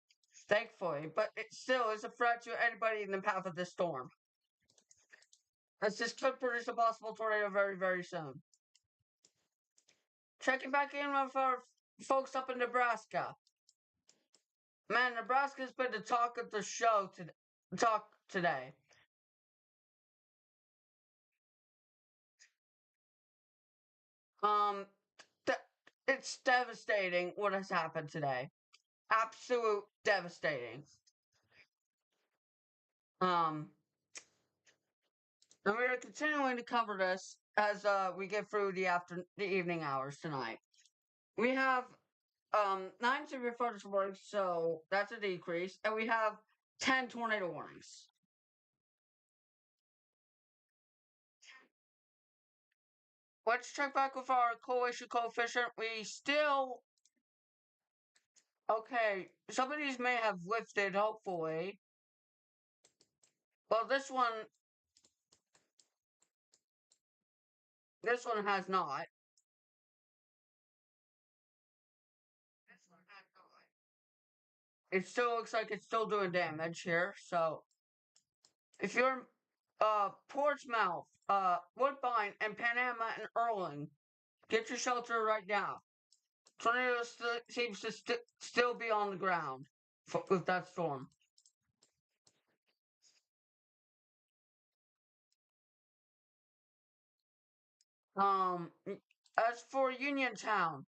Thankfully, but it still is a threat to anybody in the path of this storm. As this could produce a possible tornado very, very soon. Checking back in with our folks up in Nebraska. Man, Nebraska's been the talk of the show today. Um, th- it's devastating what has happened today. Absolute devastating. Um, and we are continuing to cover this as we get through the evening hours tonight. We have 9 severe thunderstorms warnings, so that's a decrease, and we have 10 tornado warnings. Let's check back with our coalition coefficient. We still okay. Some of these may have lifted, hopefully. Well, this one has not. It still looks like it's still doing damage here. So if you're in Portsmouth, Woodbine, and Panama and Erling, get your shelter right now. Tornado seems to still be on the ground with that storm. Um, as for Uniontown,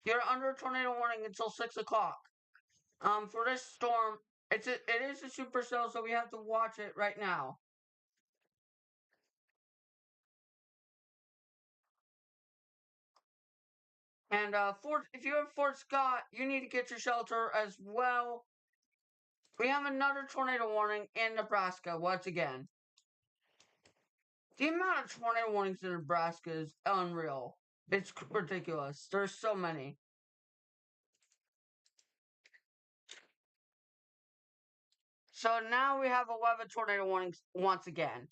you're under tornado warning until 6 o'clock. For this storm, it is a supercell, so we have to watch it right now. And if you're in Fort Scott, you need to get your shelter as well. We have another tornado warning in Nebraska once again. The amount of tornado warnings in Nebraska is unreal. It's ridiculous. There's so many. So now we have 11 tornado warnings once again.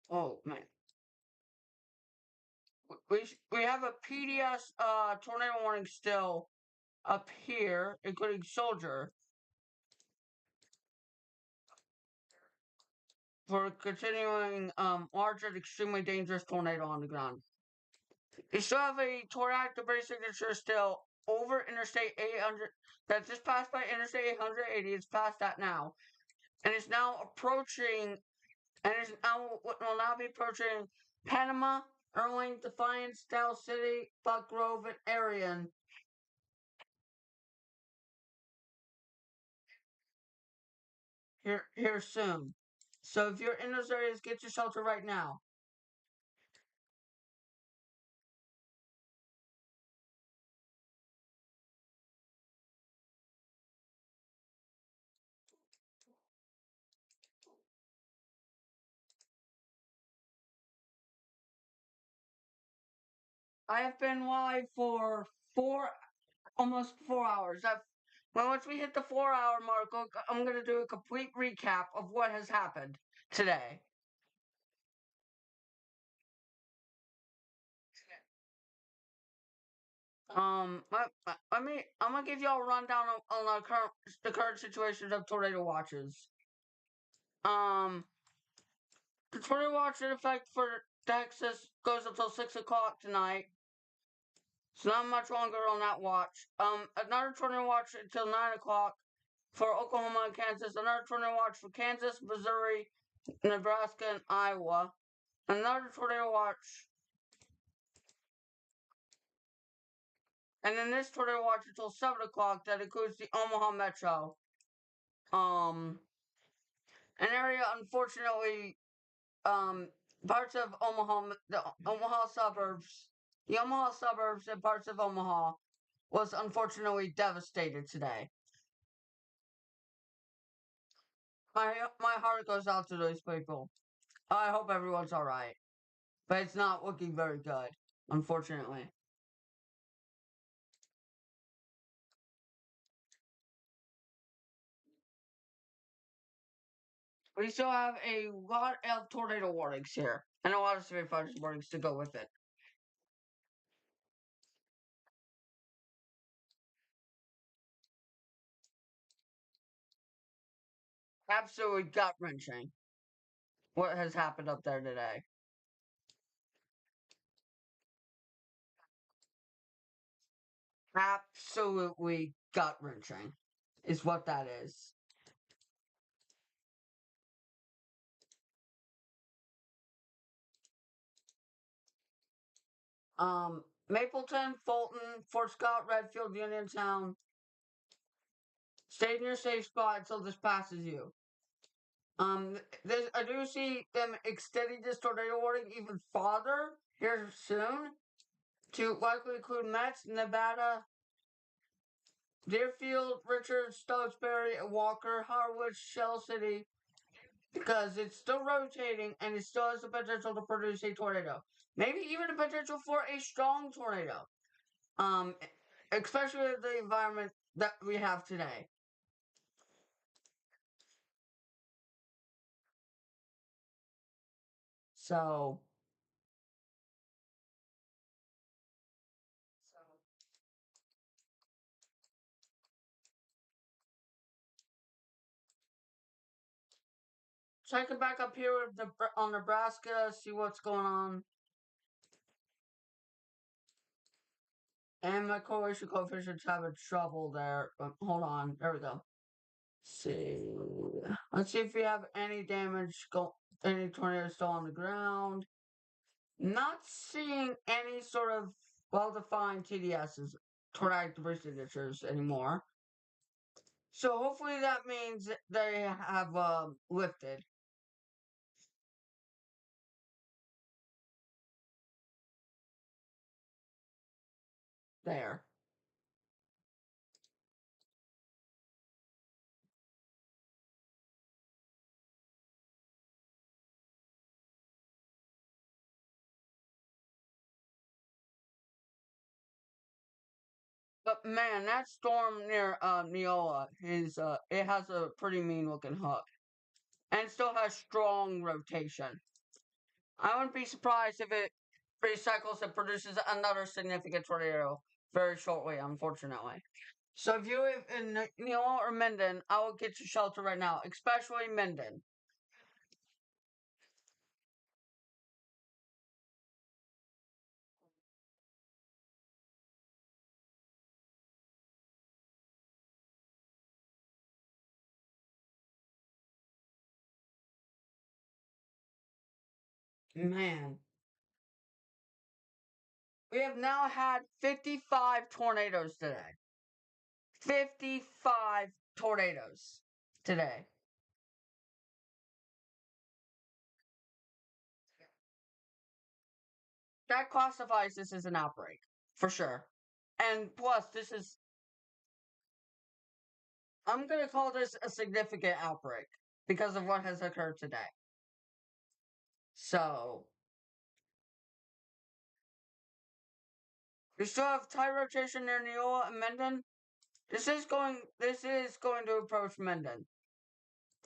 Oh man. We have a PDS tornado warning still up here, including Soldier, for continuing large and extremely dangerous tornado on the ground. You still have a tornadic debris signature still over Interstate 800 that just passed by Interstate 880. It's past that now, and it's now approaching, and will now be approaching Panama, Erling, Defiance, Dallas City, Buck Grove, and Arion. Here soon. So if you're in those areas, get your shelter right now. I have been live for almost 4 hours. Once we hit the 4 hour mark, I'm going to do a complete recap of what has happened today. I'm gonna give y'all a rundown on the current situations of tornado watches. Um, the tornado watch in effect for Texas goes until 6 o'clock tonight. So not much longer on that watch. Another tornado watch until 9 o'clock for Oklahoma and Kansas. Another tornado watch for Kansas, Missouri, Nebraska, and Iowa. Another tornado watch. And then this tornado watch until 7 o'clock that includes the Omaha Metro. Um, an area unfortunately, um, parts of Omaha, the Omaha suburbs and parts of Omaha was unfortunately devastated today. My heart goes out to those people. I hope everyone's alright. But it's not looking very good, unfortunately. We still have a lot of tornado warnings here, and a lot of severe fire warnings to go with it. Absolutely gut wrenching what has happened up there today. Absolutely gut wrenching is what that is. Mapleton, Fulton, Fort Scott, Redfield, Uniontown. Stay in your safe spot until this passes you. I do see them extending this tornado warning even farther here soon to likely include Metz, Nevada, Deerfield, Richards, Stokesbury, Walker, Harwood, Shell City, because it's still rotating and it still has the potential to produce a tornado. Maybe even the potential for a strong tornado. Um, especially with the environment that we have today. So, check it back up here with on Nebraska, see what's going on. And my correlation coefficient's having trouble there. But hold on, there we go. See, let's see if we have any damage. Any tornadoes still on the ground. Not seeing any sort of well-defined TDSs, tornadic debris signatures anymore. So hopefully that means they have lifted. There. But man, that storm near Neola is it has a pretty mean looking hook. And still has strong rotation. I wouldn't be surprised if it recycles and produces another significant tornado very shortly, unfortunately. So if you live in Neola or Minden, I will get you shelter right now, especially Minden. Man, we have now had 55 tornadoes today. 55 tornadoes today. That classifies this as an outbreak, for sure. And plus, I'm going to call this a significant outbreak because of what has occurred today. So, we still have tide rotation near Neola and Menden. This is going to approach Menden.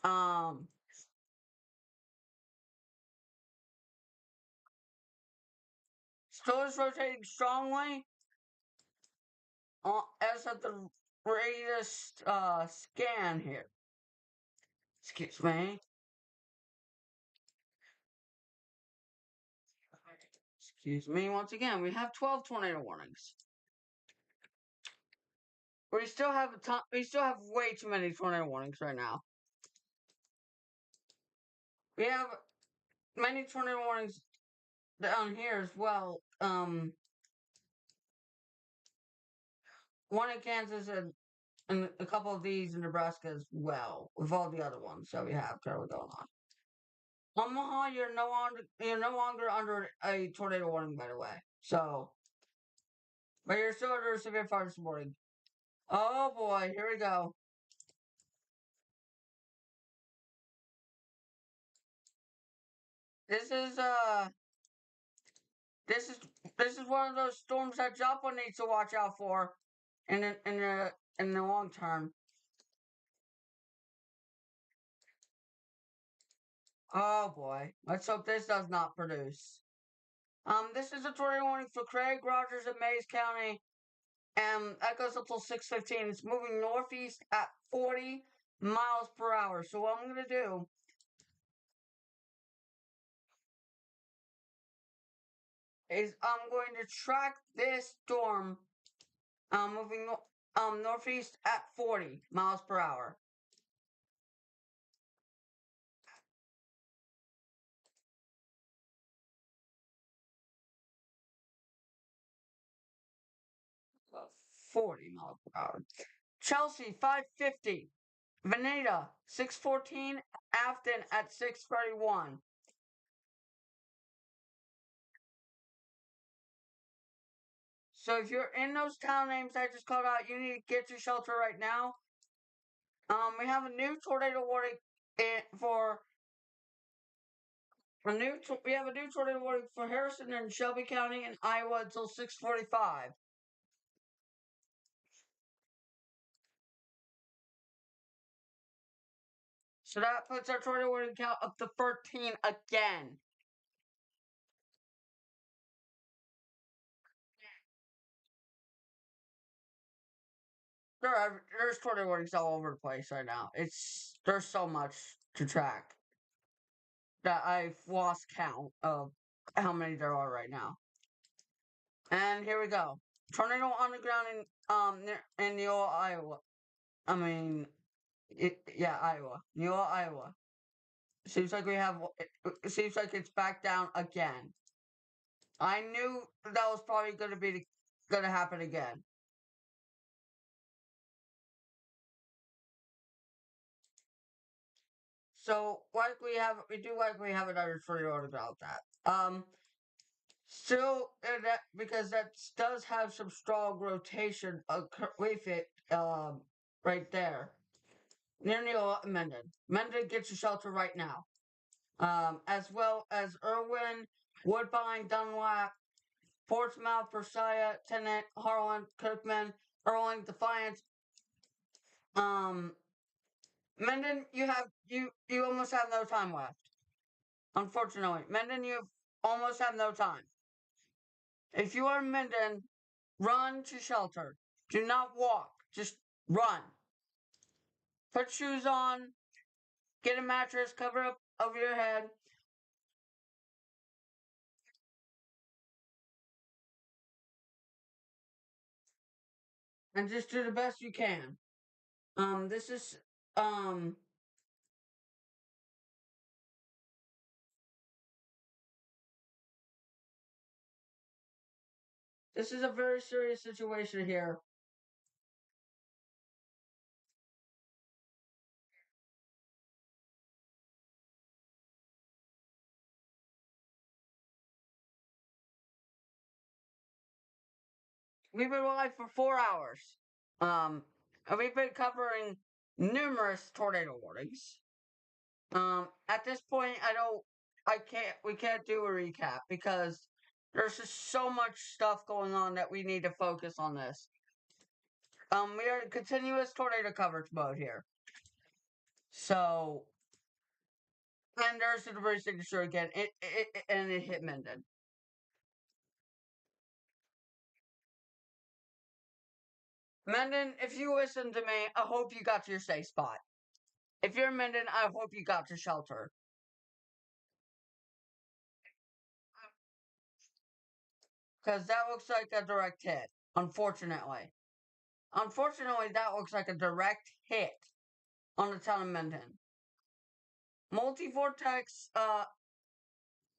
Um, still is rotating strongly. As of the latest scan here. Excuse me. Excuse me once again. We have 12 tornado warnings. We still have way too many tornado warnings right now. We have many tornado warnings down here as well. One in Kansas and a couple of these in Nebraska as well, with all the other ones that we have currently going on. Omaha, you're no longer under a tornado warning, by the way. So, but you're still under a severe fire warning. Oh boy, here we go. This is this is this is one of those storms that Joppa needs to watch out for in the long term. Oh boy, let's hope this does not produce. This is a tornado warning for Craig, Rogers, and Mays County, and that goes up till 6:15. It's moving northeast at 40 miles per hour. So what I'm gonna do is I'm going to track this storm, moving northeast at 40 miles per hour. 40 miles per hour. Chelsea 550. Veneta 614. Afton at 631. So if you're in those town names I just called out, you need to get to shelter right now. We have a new tornado warning for we have a new tornado warning for Harrison and Shelby County in Iowa until 6:45. So that puts our tornado warning count up to 13 again. There's tornado warnings all over the place right now. There's so much to track that I've lost count of how many there are right now. And here we go. Tornado on the ground in Neola, Iowa. I mean, Iowa. Neola, Iowa. Seems like it seems like it's back down again. I knew that was probably gonna happen again. So we do likely have another tornado about that. Still, because that does have some strong rotation with it, right there near Neil Menden. Menden gets a shelter right now. As well as Irwin, Woodbine, Dunlap, Portsmouth, Versailles, Tennant, Harlan, Kirkman, Erling, Defiance. Um, Menden, you almost have no time left. Unfortunately, Menden, you almost have no time. If you are Menden, run to shelter. Do not walk. Just run. Put shoes on. Get a mattress. Cover up over your head. And just do the best you can. This is um this is a very serious situation here. We've been live for 4 hours. Um, and we've been covering numerous tornado warnings. At this point, we can't do a recap because there's just so much stuff going on that we need to focus on this. We are in continuous tornado coverage mode here. So, and there's the debris signature again. And it hit Menden. Menden, if you listen to me, I hope you got to your safe spot. If you're Menden, I hope you got to shelter. Because that looks like a direct hit, unfortunately. Unfortunately, that looks like a direct hit on the town of Menden. Multi-vortex,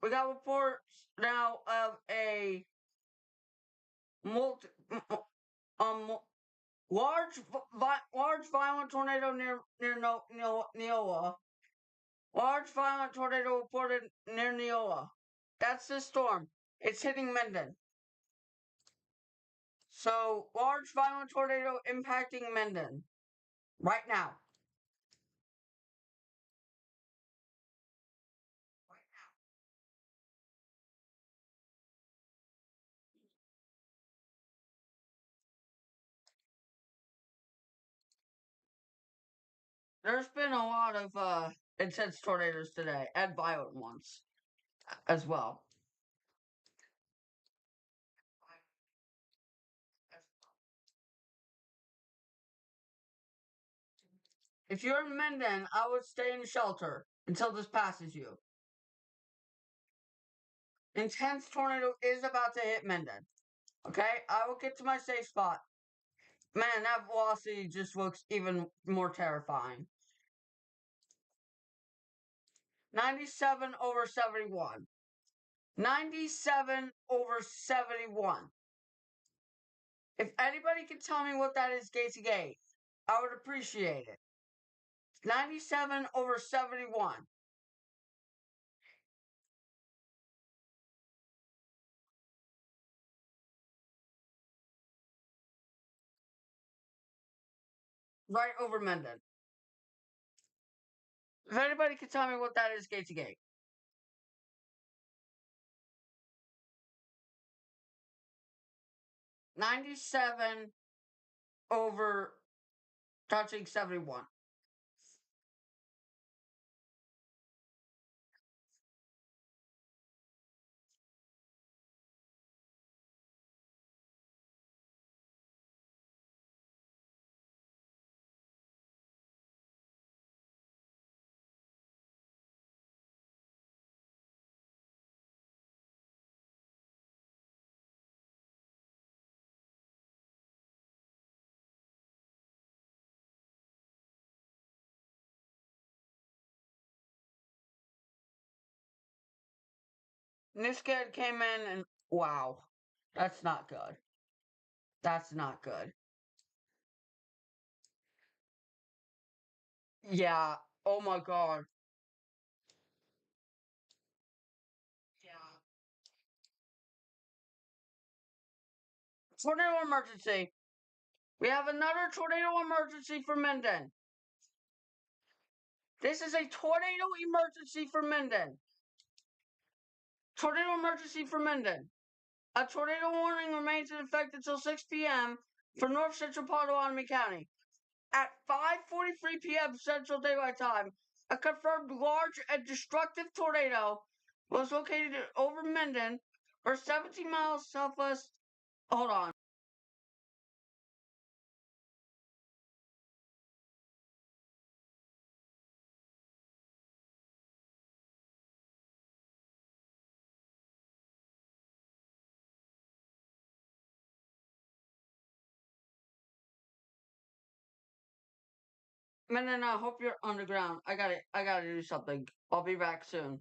we got reports now of a multi, um, large violent tornado near Neola. Large violent tornado reported near Neola. That's the storm. It's hitting Menden. So, large violent tornado impacting Menden right now. There's been a lot of intense tornadoes today, and violent ones as well. If you're in Menden, I would stay in shelter until this passes you. Intense tornado is about to hit Menden. Okay, I will get to my safe spot. Man, that velocity just looks even more terrifying. 97 over 71. 97 over 71. If anybody can tell me what that is gate to gate, I would appreciate it. 97 over 71. Right over Menden. If anybody can tell me what that is gate to gate. 97 over touching 71. this kid came in and wow, that's not good. That's not good. Yeah. Oh my god. Yeah. Tornado emergency. We have another tornado emergency for Minden. This is a tornado emergency for Minden. Tornado emergency for Minden. A tornado warning remains in effect until 6 p.m. for North Central Potawatomi County. At 5:43 p.m. Central Daylight Time, a confirmed large and destructive tornado was located over Minden, or 17 miles southwest. Hold on. Minden, I hope you're underground. I gotta do something. I'll be back soon.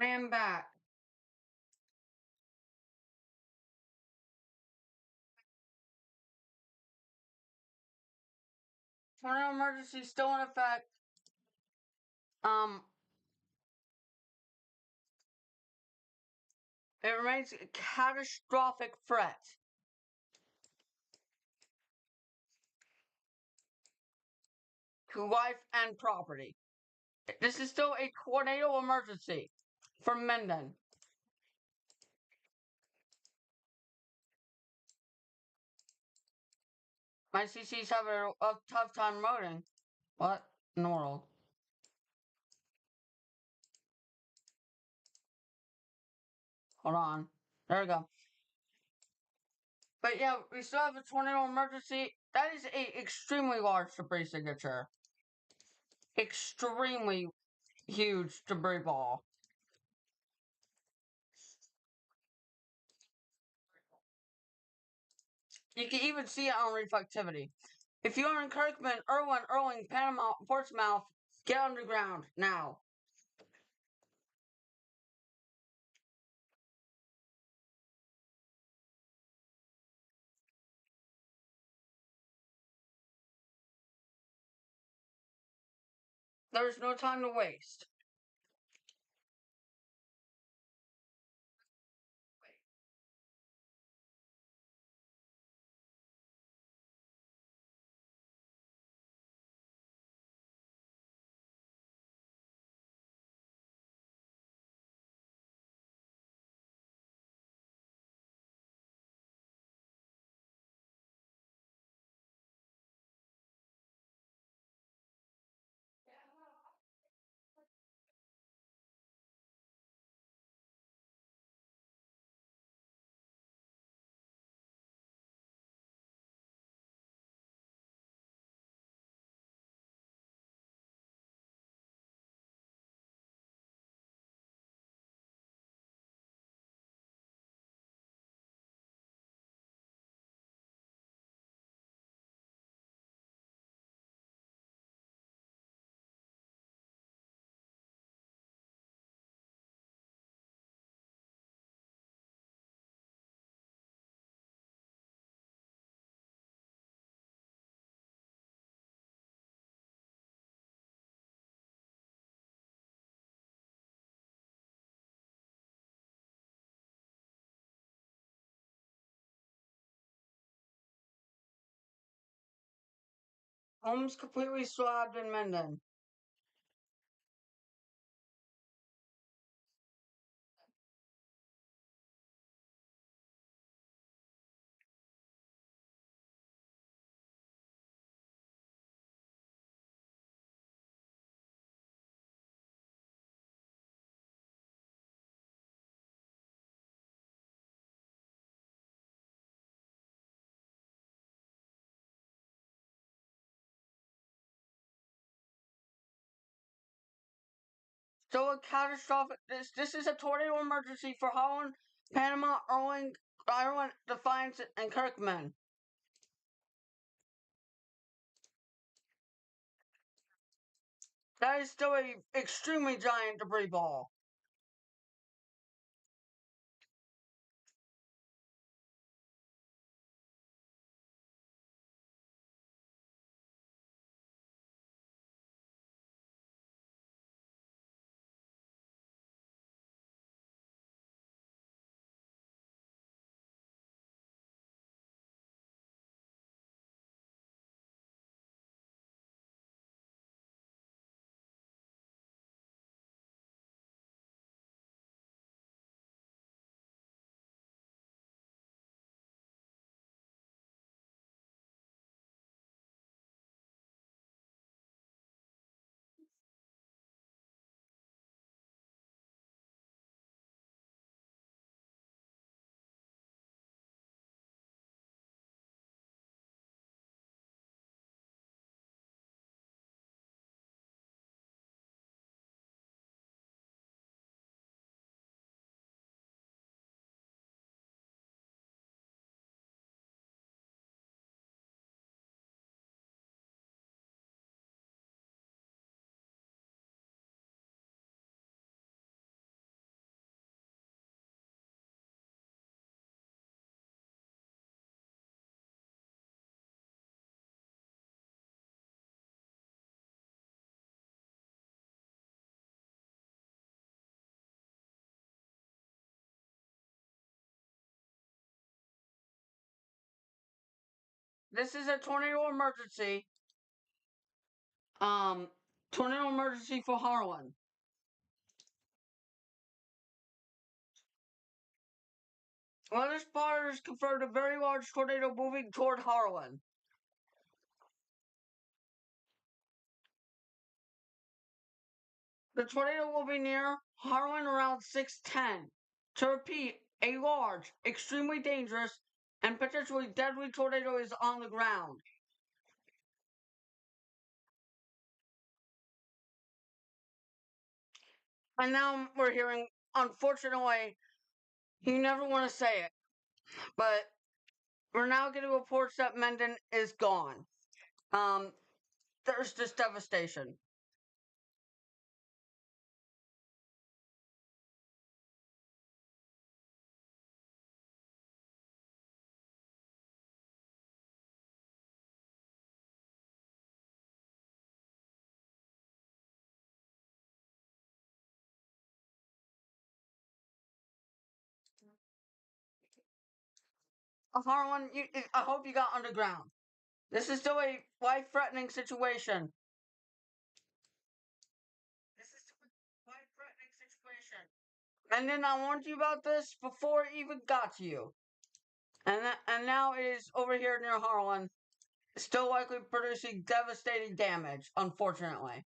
I am back. Tornado emergency still in effect. Um, it remains a catastrophic threat to life and property. This is still a tornado emergency for Menden. My CC's having a tough time loading. What in the world? Hold on. There we go. But yeah, we still have a tornado emergency. That is a extremely large debris signature. Extremely huge debris ball. You can even see it on reflectivity. If you are in Kirkman, Irwin, Erling, Panama, Portsmouth, get underground now. There's no time to waste. Homes completely swabbed in Menden. So a catastrophic. This is a tornado emergency for Holland, Panama, Irwin, Defiance, and Kirkman. That is still a extremely giant debris ball. This is a tornado emergency. Um, Tornado emergency for Harlan. Weather spotters confirmed a very large tornado moving toward Harlan. The tornado will be near Harlan around 6:10. To repeat, a large, extremely dangerous, and potentially deadly tornado is on the ground. And now we're hearing, unfortunately, you never want to say it, but we're now getting reports that Mendon is gone. Um, there's just devastation. Harlan, I hope you got underground. This is still a life-threatening situation. This is still a life-threatening situation. And then I warned you about this before it even got to you. And now it is over here near Harlan, still likely producing devastating damage, unfortunately.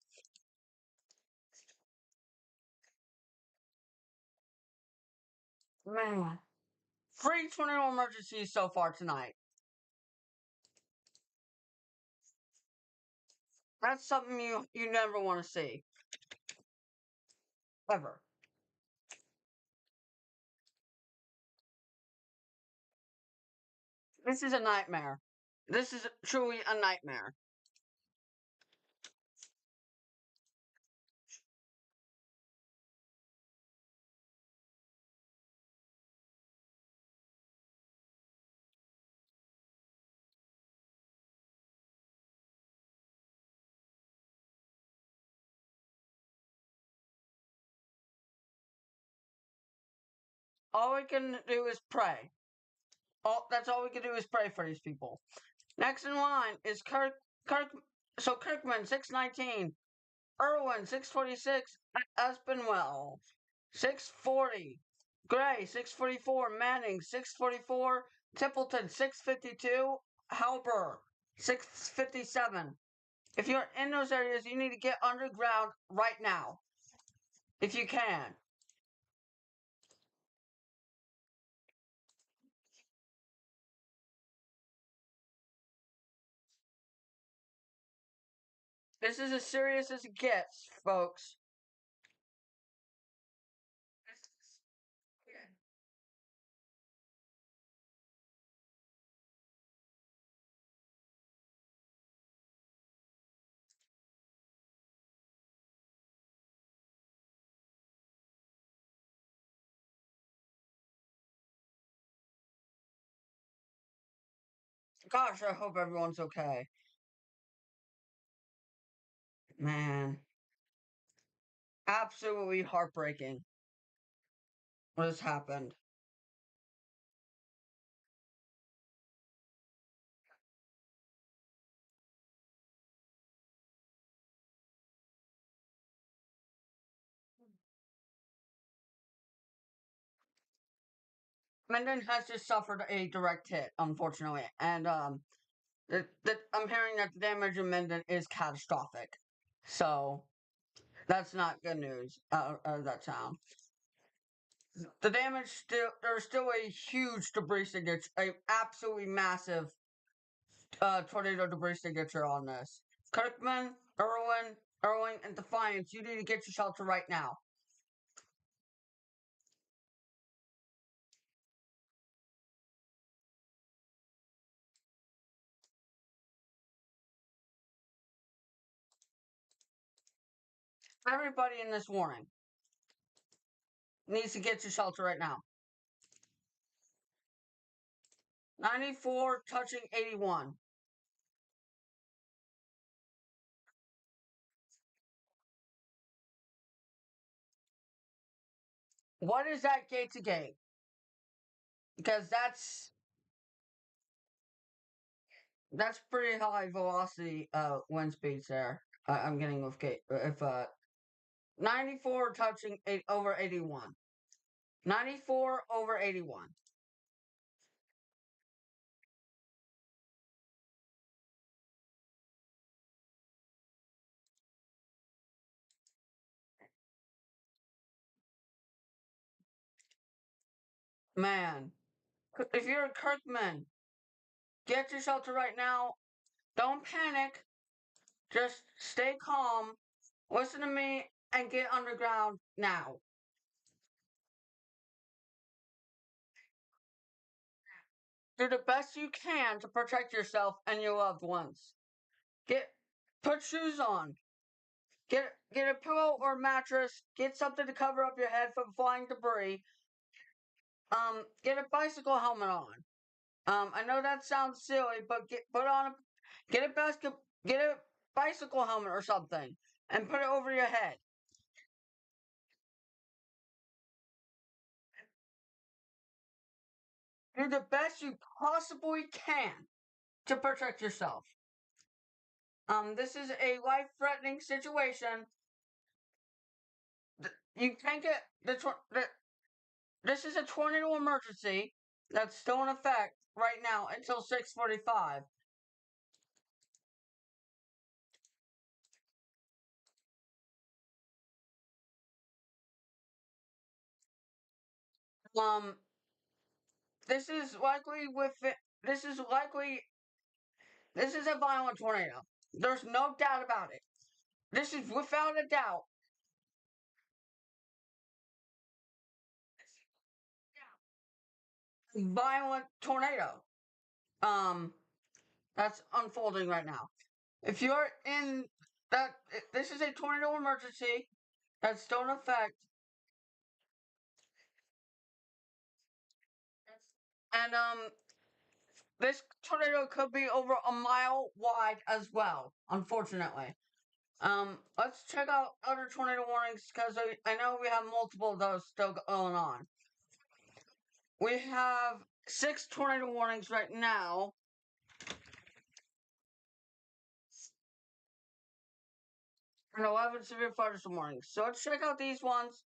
Man. 3 tornado emergencies so far tonight. That's something you never want to see. Ever. This is a nightmare. This is truly a nightmare. All we can do is pray. That's all we can do is pray for these people. Next in line is Kirkman 619, Irwin 626, Espinwell 640, Gray 644, Manning 644, Templeton 652, Halber 657. If you're in those areas, you need to get underground right now. If you can. This is as serious as it gets, folks. Gosh, I hope everyone's okay. Man, absolutely heartbreaking what has happened. Menden has just suffered a direct hit, unfortunately, and I'm hearing that the damage in Menden is catastrophic. So that's not good news out of that town. The damage there's still a huge debris signature, a absolutely massive tornado debris signature on this. Kirkman, Irwin, and Defiance, you need to get your shelter right now. Everybody in this warning needs to get your shelter right now. 94 touching 81. What is that gate to gate? Because that's That's pretty high velocity wind speeds there. I'm getting with Kate. If 94 touching over 81. 94 over 81. Man, if you're a Kirkman, get your shelter right now. Don't panic. Just stay calm. Listen to me and get underground now. Do the best you can to protect yourself and your loved ones. Get put shoes on. Get a pillow or mattress. Get something to cover up your head from flying debris. Get a bicycle helmet on. I know that sounds silly, but get a basket, get a bicycle helmet or something, and put it over your head. Do the best you possibly can to protect yourself. This is a life-threatening situation. You can't get this is a tornado emergency that's still in effect right now until 6:45. Um, this is likely with it. This is likely. This is a violent tornado. There's no doubt about it. This is without a doubt violent tornado. Um, that's unfolding right now. If you're in that, this is a tornado emergency that's still in effect, and this tornado could be over a mile wide as well. Unfortunately. Let's check out other tornado warnings because I know we have multiple of those still going on. We have 6 tornado warnings right now. And 11 severe thunderstorm warnings. So let's check out these ones.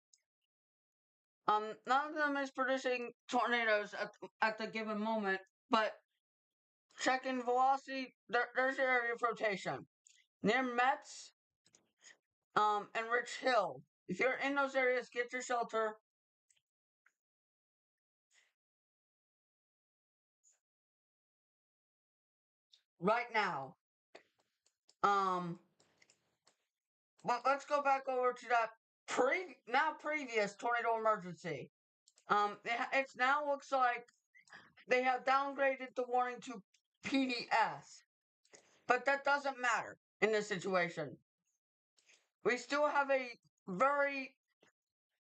None of them is producing tornadoes at the given moment, but checking velocity, there's your area of rotation. Near Metz, and Rich Hill. If you're in those areas, get your shelter. Right now. Um, but let's go back over to that previous tornado emergency. It now looks like they have downgraded the warning to PDS, but that doesn't matter in this situation. We still have a very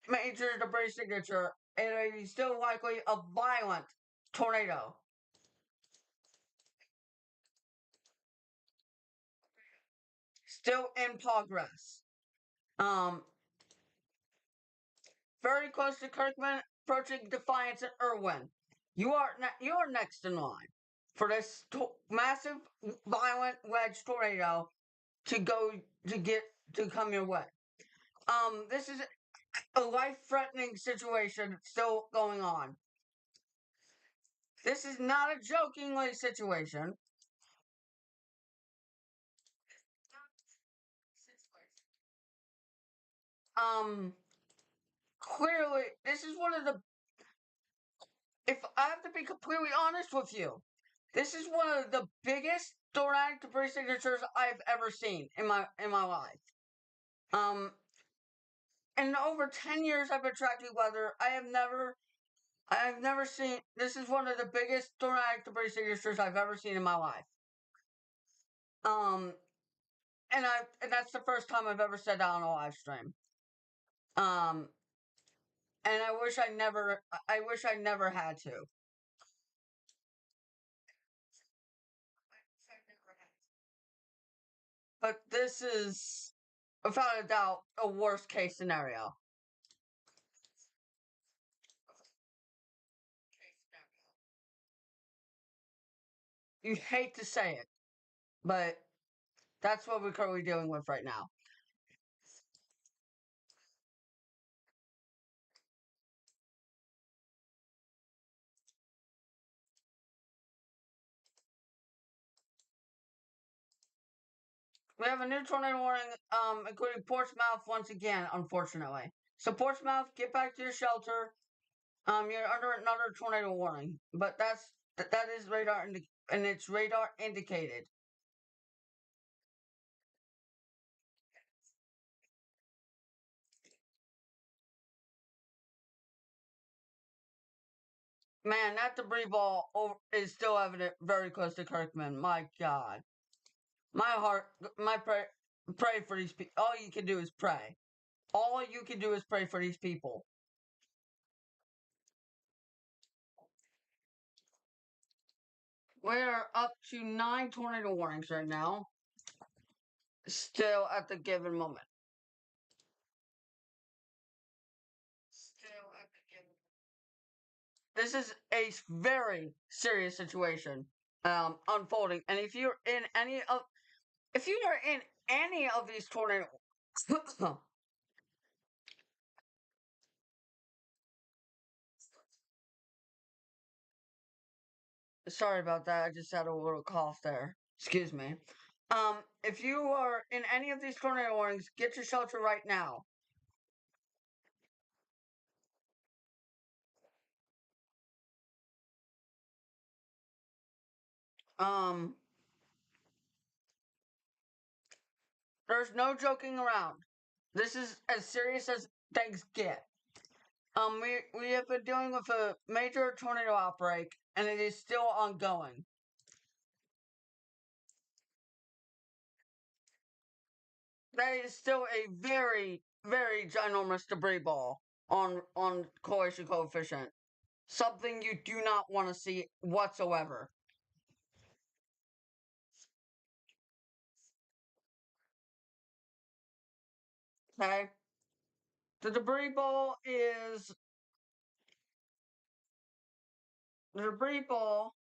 major debris signature, and it is still likely a violent tornado. Still in progress. Um, very close to Kirkman, approaching Defiance and Irwin. You are next in line for this massive, violent wedge tornado to go to get to come your way. This is a life-threatening situation still going on. This is not a jokingly situation. Um, clearly, this is one of the. If I have to be completely honest with you, this is one of the biggest thoracic debris signatures I've ever seen in my life. Um, in over 10 years I've been tracking weather, I have never seen. This is one of the biggest thoracic debris signatures I've ever seen in my life. Um, and that's the first time I've ever said that on a live stream. Um, and I wish I never had to. But this is, without a doubt, a worst case scenario. You hate to say it, but that's what we're currently dealing with right now. We have a new tornado warning, including Portsmouth once again, unfortunately. So Portsmouth, get back to your shelter. You're under another tornado warning, but that is and it's radar indicated. Man, that debris ball is still evident very close to Kirkman. My God, my heart, my pray for these people. All you can do is pray. All you can do is pray for these people. We're up to 9 tornado warnings right now. Still at the given moment. Still at the given. This is a very serious situation unfolding, and if you are in any of these tornadoes, sorry about that. I just had a little cough there. Excuse me. If you are in any of these tornado warnings, get your shelter right now. Um, there's no joking around. This is as serious as things get. We have been dealing with a major tornado outbreak, and it is still ongoing. That is still a very, very ginormous debris ball on coalition coefficient. Something you do not want to see whatsoever. Okay, the debris ball is the debris ball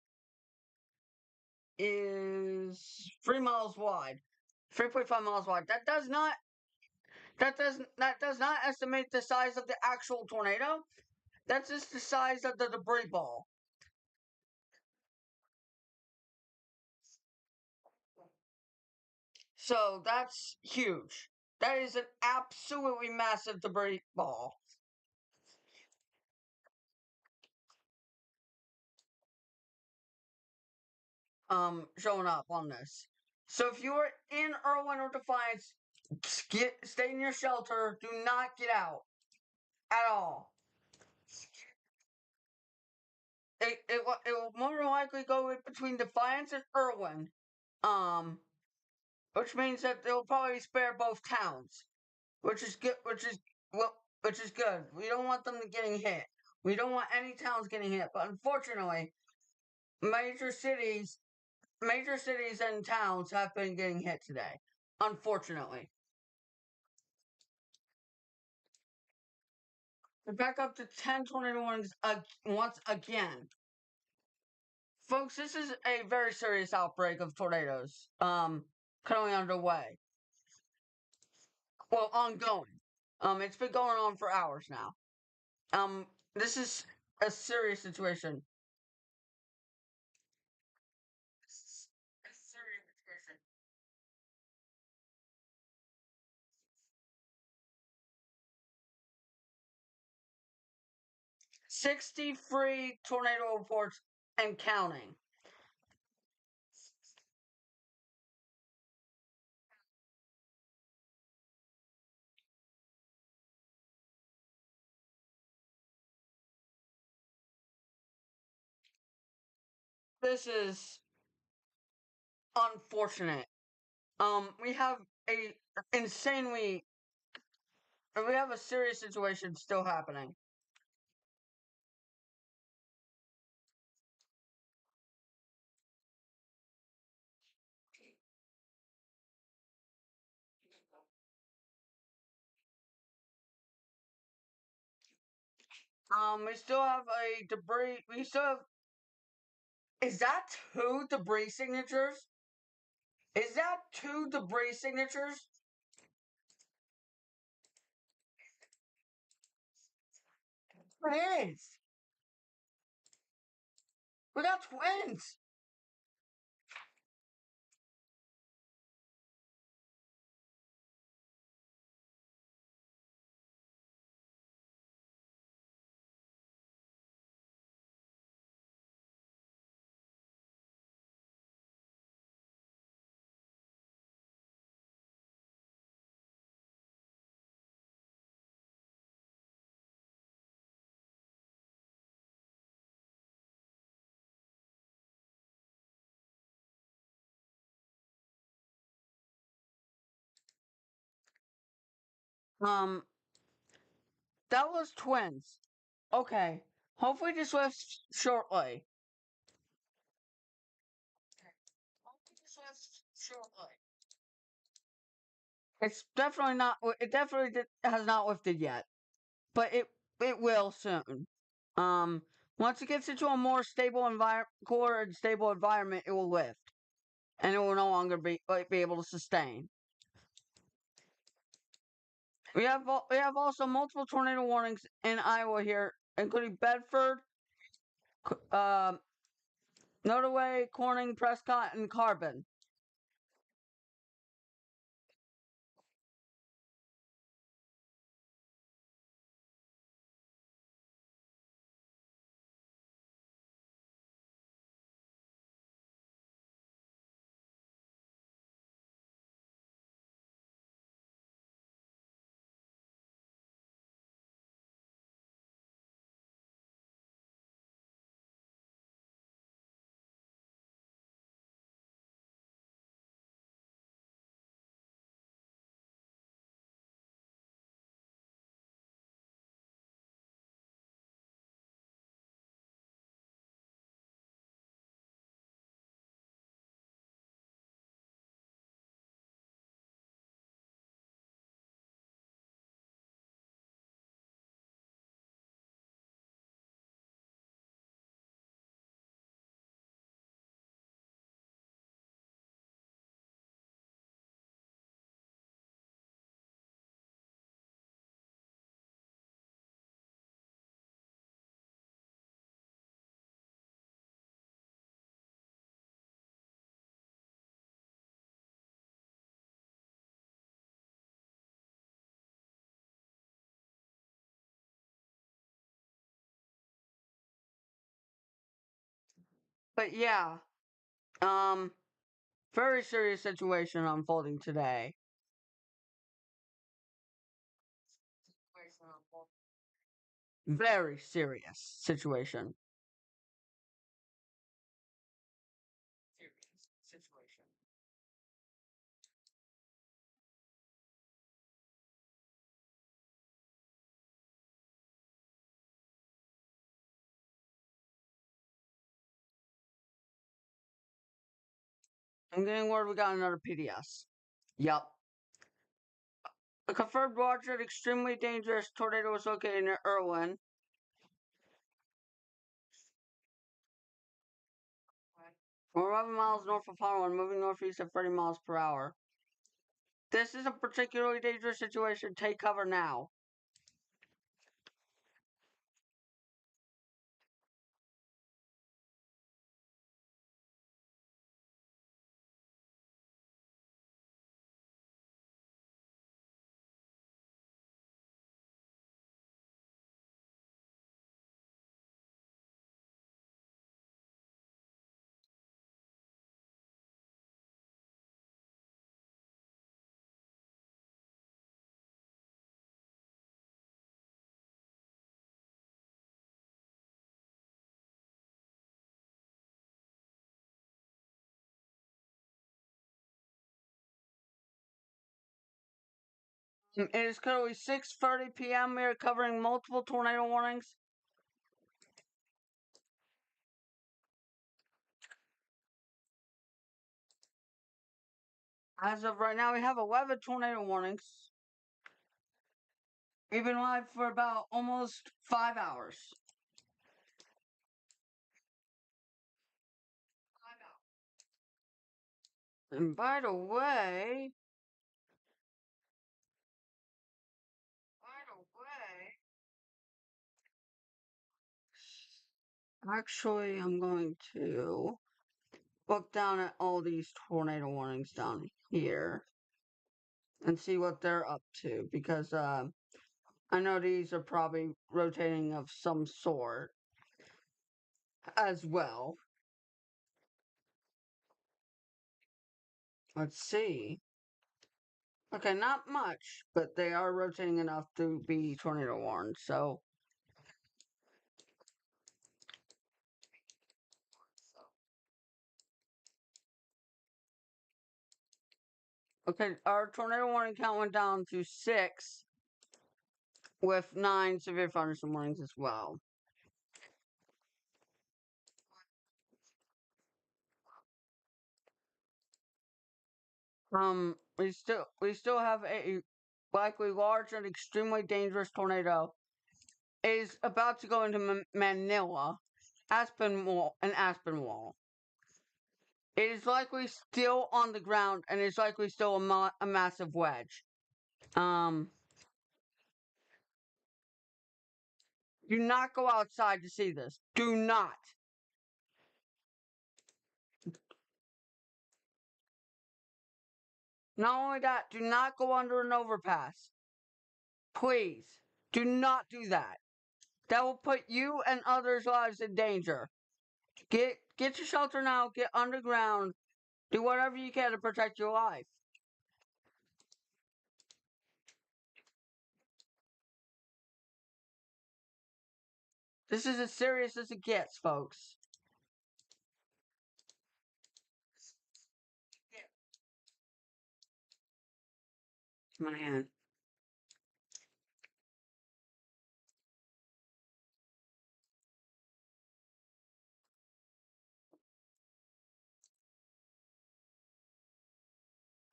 is 3 miles wide, 3.5 miles wide. That does not estimate the size of the actual tornado. That's just the size of the debris ball. So that's huge. That is an absolutely massive debris ball. Showing up on this. So if you are in Irwin or Defiance, stay in your shelter. Do not get out at all. It will more than likely go between Defiance and Irwin. Um, which means that they'll probably spare both towns, which is good. Which is good. We don't want them getting hit. We don't want any towns getting hit. But unfortunately, major cities, major cities and towns have been getting hit today. Unfortunately, we're back up to 10 tornado warnings once again. Folks, this is a very serious outbreak of tornadoes. Currently underway. Well, ongoing. It's been going on for hours now. This is a serious situation. 60 free tornado reports and counting. This is unfortunate. We have a insanely, we have a serious situation still happening. We still have a debris. We still have Is that two debris signatures? Is that two debris signatures? It is. We got twins. Um, that was twins. Okay. Hopefully this was shortly. Hopefully this was shortly. It's definitely not. It definitely has not lifted yet, but it will soon. Um, Once it gets into a more stable core and stable environment, it will lift, and it will no longer be able to sustain. We have also multiple tornado warnings in Iowa here, including Bedford, um, Nottoway, Corning, Prescott, and Carbon. But yeah, um, very serious situation unfolding today. Very serious situation. Serious situation. I'm getting word we got another PDS. Yup. A confirmed large and extremely dangerous tornado was located near Irwin. 11 miles north of Harlan, moving northeast at 30 miles per hour. This is a particularly dangerous situation. Take cover now. It is currently 6:30 p.m. We are covering multiple tornado warnings. As of right now, we have 11 tornado warnings. We've been live for about almost 5 hours. And by the way, actually, I'm going to look down at all these tornado warnings down here and see what they're up to because I know these are probably rotating of some sort as well. Let's see. Okay, not much, but they are rotating enough to be tornado warned. So, okay, our tornado warning count went down to 6 with 9 severe thunderstorm warnings as well. We still have a likely large and extremely dangerous tornado. It is about to go into Manila, Aspinwall. It is likely still on the ground and is likely still a massive wedge. Um, do not go outside to see this. Do not. Not only that, do not go under an overpass. Please, do not do that. That will put you and others' lives in danger. Get your shelter now. Get underground. Do whatever you can to protect your life. This is as serious as it gets, folks. My hand.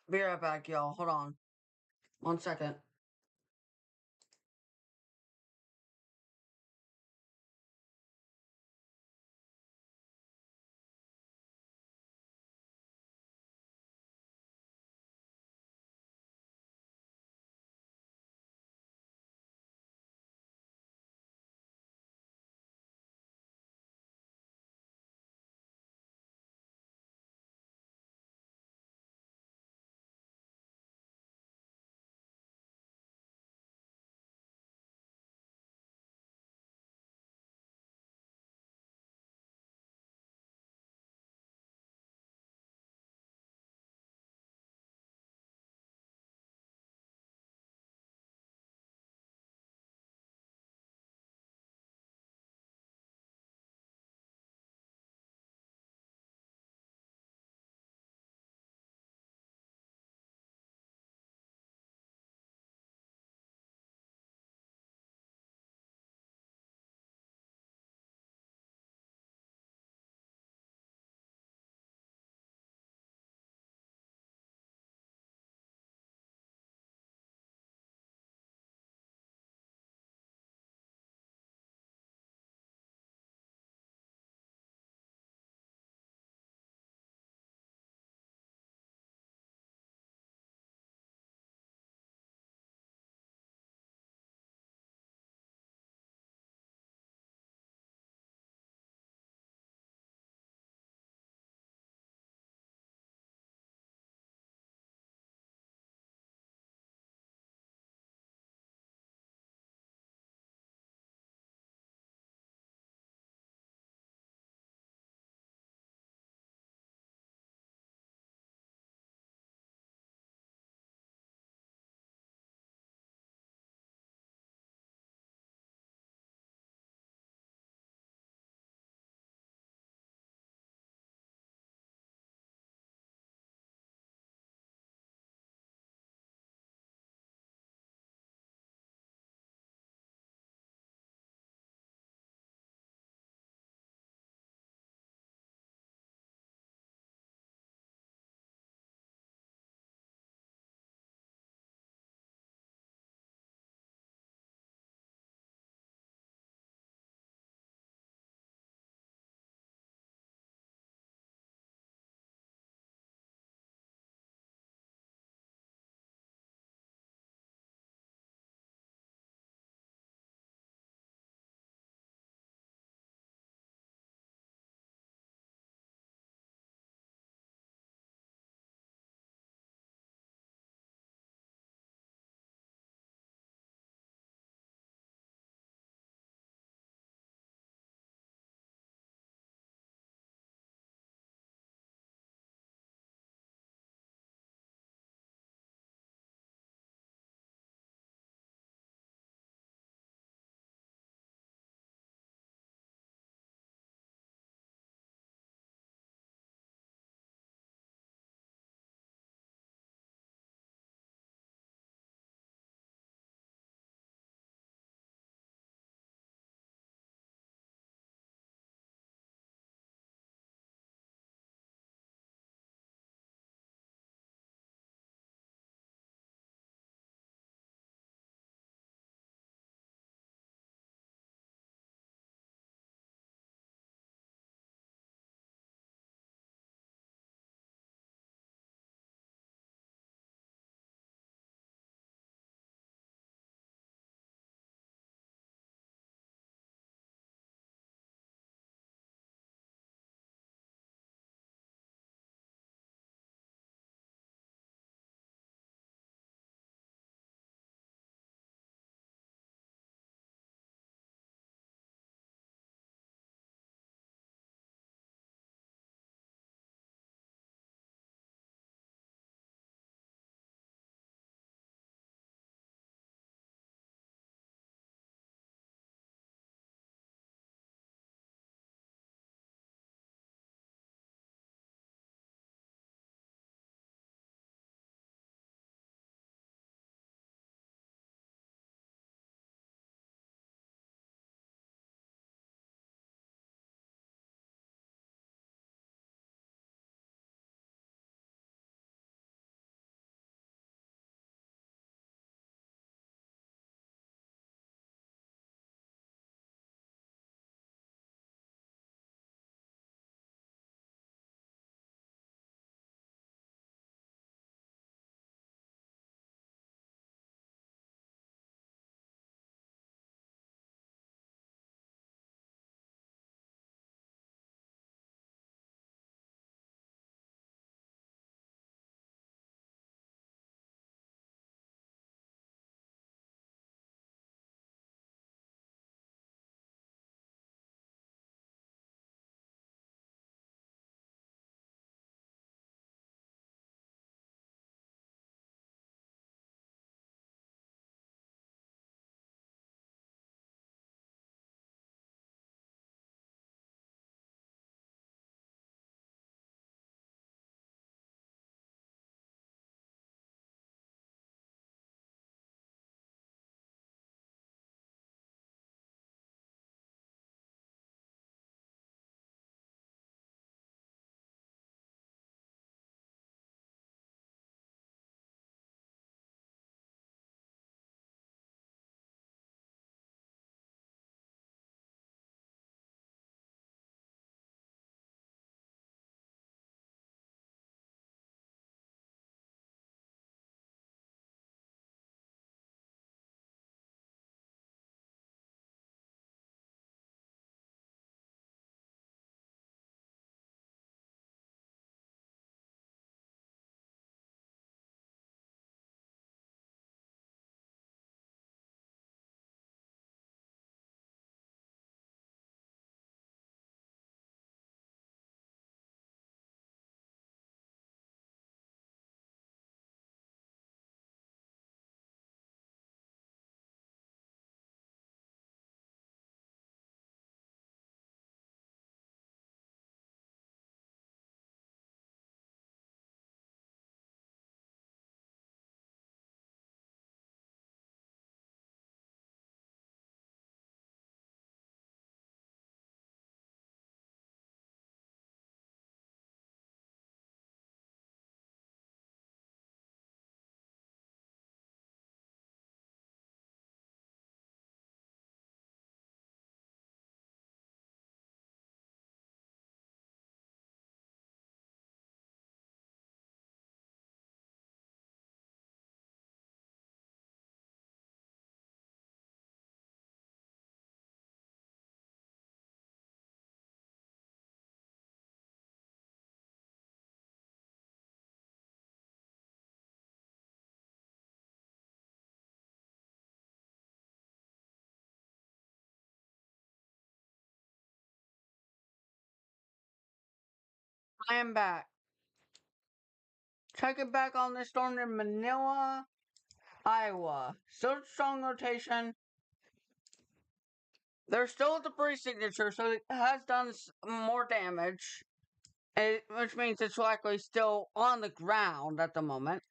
Be right back, y'all. Hold on. 1 second. I am back. Check it back on the storm in Manila, Iowa. Still strong rotation. There's still a debris signature, so it has done more damage, which means it's likely still on the ground at the moment.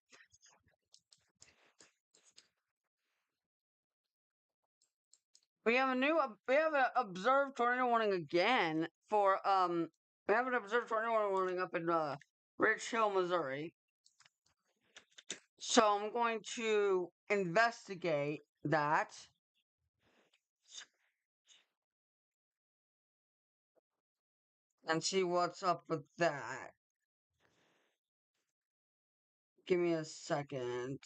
We have an observed tornado warning again for we have an observed tornado warning up in Rich Hill, Missouri. So I'm going to investigate that and see what's up with that. Give me a second.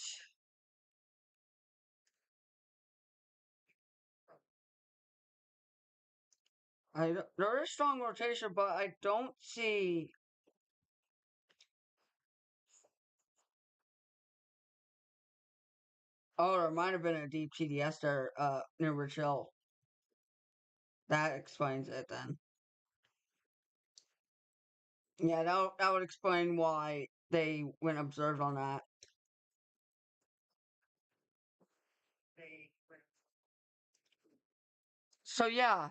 There is strong rotation, but I don't see. Oh, there might have been a deep TDS there, near Rich Hill. That explains it then. Yeah, that would explain why they went observed on that. So yeah,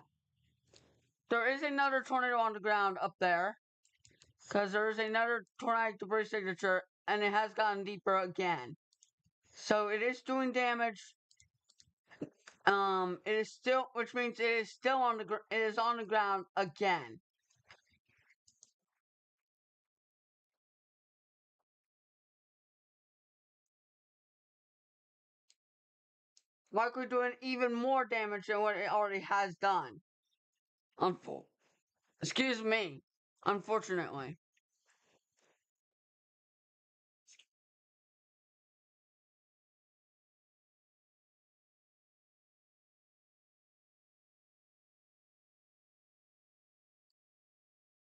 there is another tornado on the ground up there because there is another tornadic debris signature, and it has gotten deeper again. So it is doing damage. It is still, which means it is still on the it is on the ground again. Likely doing even more damage than what it already has done. Excuse me. Unfortunately.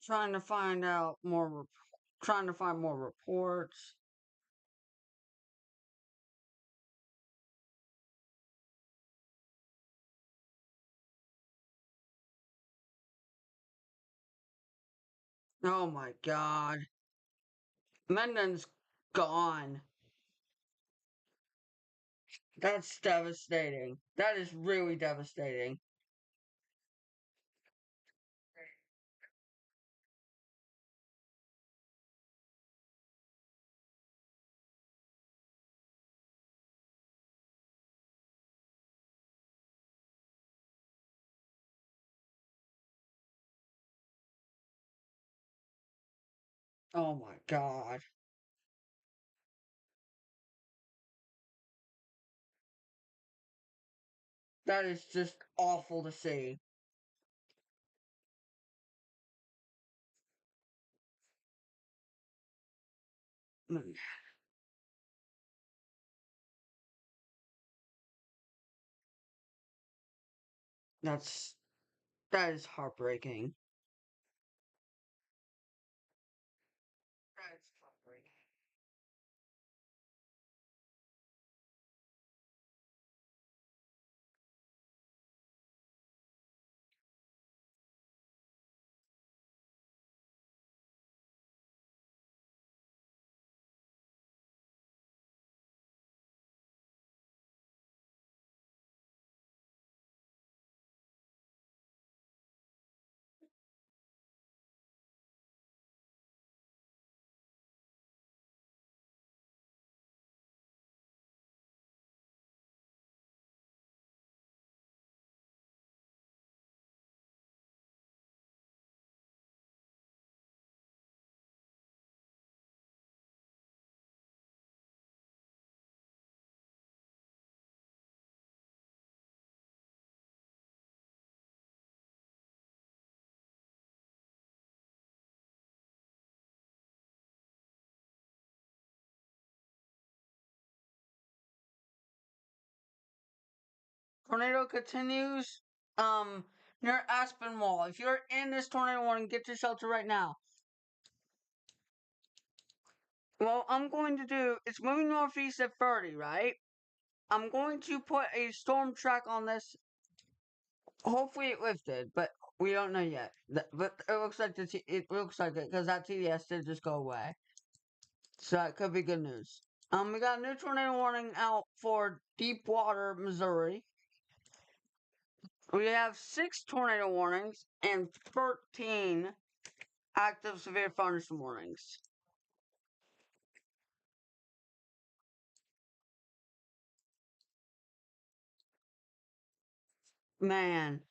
Trying to find out more. Trying to find more reports. Oh my god. Mendon's gone. That's devastating. That is really devastating. Oh my god. That is just awful to see. Mm, That's that is heartbreaking. That is heartbreaking. Tornado continues. Near Aspenwall. If you're in this tornado warning, get to shelter right now. Well, I'm going to do. It's moving northeast at 30, right? I'm going to put a storm track on this. Hopefully it lifted, but We don't know yet, but it looks like it looks like it because that TDS did just go away, so that could be good news. We got a new tornado warning out for Deepwater, Missouri. We have 6 tornado warnings and 13 active severe thunderstorm warnings. Man,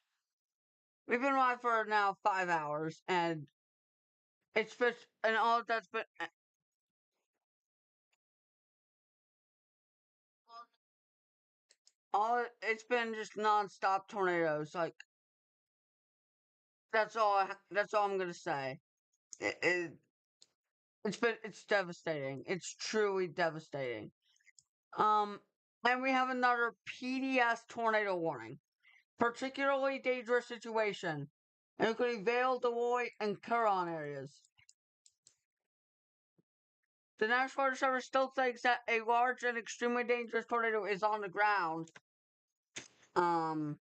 we've been live for now 5 hours, and it's just and all that's been all it's been just nonstop tornadoes. Like that's all I'm gonna say. It, it's devastating. It's truly devastating. Um, and we have another PDS tornado warning. Particularly dangerous situation, including Vail, Deloitte, and Huron areas. The National Weather Service still thinks that a large and extremely dangerous tornado is on the ground. Um,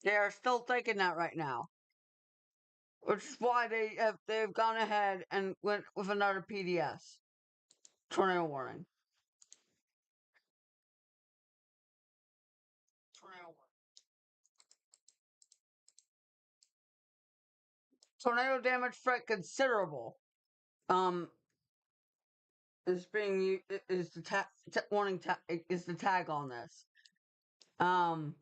they are still thinking that right now, which is why they've gone ahead and went with another PDS tornado warning. Tornado damage threat considerable. Um, is being is the warning is the tag on this. Um,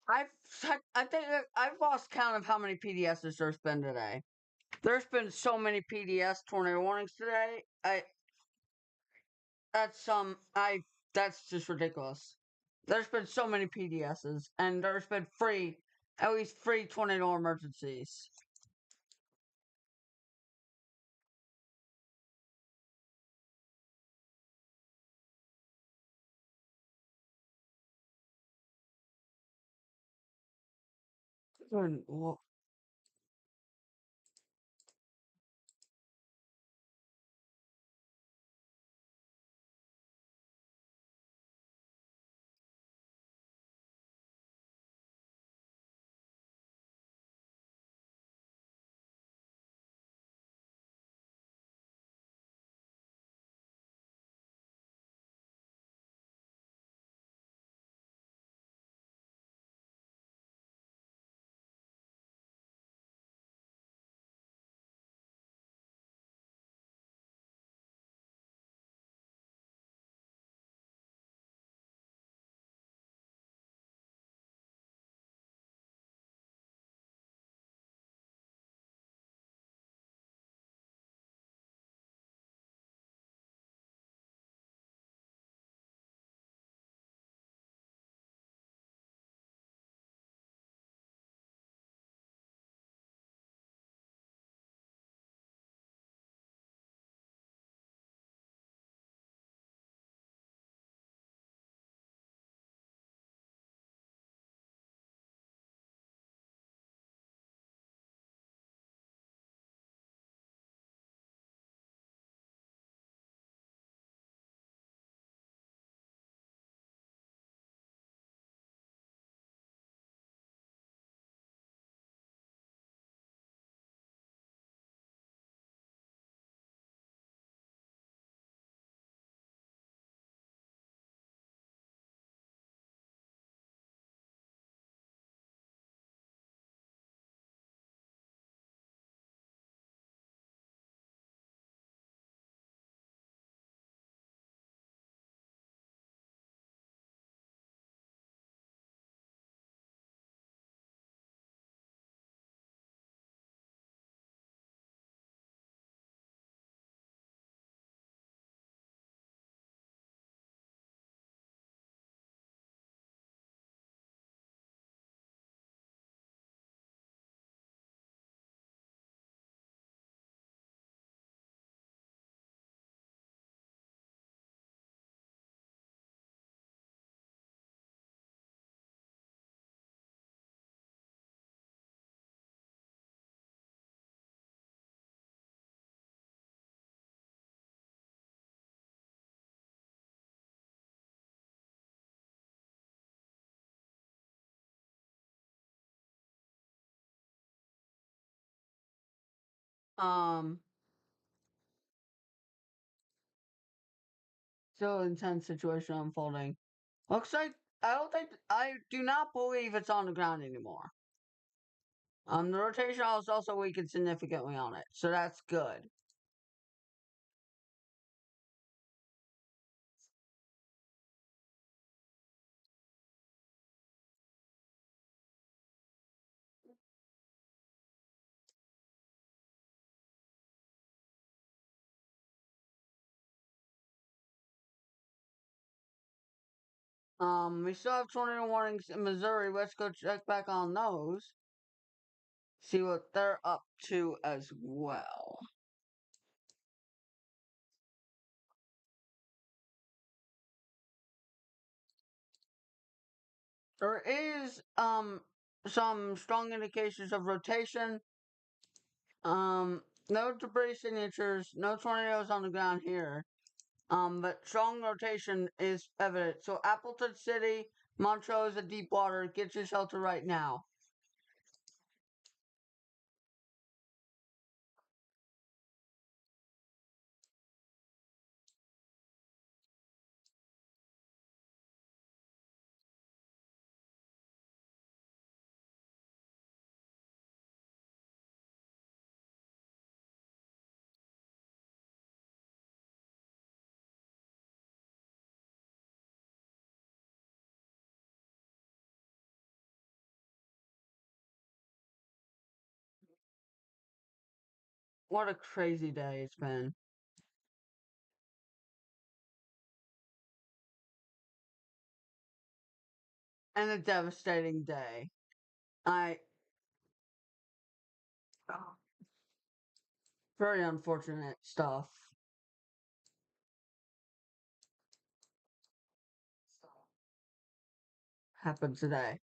I've I think I've lost count of how many PDSs there's been today. There's been so many PDS tornado warnings today. I that's just ridiculous. There's been so many PDSs, and there's been at least 3 tornado emergencies. Good Um, Still intense situation unfolding. Looks like I do not believe it's on the ground anymore. The rotational is also weakened significantly on it, so that's good. We still have tornado warnings in Missouri. Let's go check back on those. See what they're up to as well. There is some strong indications of rotation. No debris signatures, no tornadoes on the ground here. But strong rotation is evident. So Appleton City, Montrose, and Deepwater, get your shelter right now. What a crazy day it's been. And a devastating day. I Very unfortunate stuff happened today.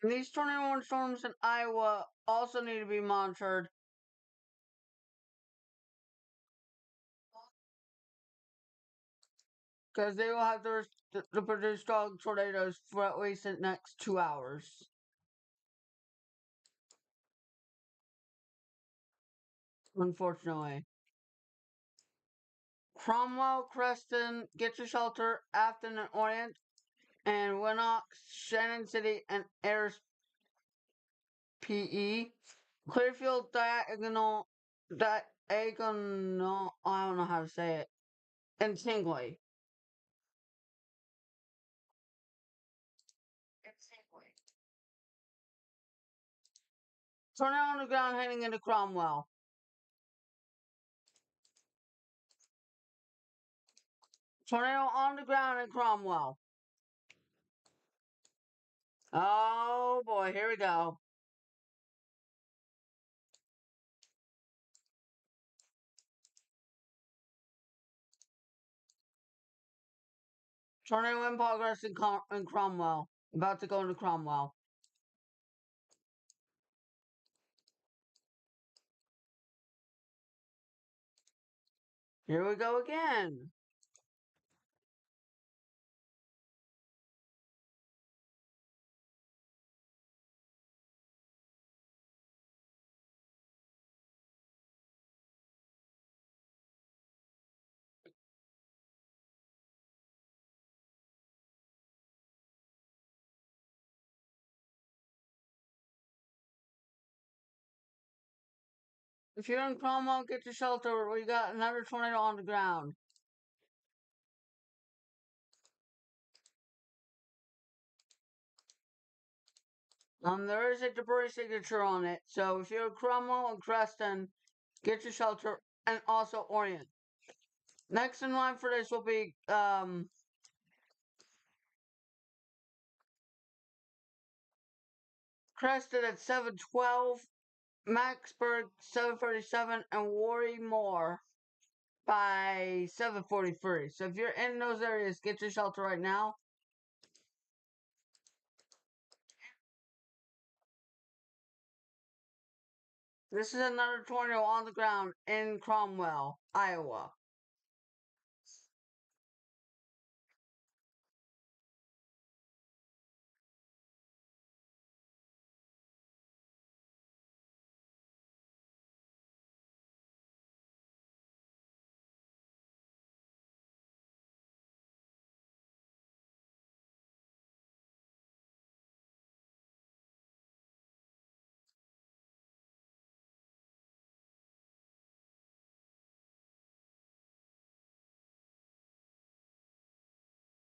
These tornado storms in Iowa also need to be monitored because they will have to produce strong tornadoes for at least the next 2 hours. Unfortunately. Cromwell, Creston, Get Your Shelter, Afton and Orient, and Winnox, Shannon City, and Ayers PE. Clearfield, Diagonal, I don't know how to say it, and Tingley. Tornado on the ground heading into Cromwell. Tornado on the ground in Cromwell. Oh boy, here we go. Tornado in progress in Cromwell. About to go into Cromwell. Here we go again. If you're in Cromwell, get to shelter. We got another tornado on the ground. There is a debris signature on it, so if you're in Cromwell and Creston, get to shelter, and also Orient. Next in line for this will be Creston at 7:12, Maxburg 7:37, and Warrymore by 7:43. So if you're in those areas, get your shelter right now. This is another tornado on the ground in Cromwell, Iowa.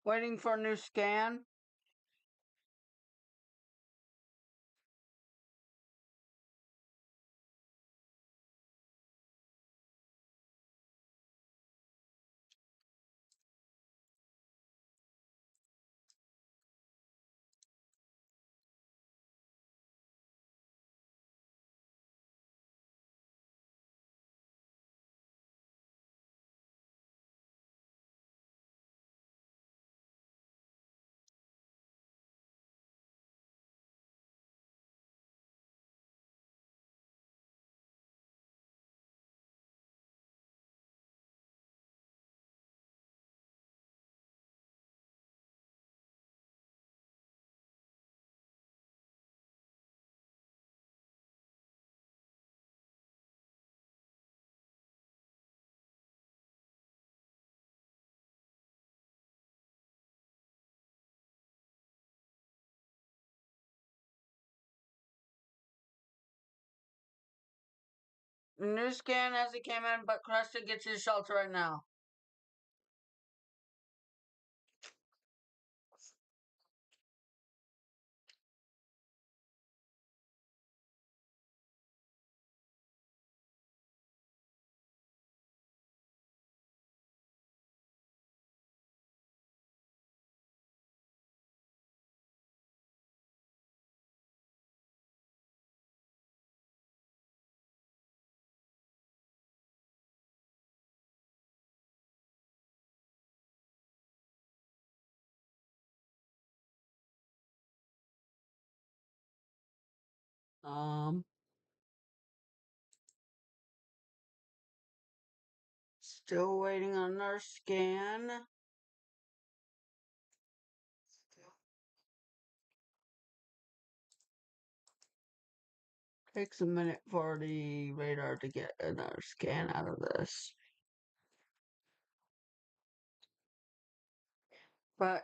Waiting for a new scan. New scan as it came in, but Creston gets his shelter right now. Still waiting on another scan. Takes a minute for the radar to get another scan out of this. But,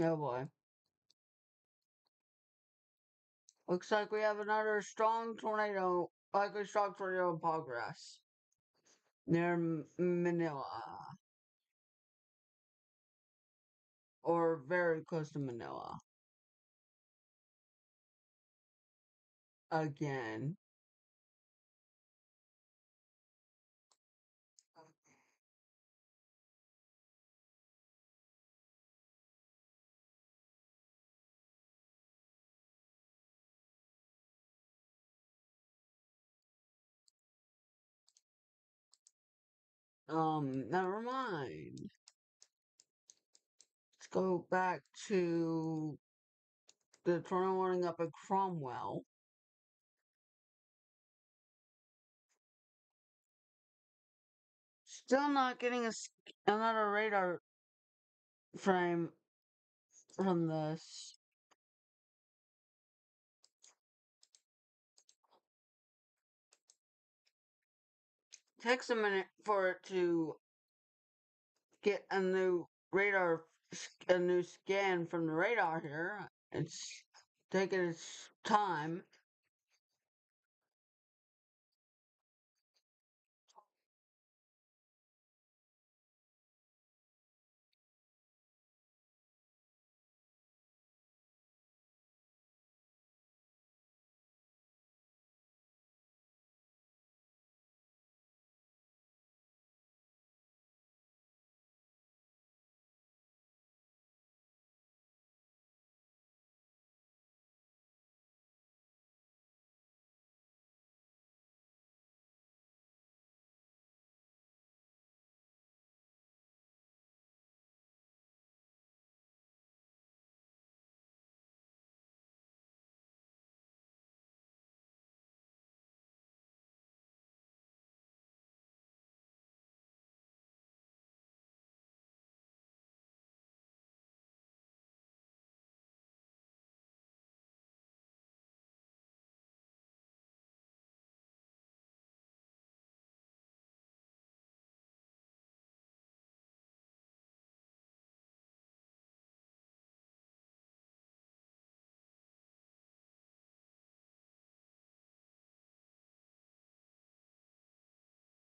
oh boy. Looks like we have another likely strong tornado in progress. Near Manila. Or very close to Manila. Again. Never mind. Let's go back to the tornado warning up at Cromwell. Still not getting another radar frame from this. Takes a minute for it to get a new scan from the radar here. It's taking its time.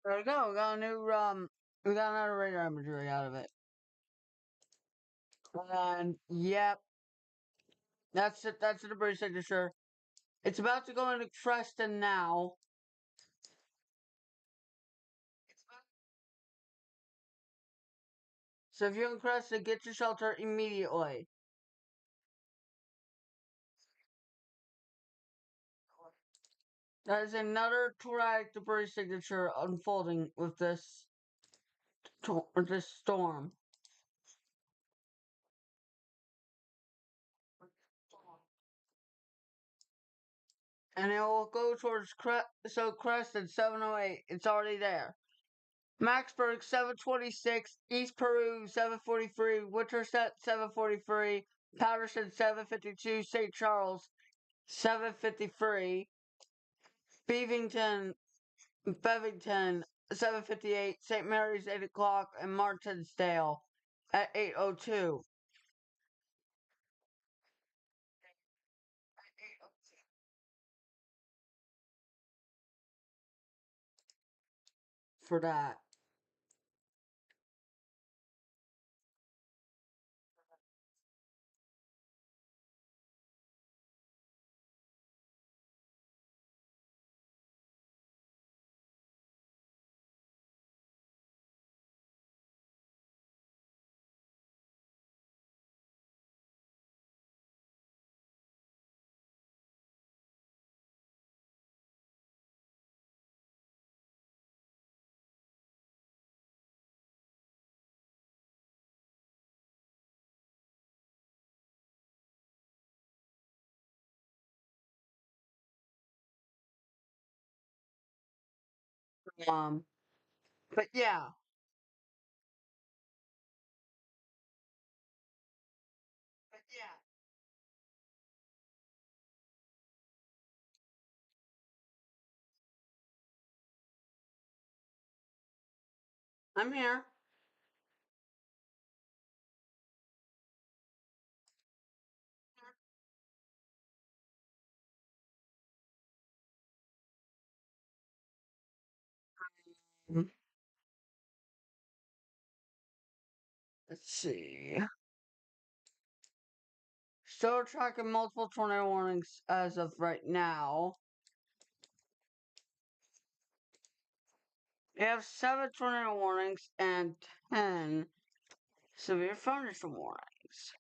There we go. We got another radar imagery out of it. And yep, that's it. That's the debris signature. It's about to go into Creston now. So if you're in Creston, get to shelter immediately. That is another tornadic debris signature unfolding with this storm. And it will go towards Creston 708. It's already there. Maxburg 726, East Peru 743, Winterset 743, Patterson 752, St. Charles 753, Bevington 758, St. Mary's 8 o'clock, and Martinsdale at 8:02 for that. Um, but yeah, but yeah, I'm here. Mhm. Let's see. Still tracking multiple tornado warnings as of right now. We have 7 tornado warnings and 10 severe thunderstorm warnings.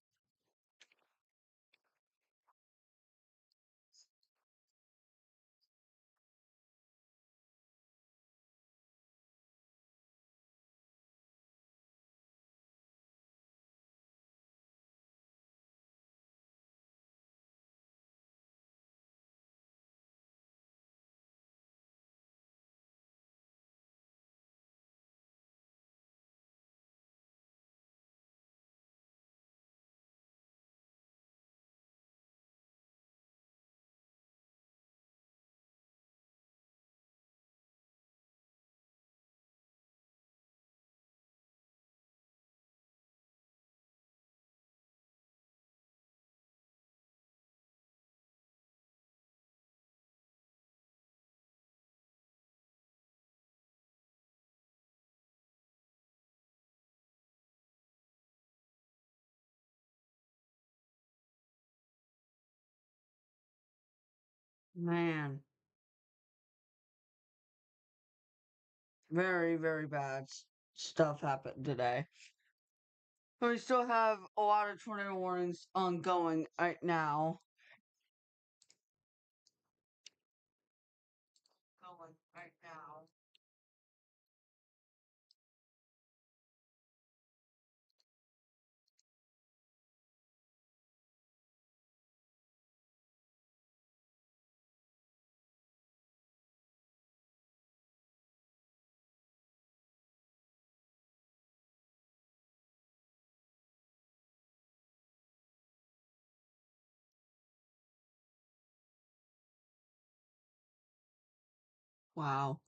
Man, very, very bad stuff happened today. But we still have a lot of tornado warnings ongoing right now. Going right now. Wow.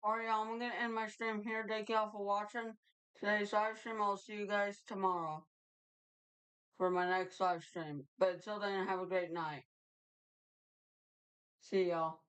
Alright, y'all, I'm gonna end my stream here. Thank y'all for watching today's live stream. I'll see you guys tomorrow for my next live stream. But until then, have a great night. See y'all.